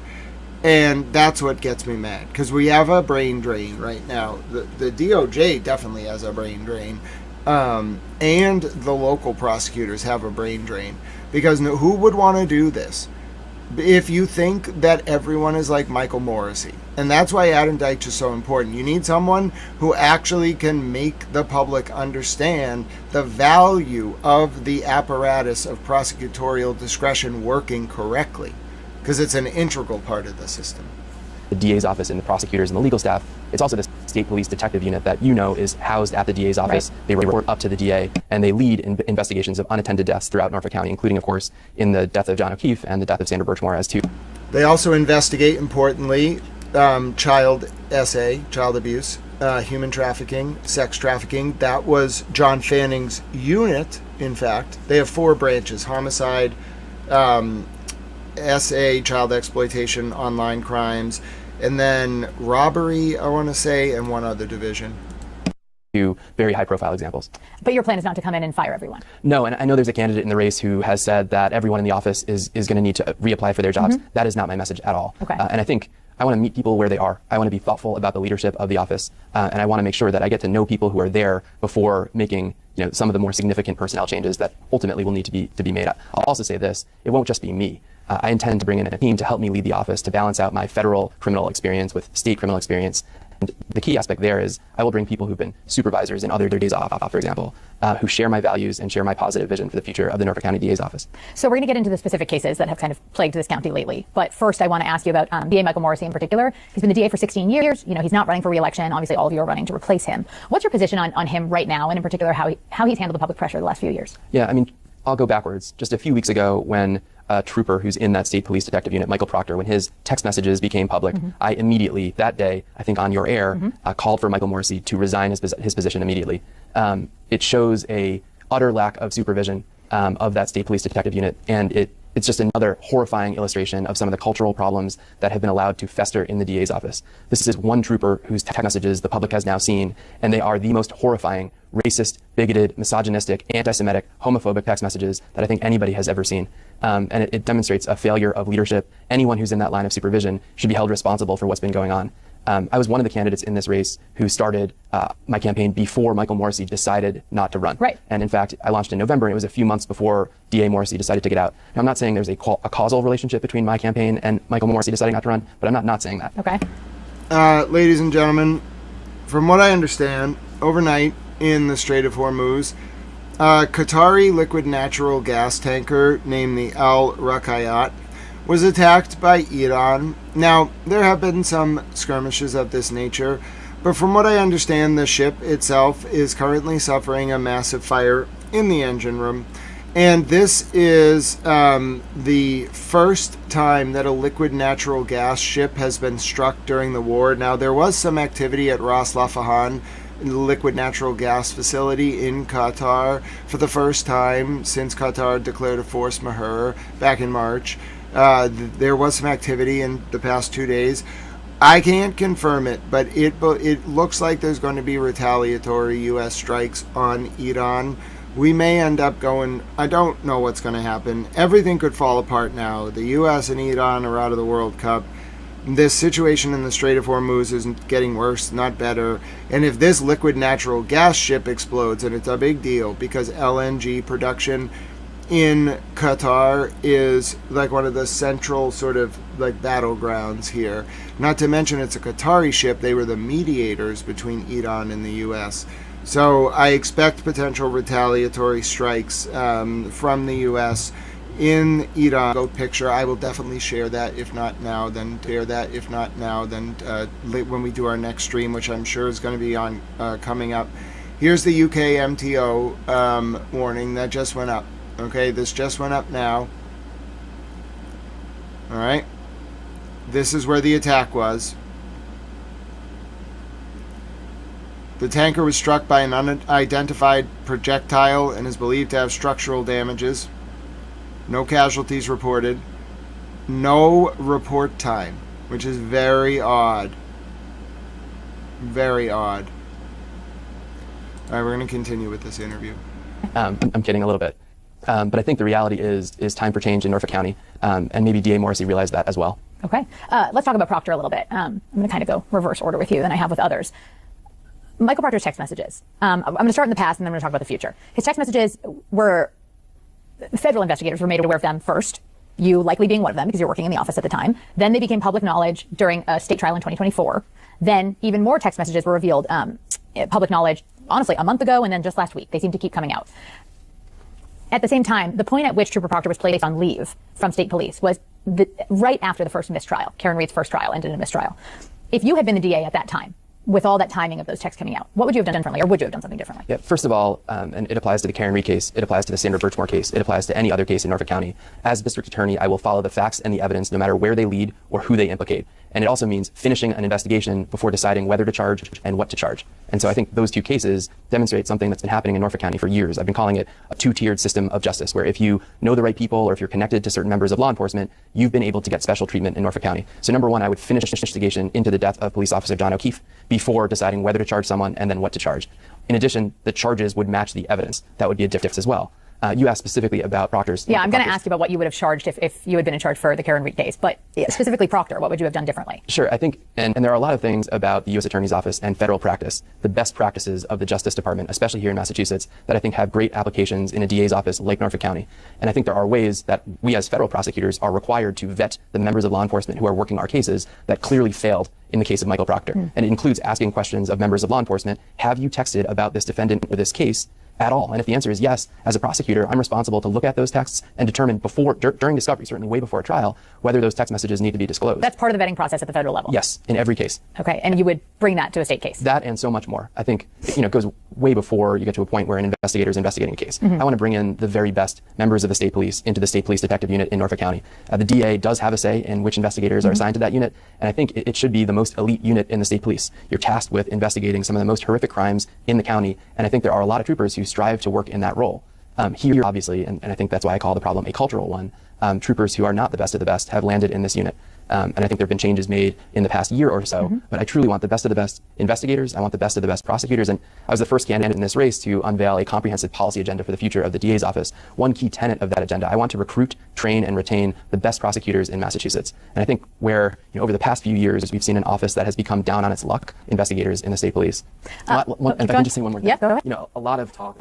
And that's what gets me mad, because we have a brain drain right now. The DOJ definitely has a brain drain, and the local prosecutors have a brain drain, because who would want to do this if you think that everyone is like Michael Morrissey? And that's why Adam Deitch is so important. You need someone who actually can make the public understand the value of the apparatus of prosecutorial discretion working correctly, because it's an integral part of the system. The DA's office and the prosecutors and the legal staff, it's also the state police detective unit that is housed at the DA's office. Right. They report up to the DA, and they lead investigations of unattended deaths throughout Norfolk County, including, of course, in the death of John O'Keefe and the death of Sandra Birchmore as too. They also investigate, importantly, child abuse, human trafficking, sex trafficking. That was John Fanning's unit, in fact. They have 4 branches: homicide, SA, child exploitation, online crimes, and then robbery, I want to say, and one other division. Two very high-profile examples. But your plan is not to come in and fire everyone. No, and I know there's a candidate in the race who has said that everyone in the office is going to need to reapply for their jobs. That is not my message at all. Okay. And I think I want to meet people where they are. I want to be thoughtful about the leadership of the office, and I want to make sure that I get to know people who are there before making some of the more significant personnel changes that ultimately will need to be made. I'll also say this: it won't just be me. I intend to bring in a team to help me lead the office to balance out my federal criminal experience with state criminal experience. And the key aspect there is I will bring people who've been supervisors in other days off, for example, who share my values and share my positive vision for the future of the Norfolk County DA's office. So we're going to get into the specific cases that have kind of plagued this county lately. But first, I want to ask you about DA Michael Morrissey in particular. He's been the DA for 16 years. He's not running for re-election. Obviously, all of you are running to replace him. What's your position on him right now, and in particular, how he's handled the public pressure the last few years? Yeah, I mean, I'll go backwards. Just a few weeks ago, when a trooper who's in that state police detective unit, Michael Proctor, when his text messages became public, I immediately, that day, I think on your air, called for Michael Morrissey to resign his position immediately. It shows a utter lack of supervision of that state police detective unit, and it's just another horrifying illustration of some of the cultural problems that have been allowed to fester in the DA's office. This is one trooper whose text messages the public has now seen, and they are the most horrifying, racist, bigoted, misogynistic, anti-Semitic, homophobic text messages that I think anybody has ever seen. And it demonstrates a failure of leadership. Anyone who's in that line of supervision should be held responsible for what's been going on. I was one of the candidates in this race who started my campaign before Michael Morrissey decided not to run. Right. And in fact, I launched in November, and it was a few months before DA Morrissey decided to get out. Now, I'm not saying there's a causal relationship between my campaign and Michael Morrissey deciding not to run, but I'm not saying that. Okay. Ladies and gentlemen, from what I understand, overnight in the Strait of Hormuz, a Qatari liquid natural gas tanker named the Al Rakayat was attacked by Iran. Now, there have been some skirmishes of this nature, but from what I understand, the ship itself is currently suffering a massive fire in the engine room. And this is the first time that a liquid natural gas ship has been struck during the war. Now, there was some activity at Ras Laffan, the liquid natural gas facility in Qatar, for the first time since Qatar declared a force majeure back in March. There was some activity in the past 2 days. I can't confirm it, but it looks like there's going to be retaliatory U.S. strikes on Iran. We may end up going, I don't know what's going to happen. Everything could fall apart now. The U.S. and Iran are out of the World Cup. This situation in the Strait of Hormuz is getting worse, not better. And if this liquid natural gas ship explodes, and it's a big deal because LNG production in Qatar is like one of the central sort of like battlegrounds here. Not to mention it's a Qatari ship. They were the mediators between Iran and the U.S. So I expect potential retaliatory strikes from the U.S. in Iran. Go picture. I will definitely share that. If not now, then share that. If not now, then when we do our next stream, which I'm sure is going to be on coming up. Here's the UK MTO warning that just went up. Okay, this just went up now. All right. This is where the attack was. The tanker was struck by an unidentified projectile and is believed to have structural damages. No casualties reported. No report time, which is very odd. Very odd. All right, we're going to continue with this interview. I'm kidding a little bit. But I think the reality is time for change in Norfolk County, and maybe DA Morrissey realized that as well. Okay. Let's talk about Proctor a little bit. I'm going to kind of go reverse order with you than I have with others. Michael Proctor's text messages. I'm going to start in the past, and then I'm going to talk about the future. His text messages were, federal investigators were made aware of them first, you likely being one of them because you're working in the office at the time. Then they became public knowledge during a state trial in 2024. Then even more text messages were revealed, public knowledge, honestly, a month ago and then just last week. They seem to keep coming out. At the same time, the point at which Trooper Proctor was placed on leave from state police was right after the first mistrial. Karen Reed's first trial ended in a mistrial. If you had been the DA at that time, with all that timing of those texts coming out, what would you have done differently, or would you have done something differently? Yeah, first of all, and it applies to the Karen Reed case, it applies to the Sandra Birchmore case, it applies to any other case in Norfolk County. As district attorney, I will follow the facts and the evidence no matter where they lead or who they implicate. And it also means finishing an investigation before deciding whether to charge and what to charge. And so I think those two cases demonstrate something that's been happening in Norfolk County for years. I've been calling it a two-tiered system of justice, where if you know the right people or if you're connected to certain members of law enforcement, you've been able to get special treatment in Norfolk County. So number one, I would finish an investigation into the death of police officer John O'Keefe before deciding whether to charge someone and then what to charge. In addition, the charges would match the evidence. That would be a difference as well. You asked specifically about Proctor's. Yeah, I'm going to ask you about what you would have charged if you had been in charge for the Karen Reed case, but specifically Proctor, what would you have done differently? Sure, I think, and there are a lot of things about the U.S. Attorney's Office and federal practice, the best practices of the Justice Department, especially here in Massachusetts, that I think have great applications in a DA's office like Norfolk County. And I think there are ways that we as federal prosecutors are required to vet the members of law enforcement who are working our cases that clearly failed in the case of Michael Proctor. And it includes asking questions of members of law enforcement: have you texted about this defendant or this case at all? And if the answer is yes, as a prosecutor, I'm responsible to look at those texts and determine during discovery, certainly way before a trial, whether those text messages need to be disclosed. That's part of the vetting process at the federal level? Yes, in every case. Okay, and you would bring that to a state case? That and so much more. I think, it goes way before you get to a point where an investigator is investigating a case. I want to bring in the very best members of the state police into the state police detective unit in Norfolk County. The DA does have a say in which investigators are assigned to that unit, and I think it should be the most elite unit in the state police. You're tasked with investigating some of the most horrific crimes in the county, and I think there are a lot of troopers who strive to work in that role. Here, obviously, and I think that's why I call the problem a cultural one, troopers who are not the best of the best have landed in this unit. And I think there have been changes made in the past year or so, but I truly want the best of the best investigators. I want the best of the best prosecutors. And I was the first candidate in this race to unveil a comprehensive policy agenda for the future of the DA's office. One key tenet of that agenda: I want to recruit, train, and retain the best prosecutors in Massachusetts. And I think where, over the past few years, we've seen an office that has become down on its luck, investigators in the state police. And if I can just say one more thing. Yeah, go ahead. A lot of talk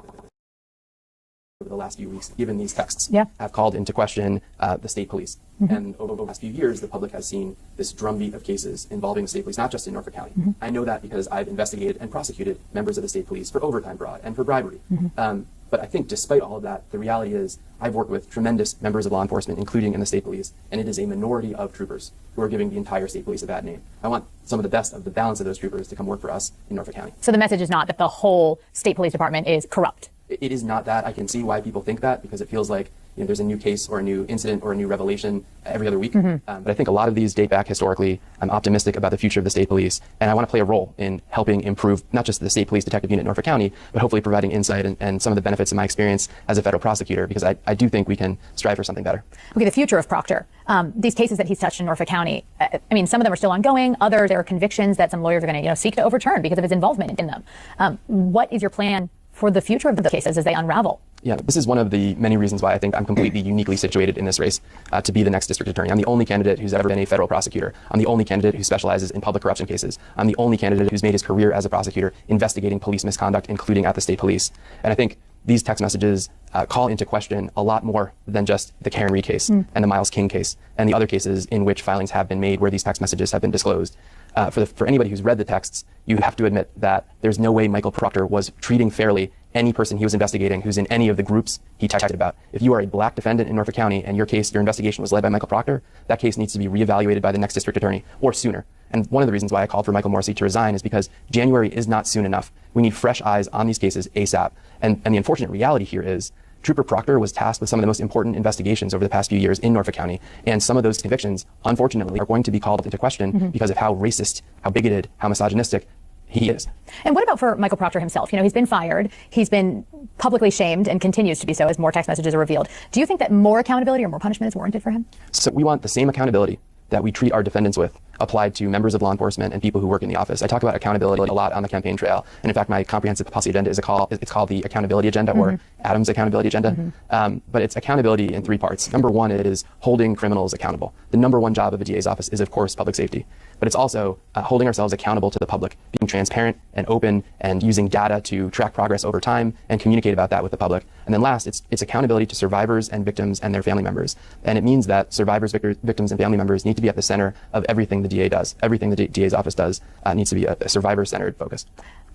over the last few weeks, given these texts, Yeah. have called into question the state police. And over the last few years, the public has seen this drumbeat of cases involving the state police, not just in Norfolk County. I know that because I've investigated and prosecuted members of the state police for overtime fraud and for bribery. But I think despite all of that, the reality is I've worked with tremendous members of law enforcement, including in the state police, and it is a minority of troopers who are giving the entire state police a bad name. I want some of the best of the balance of those troopers to come work for us in Norfolk County. So the message is not that the whole state police department is corrupt? It is not that. I can see why people think that, because it feels like there's a new case or a new incident or a new revelation every other week. But I think a lot of these date back historically. I'm optimistic about the future of the state police, and I want to play a role in helping improve not just the state police detective unit in Norfolk County, but hopefully providing insight and some of the benefits of my experience as a federal prosecutor, because I do think we can strive for something better. Okay, the future of Proctor. These cases that he's touched in Norfolk County, some of them are still ongoing. Others, there are convictions that some lawyers are going to seek to overturn because of his involvement in them. What is your plan for the future of the cases as they unravel? Yeah, this is one of the many reasons why I think I'm completely uniquely situated in this race to be the next district attorney. I'm the only candidate who's ever been a federal prosecutor. I'm the only candidate who specializes in public corruption cases. I'm the only candidate who's made his career as a prosecutor investigating police misconduct, including at the state police. And I think these text messages call into question a lot more than just the Karen Reed case and the Miles King case and the other cases in which filings have been made where these text messages have been disclosed. For anybody who's read the texts, you have to admit that there's no way Michael Proctor was treating fairly any person he was investigating who's in any of the groups he texted about. If you are a black defendant in Norfolk County and your investigation was led by Michael Proctor, that case needs to be reevaluated by the next district attorney, or sooner. And one of the reasons why I called for Michael Morrissey to resign is because January is not soon enough. We need fresh eyes on these cases ASAP. And the unfortunate reality here is Trooper Proctor was tasked with some of the most important investigations over the past few years in Norfolk County, and some of those convictions, unfortunately, are going to be called into question because of how racist, how bigoted, how misogynistic he is. And what about for Michael Proctor himself? He's been fired, he's been publicly shamed, and continues to be so as more text messages are revealed. Do you think that more accountability or more punishment is warranted for him? So we want the same accountability that we treat our defendants with applied to members of law enforcement and people who work in the office. I talk about accountability a lot on the campaign trail. And in fact, my comprehensive policy agenda it's called the accountability agenda or Adams accountability agenda. But it's accountability in three parts. Number one is holding criminals accountable. The number one job of a DA's office is, of course, public safety. But it's also holding ourselves accountable to the public, being transparent and open and using data to track progress over time and communicate about that with the public. And then last, it's accountability to survivors and victims and their family members. And it means that survivors, victims, and family members need to be at the center of everything the DA does. Everything the DA's office does needs to be a survivor-centered focus.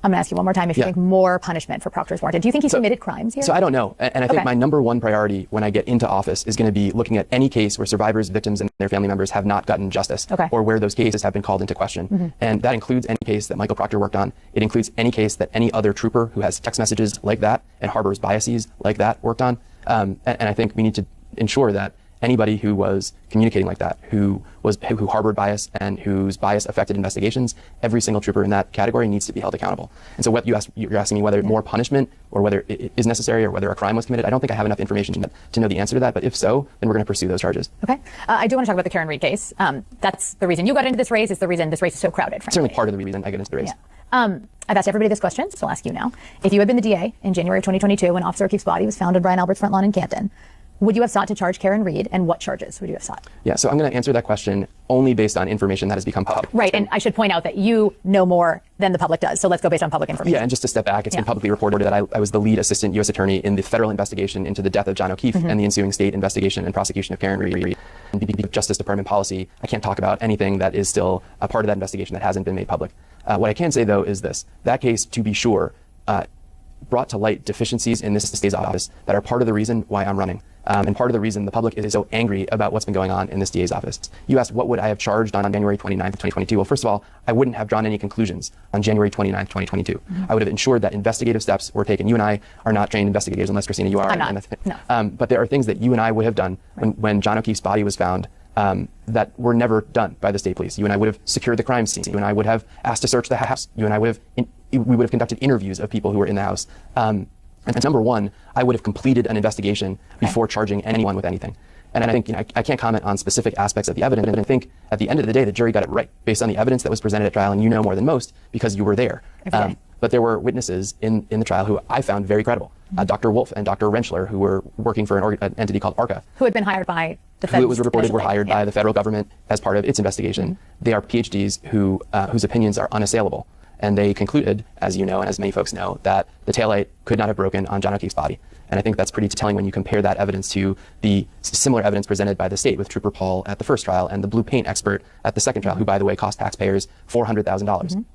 I'm going to ask you one more time if you think more punishment for Proctor is warranted. Do you think he's committed crimes here? So I don't know. And I think my number one priority when I get into office is going to be looking at any case where survivors, victims, and their family members have not gotten justice, or where those cases have been called into question. And that includes any case that Michael Proctor worked on. It includes any case that any other trooper who has text messages like that and harbors biases like that worked on. And I think we need to ensure that anybody who was communicating like that, who harbored bias and whose bias affected investigations, every single trooper in that category needs to be held accountable. And so what you're asking me whether more punishment or whether it is necessary or whether a crime was committed. I don't think I have enough information to know the answer to that, but if so, then we're going to pursue those charges. Okay. I do want to talk about the Karen Reed case. That's the reason you got into this race. It's the reason this race is so crowded, frankly. Certainly part of the reason I got into the race. Yeah. I've asked everybody this question, so I'll ask you now. If you had been the DA in January of 2022 when Officer O'Keefe's body was found on Brian Albert's front lawn in Canton, would you have sought to charge Karen Reed, and what charges would you have sought? Yeah, so I'm going to answer that question only based on information that has become public. Right, and I should point out that you know more than the public does, so let's go based on public information. Yeah, and just to step back, it's been publicly reported that I was the lead assistant U.S. attorney in the federal investigation into the death of John O'Keefe and the ensuing state investigation and prosecution of Karen Reed. And because of Justice Department policy, I can't talk about anything that is still a part of that investigation that hasn't been made public. What I can say, though, is this. That case, to be sure, brought to light deficiencies in this DA's office that are part of the reason why I'm running. And part of the reason the public is so angry about what's been going on in this DA's office. You asked what would I have charged on January 29th, 2022. Well, first of all, I wouldn't have drawn any conclusions on January 29th, 2022. I would have ensured that investigative steps were taken. You and I are not trained investigators unless, Christina, you are. I'm not. No. But there are things that you and I would have done when John O'Keefe's body was found that were never done by the state police. You and I would have secured the crime scene. You and I would have asked to search the house. You and I would have we would have conducted interviews of people who were in the house. And number one, I would have completed an investigation before charging anyone with anything. And I think I can't comment on specific aspects of the evidence, but I think at the end of the day, the jury got it right based on the evidence that was presented at trial, and you know more than most because you were there. But there were witnesses in the trial who I found very credible. Dr. Wolf and Dr. Rentschler, who were working for an entity called ARCA. Who had been hired by the who it was reported were hired by the federal government as part of its investigation. They are PhDs whose opinions are unassailable. And they concluded, as you know, and as many folks know, that the taillight could not have broken on John O'Keefe's body. And I think that's pretty telling when you compare that evidence to the similar evidence presented by the state with Trooper Paul at the first trial and the blue paint expert at the second trial, who, by the way, cost taxpayers $400,000. I'm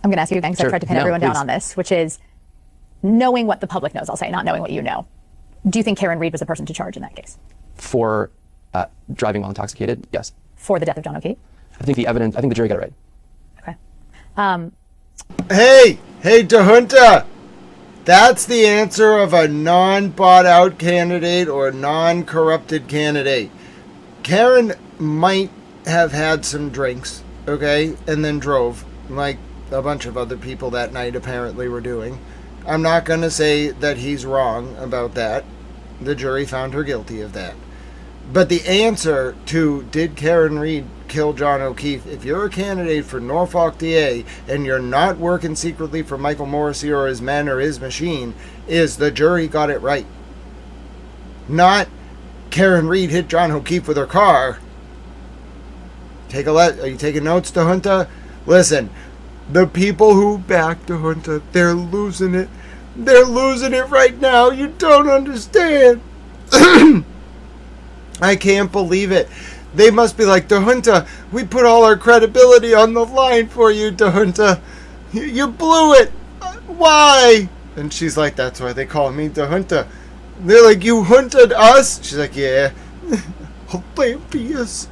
going to ask you again, because I tried to pin everyone down on this, which is knowing what the public knows, I'll say, not knowing what you know. Do you think Karen Reed was the person to charge in that case? For driving while intoxicated, yes. For the death of John O'Keefe? I think the jury got it right. Hey, DeJunta, that's the answer of a non-bought-out candidate or non-corrupted candidate. Karen might have had some drinks, okay, and then drove, like a bunch of other people that night apparently were doing. I'm not going to say that he's wrong about that. The jury found her guilty of that. But the answer to did Karen Reed kill John O'Keefe, if you're a candidate for Norfolk DA and you're not working secretly for Michael Morrissey or his men or his machine, is the jury got it right. Not Karen Reed hit John O'Keefe with her car. Are you taking notes, DeJunta? Listen, the people who back DeJunta, they're losing it. They're losing it right now. You don't understand. I can't believe it. They must be like, DeJunta, we put all our credibility on the line for you, DeJunta. You blew it. Why? And she's like, that's why they call me DeJunta. They're like, you hunted us? She's like, yeah. Hilarious.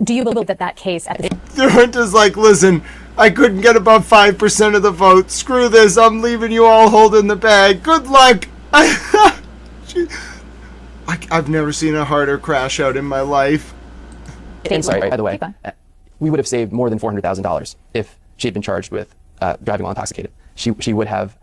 Do you believe that case... DeJunta's like, listen, I couldn't get above 5% of the vote. Screw this. I'm leaving you all holding the bag. Good luck. I've never seen a harder crash out in my life. And sorry, by the way, we would have saved more than $400,000 if she had been charged with driving while intoxicated. She would have,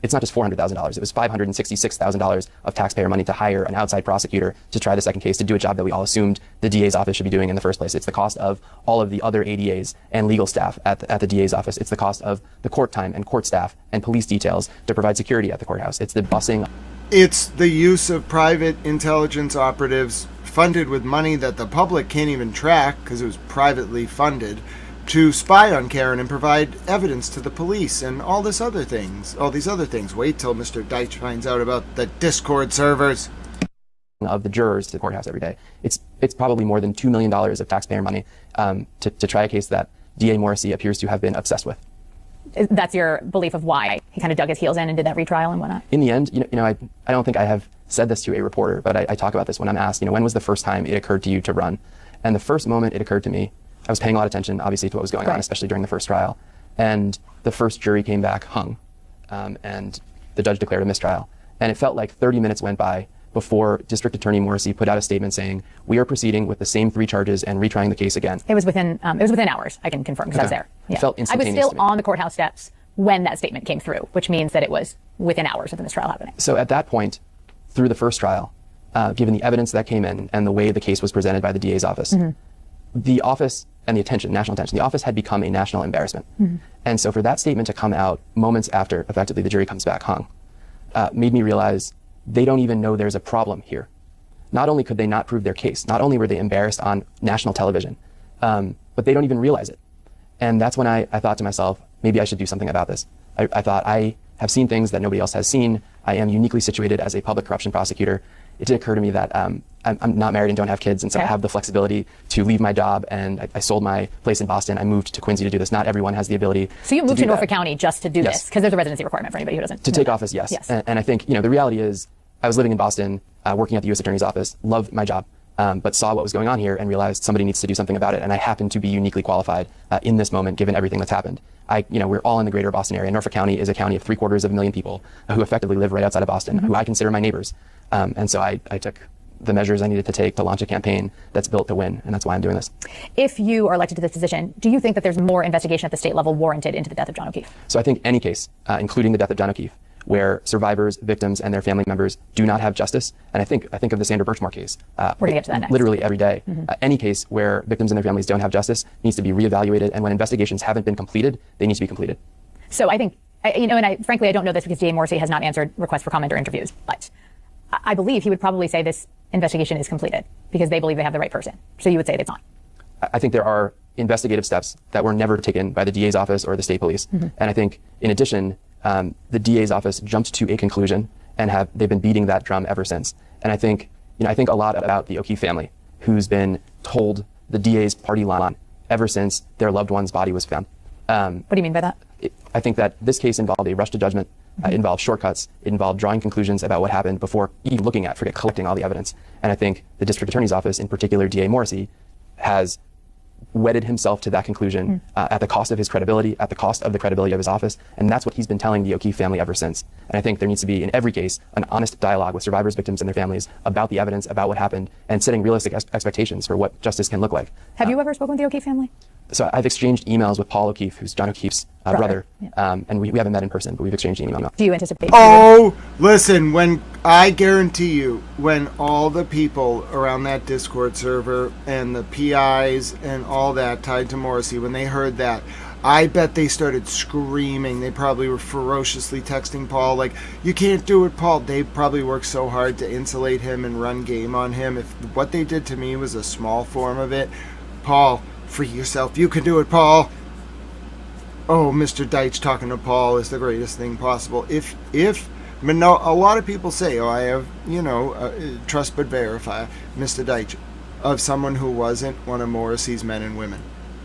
it's not just $400,000, it was $566,000 of taxpayer money to hire an outside prosecutor to try the second case, to do a job that we all assumed the DA's office should be doing in the first place. It's the cost of all of the other ADAs and legal staff at the DA's office. It's the cost of the court time and court staff and police details to provide security at the courthouse. It's the busing. It's the use of private intelligence operatives funded with money that the public can't even track because it was privately funded to spy on Karen and provide evidence to the police and all these other things. Wait till Mr. Deitch finds out about the Discord servers. Of the jurors to the courthouse every day. It's probably more than $2 million of taxpayer money to try a case that DA Morrissey appears to have been obsessed with. That's your belief of why he kind of dug his heels in and did that retrial and whatnot? In the end, I don't think I have said this to a reporter, but I talk about this when I'm asked, when was the first time it occurred to you to run? And the first moment it occurred to me, I was paying a lot of attention, obviously, to what was going on, especially during the first trial. And the first jury came back hung, and the judge declared a mistrial. And it felt like 30 minutes went by before District Attorney Morrissey put out a statement saying, we are proceeding with the same 3 charges and retrying the case again. It was within hours, I can confirm, because I was there. Yeah. It felt instantaneous. I was still on the courthouse steps when that statement came through, which means that it was within hours of the mistrial happening. So at that point, through the first trial, given the evidence that came in and the way the case was presented by the DA's office, the office and the attention, national attention, the office had become a national embarrassment. And so for that statement to come out moments after, effectively, the jury comes back hung, made me realize they don't even know there's a problem here. Not only could they not prove their case, not only were they embarrassed on national television, but they don't even realize it. And that's when I thought to myself, maybe I should do something about this. I thought, I have seen things that nobody else has seen. I am uniquely situated as a public corruption prosecutor. It did occur to me that I'm not married and don't have kids, and so I have the flexibility to leave my job, and I sold my place in Boston. I moved to Quincy to do this. Not everyone has the ability. So you moved to Norfolk County just to do this, because there's a residency requirement for anybody who doesn't. To take office, yes. And I think, the reality is, I was living in Boston, working at the U.S. Attorney's Office, loved my job, but saw what was going on here and realized somebody needs to do something about it. And I happen to be uniquely qualified in this moment, given everything that's happened. We're all in the greater Boston area. Norfolk County is a county of 750,000 people who effectively live right outside of Boston, who I consider my neighbors. And so I took the measures I needed to take to launch a campaign that's built to win, and that's why I'm doing this. If you are elected to this position, do you think that there's more investigation at the state level warranted into the death of John O'Keefe? So I think any case, including the death of John O'Keefe, where survivors, victims, and their family members do not have justice, and I think of the Sandra Birchmore case. We're going to get to that next. Literally every day. Any case where victims and their families don't have justice needs to be reevaluated, and when investigations haven't been completed, they need to be completed. So I think, frankly, I don't know this because DA Morrissey has not answered requests for comment or interviews, but I believe he would probably say this investigation is completed because they believe they have the right person. So you would say it's not. I think there are investigative steps that were never taken by the DA's office or the state police. And I think, in addition, the DA's office jumped to a conclusion, and they've been beating that drum ever since. And I think a lot about the O'Keefe family, who's been told the DA's party line ever since their loved one's body was found. What do you mean by that? I think that this case involved a rush to judgment. It involved shortcuts. It involved drawing conclusions about what happened before even collecting all the evidence. And I think the district attorney's office, in particular DA Morrissey, has wedded himself to that conclusion at the cost of his credibility, at the cost of the credibility of his office. And that's what he's been telling the O'Keefe family ever since. And I think there needs to be, in every case, an honest dialogue with survivors, victims, and their families about the evidence, about what happened, and setting realistic expectations for what justice can look like. Have you ever spoken with the O'Keefe family? So I've exchanged emails with Paul O'Keefe, who's John O'Keefe's brother. And we haven't met in person, but we've exchanged emails. Do you anticipate? Oh, listen, I guarantee you, when all the people around that Discord server and the PIs and all that tied to Morrissey, when they heard that, I bet they started screaming. They probably were ferociously texting Paul, like, you can't do it, Paul. They probably worked so hard to insulate him and run game on him. If what they did to me was a small form of it, Paul, free yourself. You can do it, Paul. Oh, Mr. Deitch talking to Paul is the greatest thing possible. A lot of people say, I have, trust but verify, Mr. Deitch, of someone who wasn't one of Morrissey's men and women.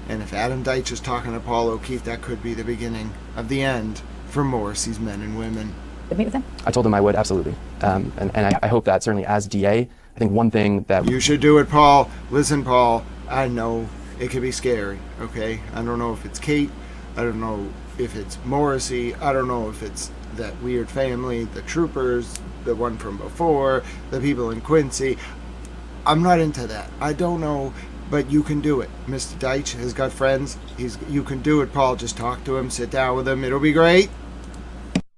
And if Adam Deitch is talking to Paul O'Keefe, that could be the beginning of the end for Morrissey's men and women. Meet with him? I told him I would, absolutely. And I hope that certainly as DA, I think one thing that... You should do it, Paul. Listen, Paul, I know it could be scary, okay? I don't know if it's Kate. I don't know if it's Morrissey. I don't know if it's that weird family, the troopers, the one from before, the people in Quincy. I'm not into that. I don't know, but you can do it. Mr. Deitch has got friends. You can do it, Paul. Just talk to him, sit down with him. It'll be great.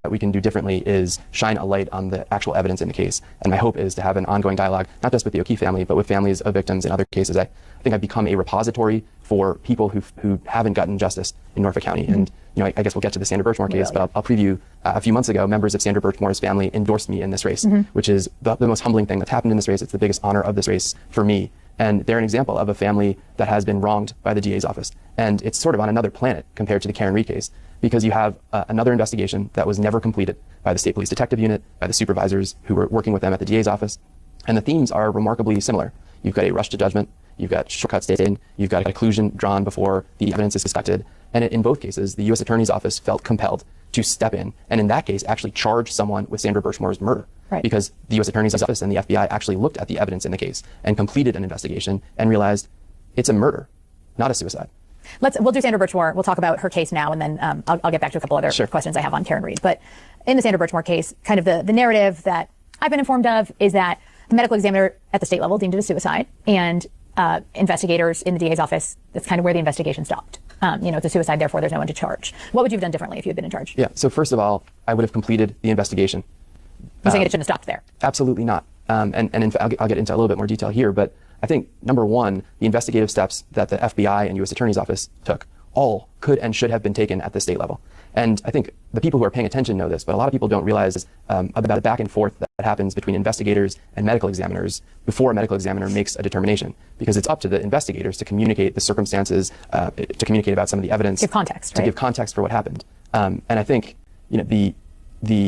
What we can do differently is shine a light on the actual evidence in the case. And my hope is to have an ongoing dialogue, not just with the O'Keefe family, but with families of victims in other cases. I think I've become a repository for people who haven't gotten justice in Norfolk County. And, I guess we'll get to the Sandra Birchmore case, but I'll preview a few months ago, members of Sandra Birchmore's family endorsed me in this race, which is the most humbling thing that's happened in this race. It's the biggest honor of this race for me. And they're an example of a family that has been wronged by the DA's office. And it's sort of on another planet compared to the Karen Reed case, because you have another investigation that was never completed by the State Police Detective Unit, by the supervisors who were working with them at the DA's office. And the themes are remarkably similar. You've got a rush to judgment. you've got shortcuts taken, you've got a conclusion drawn before the evidence is suspected. And in both cases, the U.S. Attorney's Office felt compelled to step in, and in that case, actually charge someone with Sandra Birchmore's murder. Right. Because the U.S. Attorney's Office and the FBI actually looked at the evidence in the case and completed an investigation and realized it's a murder, not a suicide. We'll do Sandra Birchmore. We'll talk about her case now, and then I'll get back to a couple other questions I have on Karen Reed. But in the Sandra Birchmore case, kind of the narrative that I've been informed of is that the medical examiner at the state level deemed it a suicide, and investigators in the DA's office, that's kind of where the investigation stopped. It's a suicide, therefore there's no one to charge. What would you have done differently if you had been in charge? Yeah, so first of all, I would have completed the investigation. You're saying it shouldn't have stopped there? Absolutely not. And in fact, I'll get into a little bit more detail here, but I think, number one, the investigative steps that the FBI and U.S. Attorney's Office took all could and should have been taken at the state level. And I think the people who are paying attention know this, but a lot of people don't realize about the back and forth that happens between investigators and medical examiners before a medical examiner makes a determination, because it's up to the investigators to communicate the circumstances, to communicate about some of the evidence. Give context, to right? give context for what happened. And I think the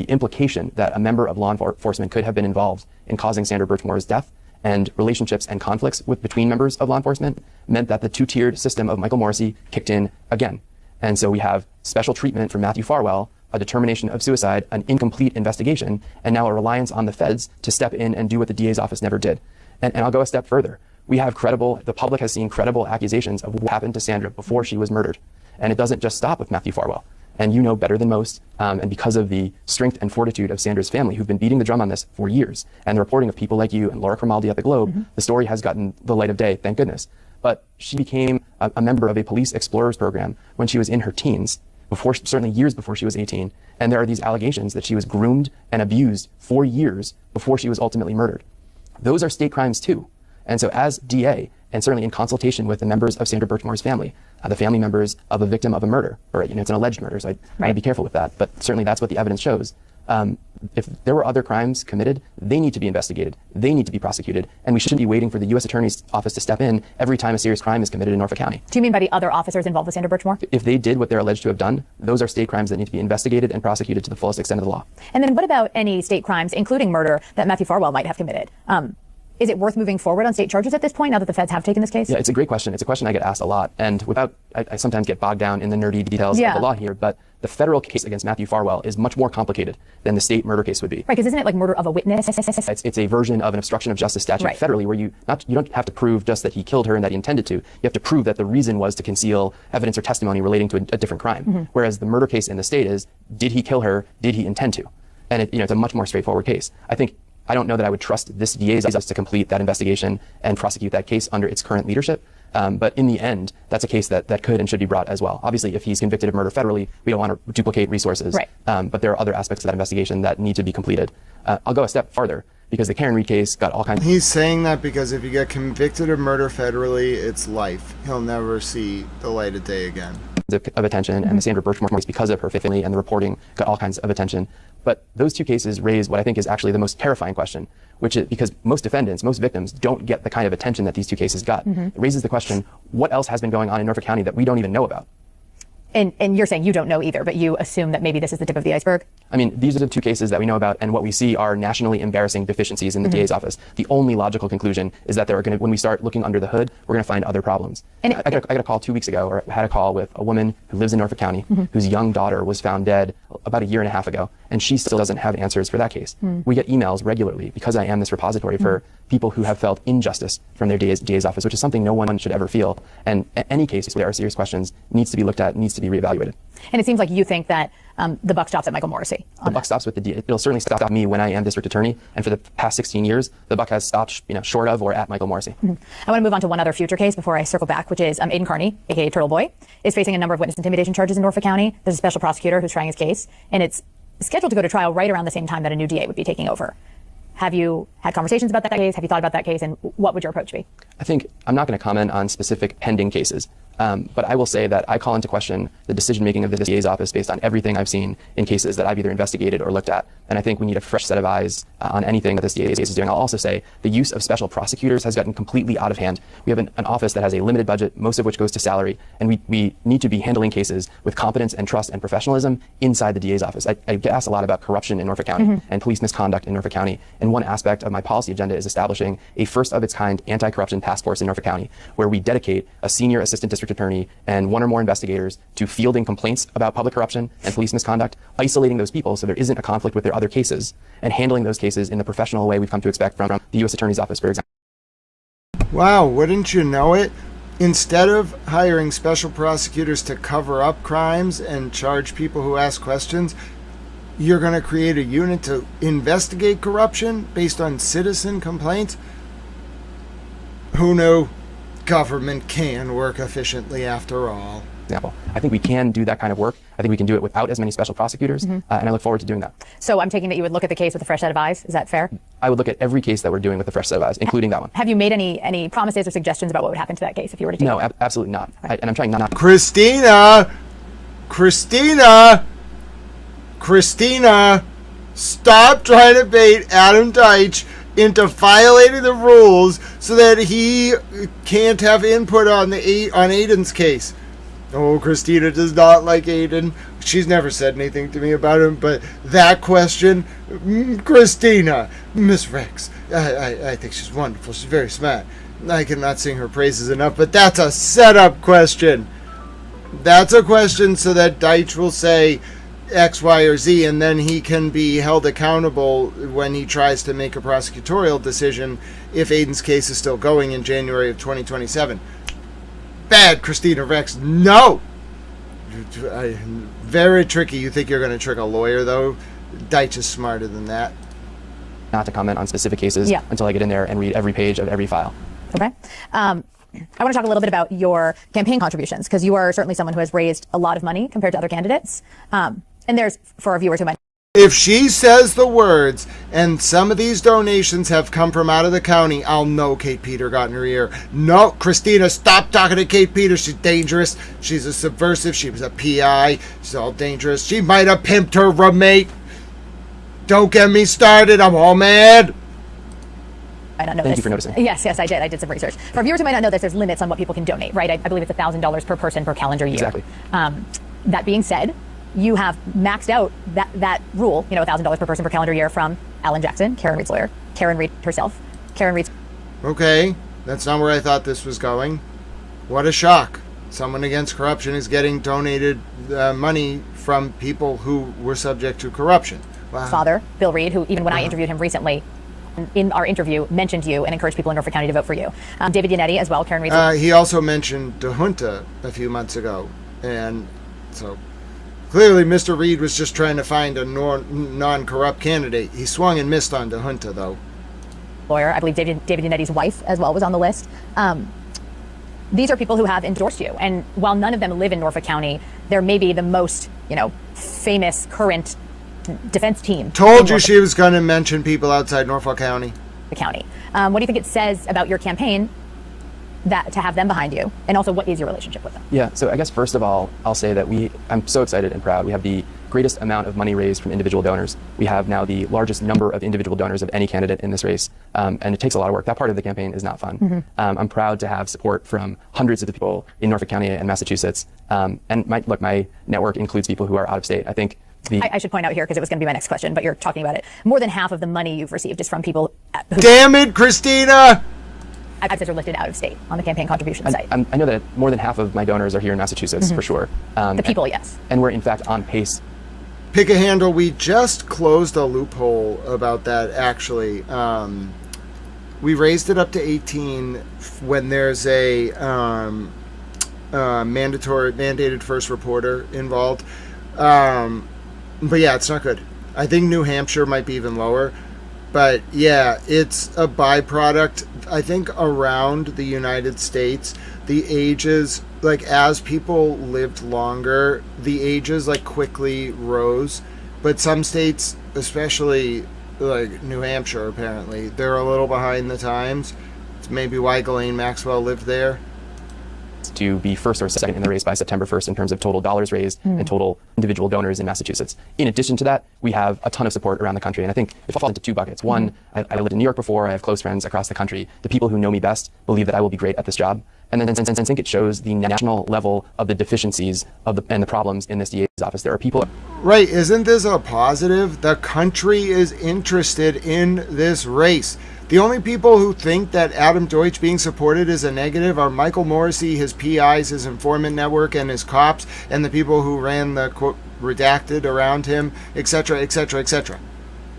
implication that a member of law enforcement could have been involved in causing Sandra Birchmore's death and relationships and conflicts between members of law enforcement meant that the two-tiered system of Michael Morrissey kicked in again. And so we have special treatment for Matthew Farwell, a determination of suicide, an incomplete investigation, and now a reliance on the feds to step in and do what the DA's office never did. And I'll go a step further. We have the public has seen credible accusations of what happened to Sandra before she was murdered. And it doesn't just stop with Matthew Farwell. And you know better than most, and because of the strength and fortitude of Sandra's family, who've been beating the drum on this for years, and the reporting of people like you and Laura Cromaldi at the Globe, the story has gotten the light of day, thank goodness. But she became a member of a police explorers program when she was in her teens, certainly years before she was 18. And there are these allegations that she was groomed and abused for years before she was ultimately murdered. Those are state crimes too. And so as DA, and certainly in consultation with the members of Sandra Birchmore's family, the family members of a victim of a murder, or it's an alleged murder, so I want to be careful with that, but certainly that's what the evidence shows. If there were other crimes committed, they need to be investigated, they need to be prosecuted, and we shouldn't be waiting for the U.S. Attorney's Office to step in every time a serious crime is committed in Norfolk County. Do you mean by the other officers involved with Sandra Birchmore? If they did what they're alleged to have done, those are state crimes that need to be investigated and prosecuted to the fullest extent of the law. And then what about any state crimes, including murder, that Matthew Farwell might have committed? Is it worth moving forward on state charges at this point, now that the feds have taken this case? Yeah, it's a great question. It's a question I get asked a lot. And I sometimes get bogged down in the nerdy details of the law here, but the federal case against Matthew Farwell is much more complicated than the state murder case would be. Right, because isn't it like murder of a witness? It's a version of an obstruction of justice statute federally, where you don't have to prove just that he killed her and that he intended to. You have to prove that the reason was to conceal evidence or testimony relating to a different crime. Whereas the murder case in the state is, did he kill her? Did he intend to? And it's a much more straightforward case. I don't know that I would trust this DA's office to complete that investigation and prosecute that case under its current leadership. But in the end, that's a case that could and should be brought as well. Obviously, if he's convicted of murder federally, we don't want to duplicate resources. Right. But there are other aspects of that investigation that need to be completed. I'll go a step farther, because the Karen Reed case got all kinds of... He's saying that because if you get convicted of murder federally, it's life. He'll never see the light of day again. Of attention, and the Sandra Birchmore case, because of her family and the reporting, got all kinds of attention. But those two cases raise what I think is actually the most terrifying question, which is because most defendants, most victims don't get the kind of attention that these two cases got. It raises the question, what else has been going on in Norfolk County that we don't even know about? And you're saying you don't know either, but you assume that maybe this is the tip of the iceberg? I mean, these are the two cases that we know about, and what we see are nationally embarrassing deficiencies in the DA's office. The only logical conclusion is that when we start looking under the hood, we're going to find other problems. And I got a call 2 weeks ago, or had a call with a woman who lives in Norfolk County, whose young daughter was found dead about 1.5 years ago, and she still doesn't have answers for that case. We get emails regularly, because I am this repository for people who have felt injustice from their DA's office, which is something no one should ever feel. And any case where there are serious questions needs to be looked at, needs to be reevaluated. And it seems like you think that the buck stops at Michael Morrissey. The buck stops with the DA. It'll certainly stop me when I am district attorney. And for the past 16 years, the buck has stopped, short of or at Michael Morrissey. I want to move on to one other future case before I circle back, which is Aiden Carney, aka Turtle Boy, is facing a number of witness intimidation charges in Norfolk County. There's a special prosecutor who's trying his case, and it's scheduled to go to trial right around the same time that a new DA would be taking over. Have you had conversations about that case? Have you thought about that case? And what would your approach be? I think I'm not going to comment on specific pending cases. But I will say that I call into question the decision-making of the DA's office based on everything I've seen in cases that I've either investigated or looked at. And I think we need a fresh set of eyes on anything that this DA is doing. I'll also say the use of special prosecutors has gotten completely out of hand. We have an office that has a limited budget, most of which goes to salary, and we need to be handling cases with competence and trust and professionalism inside the DA's office. I get asked a lot about corruption in Norfolk County and police misconduct in Norfolk County. And one aspect of my policy agenda is establishing a first-of-its-kind anti-corruption task force in Norfolk County, where we dedicate a senior assistant district attorney and one or more investigators to fielding complaints about public corruption and police misconduct, isolating those people so there isn't a conflict with their other cases, and handling those cases in the professional way we've come to expect from the U.S. Attorney's Office, for example. Wow, wouldn't you know it? Instead of hiring special prosecutors to cover up crimes and charge people who ask questions, you're going to create a unit to investigate corruption based on citizen complaints? Who knew? Government can work efficiently after all. I think we can do that kind of work. I think we can do it without as many special prosecutors, and I look forward to doing that. So I'm taking that you would look at the case with a fresh set of eyes. Is that fair? I would look at every case that we're doing with a fresh set of eyes, including that one. Have you made any promises or suggestions about what would happen to that case if you were to take No, it? absolutely not. And I'm trying not. Christina, stop trying to bait Adam Deitch into violating the rules so that he can't have input on Aiden's case. Oh, Christina does not like Aiden. She's never said anything to me about him, but that question, Christina, Miss Rex, I think she's wonderful. She's very smart. I cannot sing her praises enough, but that's a setup question. That's a question so that Deitch will say X, Y, or Z, and then he can be held accountable when he tries to make a prosecutorial decision if Aiden's case is still going in January of 2027. Bad, Christina Rex. No! Very tricky. You think you're going to trick a lawyer, though? Deitch is smarter than that. Not to comment on specific cases until I get in there and read every page of every file. Okay. I want to talk a little bit about your campaign contributions, because you are certainly someone who has raised a lot of money compared to other candidates. And there's, for our viewers who might... If she says the words, and some of these donations have come from out of the county, I'll know Kate Peter got in her ear. No, Christina, stop talking to Kate Peter. She's dangerous. She's a subversive. She was a PI. She's all dangerous. She might have pimped her roommate. Don't get me started. I'm all mad. I don't know Thank this. you for noticing. Yes, I did. I did some research. For viewers who might not know this, there's limits on what people can donate, right? I believe it's $1,000 per person per calendar year. Exactly. That being said, you have maxed out that rule, $1,000 per person per calendar year, from Alan Jackson, Karen Reed's lawyer, Karen Reed herself, Karen Reed's... Okay, that's not where I thought this was going. What a shock. Someone against corruption is getting donated money from people who were subject to corruption. Wow. Father, Bill Reed, who even when I interviewed him recently, in our interview, mentioned you and encouraged people in Norfolk County to vote for you. David Yannetti as well, Karen Reed's... he also mentioned De Junta a few months ago, and so... Clearly, Mr. Reed was just trying to find a non-corrupt candidate. He swung and missed on De Junta, though. Lawyer, I believe David Yannetti's wife as well was on the list. These are people who have endorsed you, and while none of them live in Norfolk County, they're maybe the most, famous current defense team. Told you she was going to mention people outside Norfolk County. The county. What do you think it says about your campaign that to have them behind you, and also what is your relationship with them? Yeah, so I guess first of all, I'll say that I'm so excited and proud. We have the greatest amount of money raised from individual donors. We have now the largest number of individual donors of any candidate in this race, and it takes a lot of work. That part of the campaign is not fun. I'm proud to have support from hundreds of the people in Norfolk County and Massachusetts, and my network includes people who are out of state. I think I should point out here, because it was going to be my next question, but you're talking about it. More than half of the money you've received is from people who... Damn it, Christina! Advisors are listed out of state on the campaign contribution site. I know that more than half of my donors are here in Massachusetts, for sure. The people, yes. And we're, in fact, on pace. Pick a handle. We just closed a loophole about that, actually. We raised it up to 18 when there's a mandated first reporter involved. But yeah, it's not good. I think New Hampshire might be even lower. But yeah, it's a byproduct. I think around the United States, the ages, as people lived longer, the ages quickly rose. But some states, especially New Hampshire, apparently, they're a little behind the times. It's maybe why Ghislaine Maxwell lived there. to be first or second in the race by September 1st in terms of total dollars raised and total individual donors in Massachusetts. In addition to that, we have a ton of support around the country. And I think it falls into two buckets. One, I lived in New York before. I have close friends across the country. The people who know me best believe that I will be great at this job. And then I think it shows the national level of the deficiencies and the problems in this DA's office. There are people... Right, isn't this a positive? The country is interested in this race. The only people who think that Adam Deutsch being supported is a negative are Michael Morrissey, his PIs, his informant network, and his cops, and the people who ran the, quote, redacted around him, etc., etc., etc.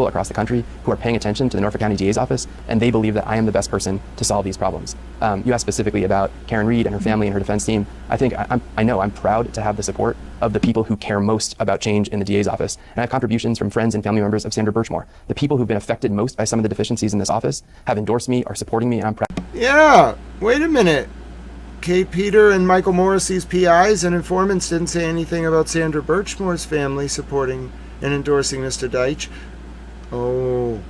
Across the country who are paying attention to the Norfolk County DA's office, and they believe that I am the best person to solve these problems. You asked specifically about Karen Reed and her family and her defense team. I think I'm proud to have the support of the people who care most about change in the DA's office. And I have contributions from friends and family members of Sandra Birchmore. The people who've been affected most by some of the deficiencies in this office have endorsed me, are supporting me, and I'm proud. Yeah, wait a minute. Kate Peter and Michael Morrissey's PIs and informants didn't say anything about Sandra Birchmore's family supporting and endorsing Mr. Deitch. Oh,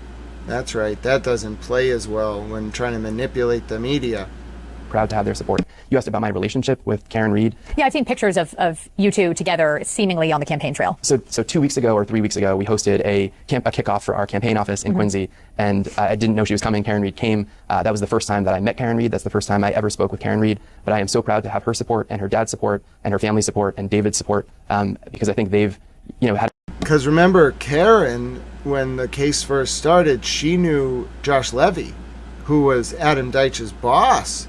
that's right. That doesn't play as well when trying to manipulate the media. Proud to have their support. You asked about my relationship with Karen Reed. Yeah, I've seen pictures of you two together seemingly on the campaign trail. So 2 weeks ago or 3 weeks ago, we hosted a kickoff for our campaign office in Quincy, and I didn't know she was coming. Karen Reed came. That was the first time that I met Karen Reed. That's the first time I ever spoke with Karen Reed. But I am so proud to have her support and her dad's support and her family's support and David's support because I think they've, had... Because remember, Karen, when the case first started, she knew Josh Levy, who was Adam Deitch's boss.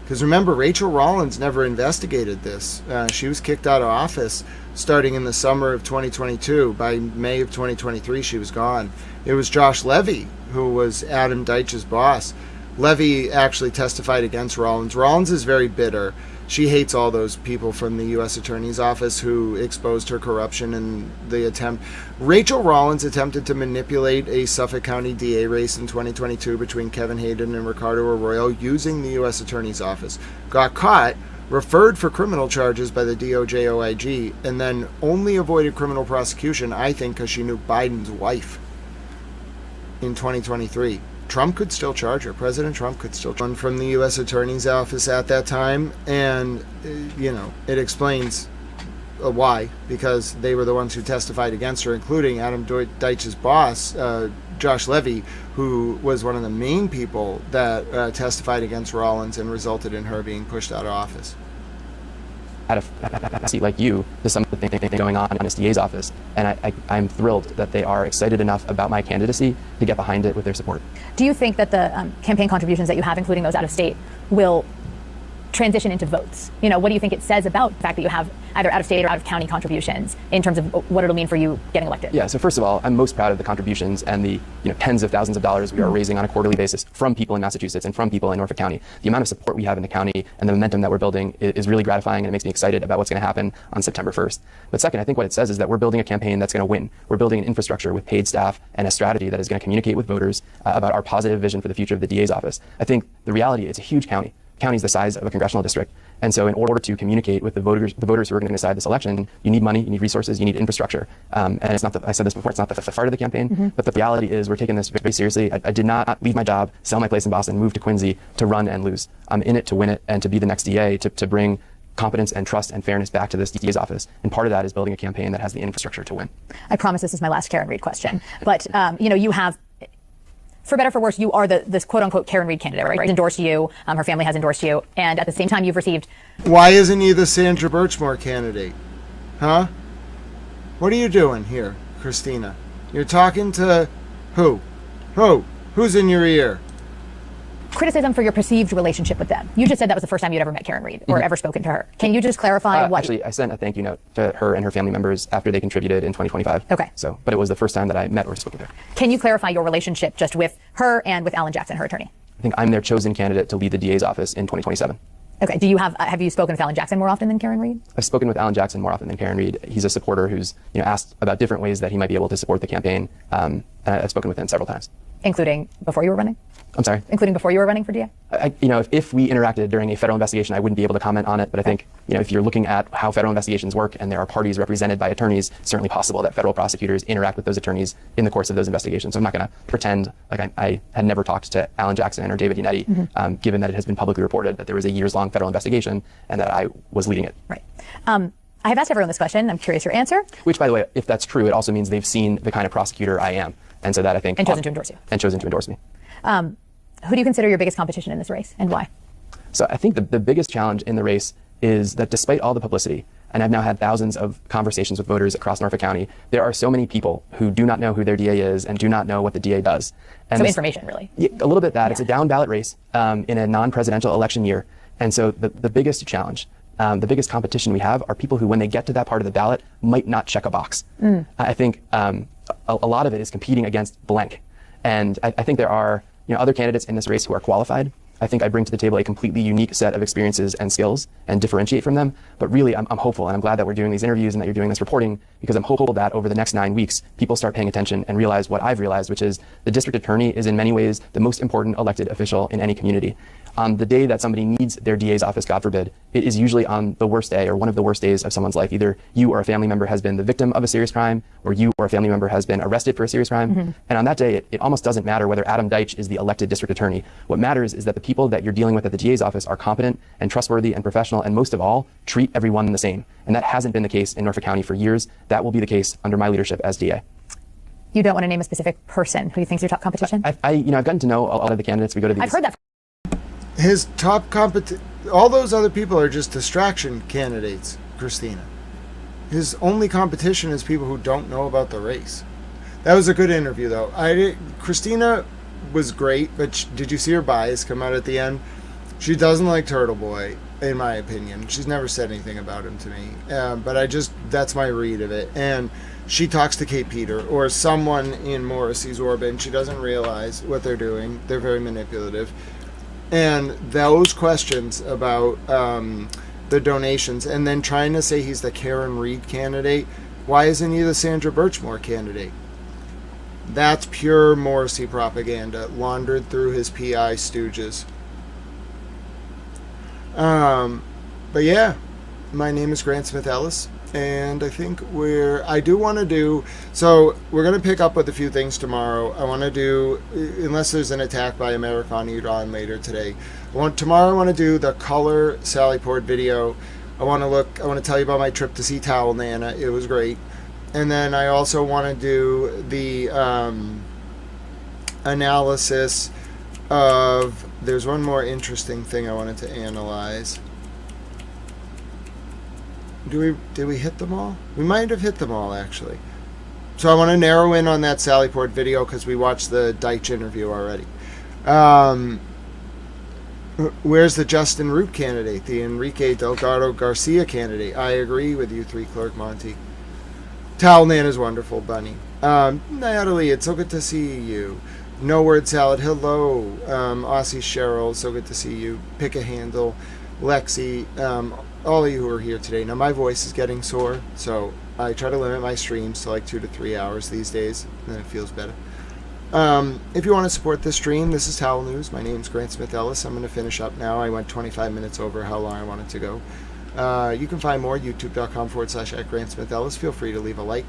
Because remember, Rachel Rollins never investigated this. She was kicked out of office starting in the summer of 2022. By May of 2023, she was gone. It was Josh Levy who was Adam Deitch's boss. Levy actually testified against Rollins. Rollins is very bitter. She hates all those people from the U.S. Attorney's Office who exposed her corruption in the attempt. Rachel Rollins attempted to manipulate a Suffolk County DA race in 2022 between Kevin Hayden and Ricardo Arroyo using the U.S. Attorney's Office. Got caught, referred for criminal charges by the DOJ OIG, and then only avoided criminal prosecution, I think, because she knew Biden's wife in 2023. Trump could still charge her. President Trump could still charge her from the U.S. Attorney's Office at that time. And, it explains why. Because they were the ones who testified against her, including Adam Deitch's boss, Josh Levy, who was one of the main people that testified against Rollins and resulted in her being pushed out of office. A seat like you to some of the things going on in DA's office, and I'm thrilled that they are excited enough about my candidacy to get behind it with their support. Do you think that the campaign contributions that you have, including those out of state, will transition into votes? What do you think it says about the fact that you have either out of state or out of county contributions in terms of what it'll mean for you getting elected? Yeah, so first of all, I'm most proud of the contributions and the tens of thousands of dollars we are raising on a quarterly basis from people in Massachusetts and from people in Norfolk County. The amount of support we have in the county and the momentum that we're building is really gratifying, and it makes me excited about what's going to happen on September 1st. But second, I think what it says is that we're building a campaign that's going to win. We're building an infrastructure with paid staff and a strategy that is going to communicate with voters about our positive vision for the future of the DA's office. I think the reality, it's a huge county. County's the size of a congressional district. And so in order to communicate with the voters who are going to decide this election, you need money, you need resources, you need infrastructure. And it's not, I said this before, it's not the part of the campaign, but the reality is we're taking this very seriously. I did not leave my job, sell my place in Boston, move to Quincy to run and lose. I'm in it to win it and to be the next DA, to bring competence and trust and fairness back to this DA's office. And part of that is building a campaign that has the infrastructure to win. I promise this is my last Karen Reed question. But, you have, for better or for worse, you are this quote-unquote Karen Reed candidate, right? Endorsed you. Her family has endorsed you. And at the same time, you've received... Why isn't he the Sandra Birchmore candidate? Huh? What are you doing here, Christina? You're talking to who? Who's in your ear? Criticism for your perceived relationship with them. You just said that was the first time you'd ever met Karen Reed or ever spoken to her. Can you just clarify what... Actually, I sent a thank you note to her and her family members after they contributed in 2025. Okay. But it was the first time that I met or spoke with her. Can you clarify your relationship just with her and with Alan Jackson, her attorney? I think I'm their chosen candidate to lead the DA's office in 2027. Okay. Have you spoken with Alan Jackson more often than Karen Reed? I've spoken with Alan Jackson more often than Karen Reed. He's a supporter who's asked about different ways that he might be able to support the campaign, and I've spoken with him several times. Including before you were running? I'm sorry? Including before you were running for DA? If we interacted during a federal investigation, I wouldn't be able to comment on it. But I think, if you're looking at how federal investigations work and there are parties represented by attorneys, it's certainly possible that federal prosecutors interact with those attorneys in the course of those investigations. So I'm not going to pretend like I had never talked to Alan Jackson or David Unetti, given that it has been publicly reported that there was a years-long federal investigation and that I was leading it. Right. I have asked everyone this question. I'm curious your answer. Which, by the way, if that's true, it also means they've seen the kind of prosecutor I am. And so that, I think... And chosen to endorse you. And chosen to endorse me. Who do you consider your biggest competition in this race, and why? So I think the biggest challenge in the race is that despite all the publicity, and I've now had thousands of conversations with voters across Norfolk County, there are so many people who do not know who their DA is and do not know what the DA does. And so information, really. Yeah, a little bit that. Yeah. It's a down ballot race in a non-presidential election year. And so the biggest challenge, the biggest competition we have are people who, when they get to that part of the ballot, might not check a box. I think a lot of it is competing against blank. And I think there are other candidates in this race who are qualified. I think I bring to the table a completely unique set of experiences and skills and differentiate from them. But really, I'm hopeful, and I'm glad that we're doing these interviews and that you're doing this reporting, because I'm hopeful that over the next 9 weeks, people start paying attention and realize what I've realized, which is the district attorney is in many ways the most important elected official in any community. On the day that somebody needs their DA's office, God forbid, it is usually on the worst day or one of the worst days of someone's life. Either you or a family member has been the victim of a serious crime, or you or a family member has been arrested for a serious crime. And on that day, it almost doesn't matter whether Adam Deitch is the elected district attorney. What matters is that the people that you're dealing with at the DA's office are competent and trustworthy and professional, and most of all, treat everyone the same. And that hasn't been the case in Norfolk County for years. That will be the case under my leadership as DA. You don't want to name a specific person who you think is your top competition? I've gotten to know a lot of the candidates. We go to these. I've heard that. His top all those other people are just distraction candidates, Christina. His only competition is people who don't know about the race. That was a good interview, though. Christina was great, but did you see her bias come out at the end? She doesn't like Turtle Boy, in my opinion. She's never said anything about him to me. But that's my read of it. And she talks to Kate Peter or someone in Morrissey's orbit, and she doesn't realize what they're doing. They're very manipulative. And those questions about the donations, and then trying to say he's the Karen Reed candidate, why isn't he the Sandra Birchmore candidate? That's pure Morrissey propaganda, laundered through his PI stooges. But yeah, my name is Grant Smith Ellis. And I think we're going to pick up with a few things tomorrow. I want to do, unless there's an attack by American Iran later today, tomorrow I want to do the color Sally Port video. I want to tell you about my trip to see Towel Nana. It was great. And then I also want to do the analysis of, there's one more interesting thing I wanted to analyze. Did we hit them all? We might have hit them all, actually. So I want to narrow in on that Sally Port video because we watched the Deitch interview already. Where's the Justin Root candidate? The Enrique Delgado Garcia candidate? I agree with you, 3 Clerk Monty. Towel Nana's wonderful, Bunny. Natalie, it's so good to see you. No Word Salad, hello. Aussie Cheryl, so good to see you. Pick a Handle. Lexi, all of you who are here today. Now, my voice is getting sore, so I try to limit my streams to like 2 to 3 hours these days, and then it feels better. If you want to support this stream, this is Towel News. My name's Grant Smith Ellis. I'm going to finish up now. I went 25 minutes over how long I wanted to go. You can find more youtube.com/@GrantSmithEllis. Feel free to leave a like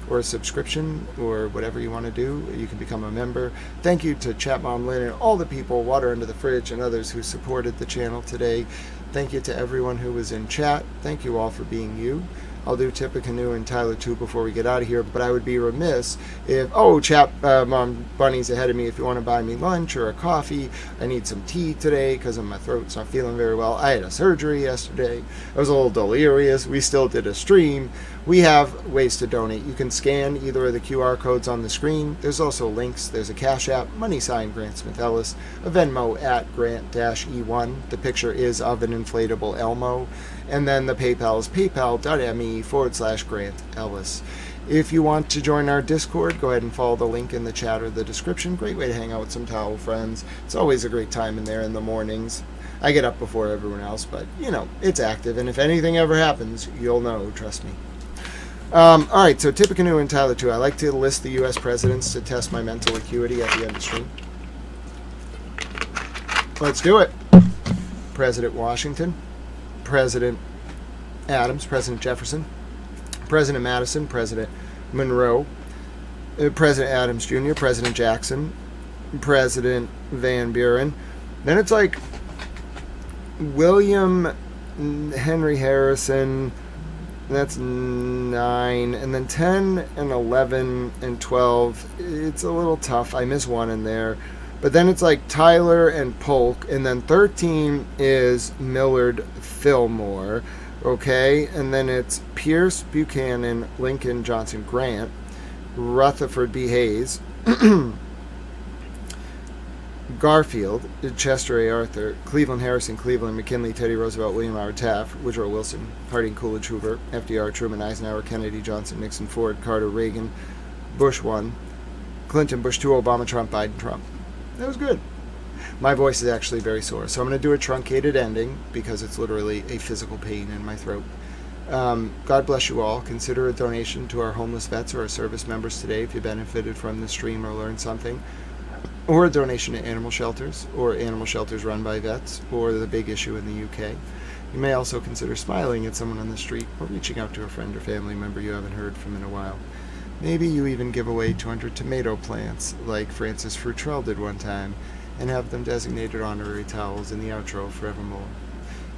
or a subscription or whatever you want to do. You can become a member. Thank you to Chat Mom Lynn and all the people, Water Under the Fridge, and others who supported the channel today. Thank you to everyone who was in chat. Thank you all for being you. I'll do Tip a Canoe and Tyler 2 before we get out of here, but I would be remiss if, Mom Bunny's ahead of me. If you want to buy me lunch or a coffee, I need some tea today because my throat's not feeling very well. I had a surgery yesterday. I was a little delirious. We still did a stream. We have ways to donate. You can scan either of the QR codes on the screen. There's also links. There's a Cash App, # Grant Smith Ellis, a Venmo @Grant-E1. The picture is of an inflatable Elmo. And then the PayPal is paypal.me/Grant Ellis. If you want to join our Discord, go ahead and follow the link in the chat or the description. Great way to hang out with some towel friends. It's always a great time in there in the mornings. I get up before everyone else, but, it's active. And if anything ever happens, you'll know, trust me. All right, so Tippecanoe and Tyler 2. I like to list the U.S. presidents to test my mental acuity at the end of stream. Let's do it. President Washington, President Adams, President Jefferson, President Madison, President Monroe, President Adams Jr., President Jackson, President Van Buren. Then it's like William Henry Harrison. That's 9. And then 10 and 11 and 12. It's a little tough. I miss one in there. But then it's like Tyler and Polk. And then 13 is Millard Fillmore. Okay. And then it's Pierce, Buchanan, Lincoln, Johnson, Grant, Rutherford B. Hayes, Garfield, Chester A. Arthur, Cleveland Harrison, Cleveland, McKinley, Teddy Roosevelt, William Howard Taft, Woodrow Wilson, Harding, Coolidge, Hoover, FDR, Truman, Eisenhower, Kennedy, Johnson, Nixon, Ford, Carter, Reagan, Bush 1, Clinton, Bush 2, Obama, Trump, Biden, Trump. That was good. My voice is actually very sore, so I'm going to do a truncated ending because it's literally a physical pain in my throat. God bless you all. Consider a donation to our homeless vets or our service members today if you benefited from the stream or learned something. Or a donation to animal shelters, or animal shelters run by vets, or the big issue in the UK. You may also consider smiling at someone on the street, or reaching out to a friend or family member you haven't heard from in a while. Maybe you even give away 200 tomato plants, like Francis Frutrell did one time, and have them designated honorary towels in the outro forevermore.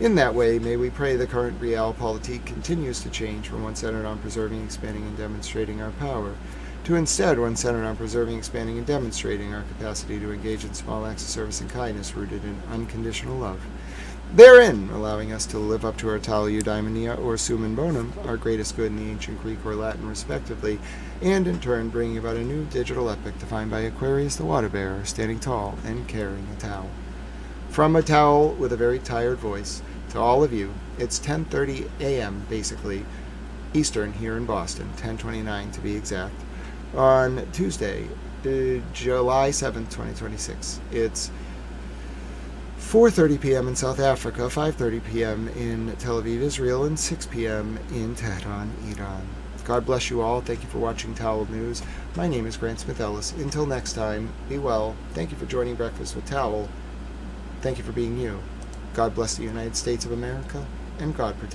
In that way, may we pray the current realpolitik continues to change from one centered on preserving, expanding, and demonstrating our power, to instead one centered on preserving, expanding, and demonstrating our capacity to engage in small acts of service and kindness rooted in unconditional love. Therein, allowing us to live up to our Tale Eudaimonia or Summum Bonum, our greatest good in the ancient Greek or Latin respectively, and in turn bringing about a new digital epic defined by Aquarius the Water Bearer, standing tall and carrying a towel. From a towel with a very tired voice, to all of you, it's 10:30 a.m. basically, Eastern here in Boston, 10:29 to be exact. On Tuesday, July 7th, 2026. It's 4:30 p.m. in South Africa, 5:30 p.m. in Tel Aviv, Israel, and 6 p.m. in Tehran, Iran. God bless you all. Thank you for watching Towel News. My name is Grant Smith Ellis. Until next time, be well. Thank you for joining Breakfast with Towel. Thank you for being you. God bless the United States of America, and God protect.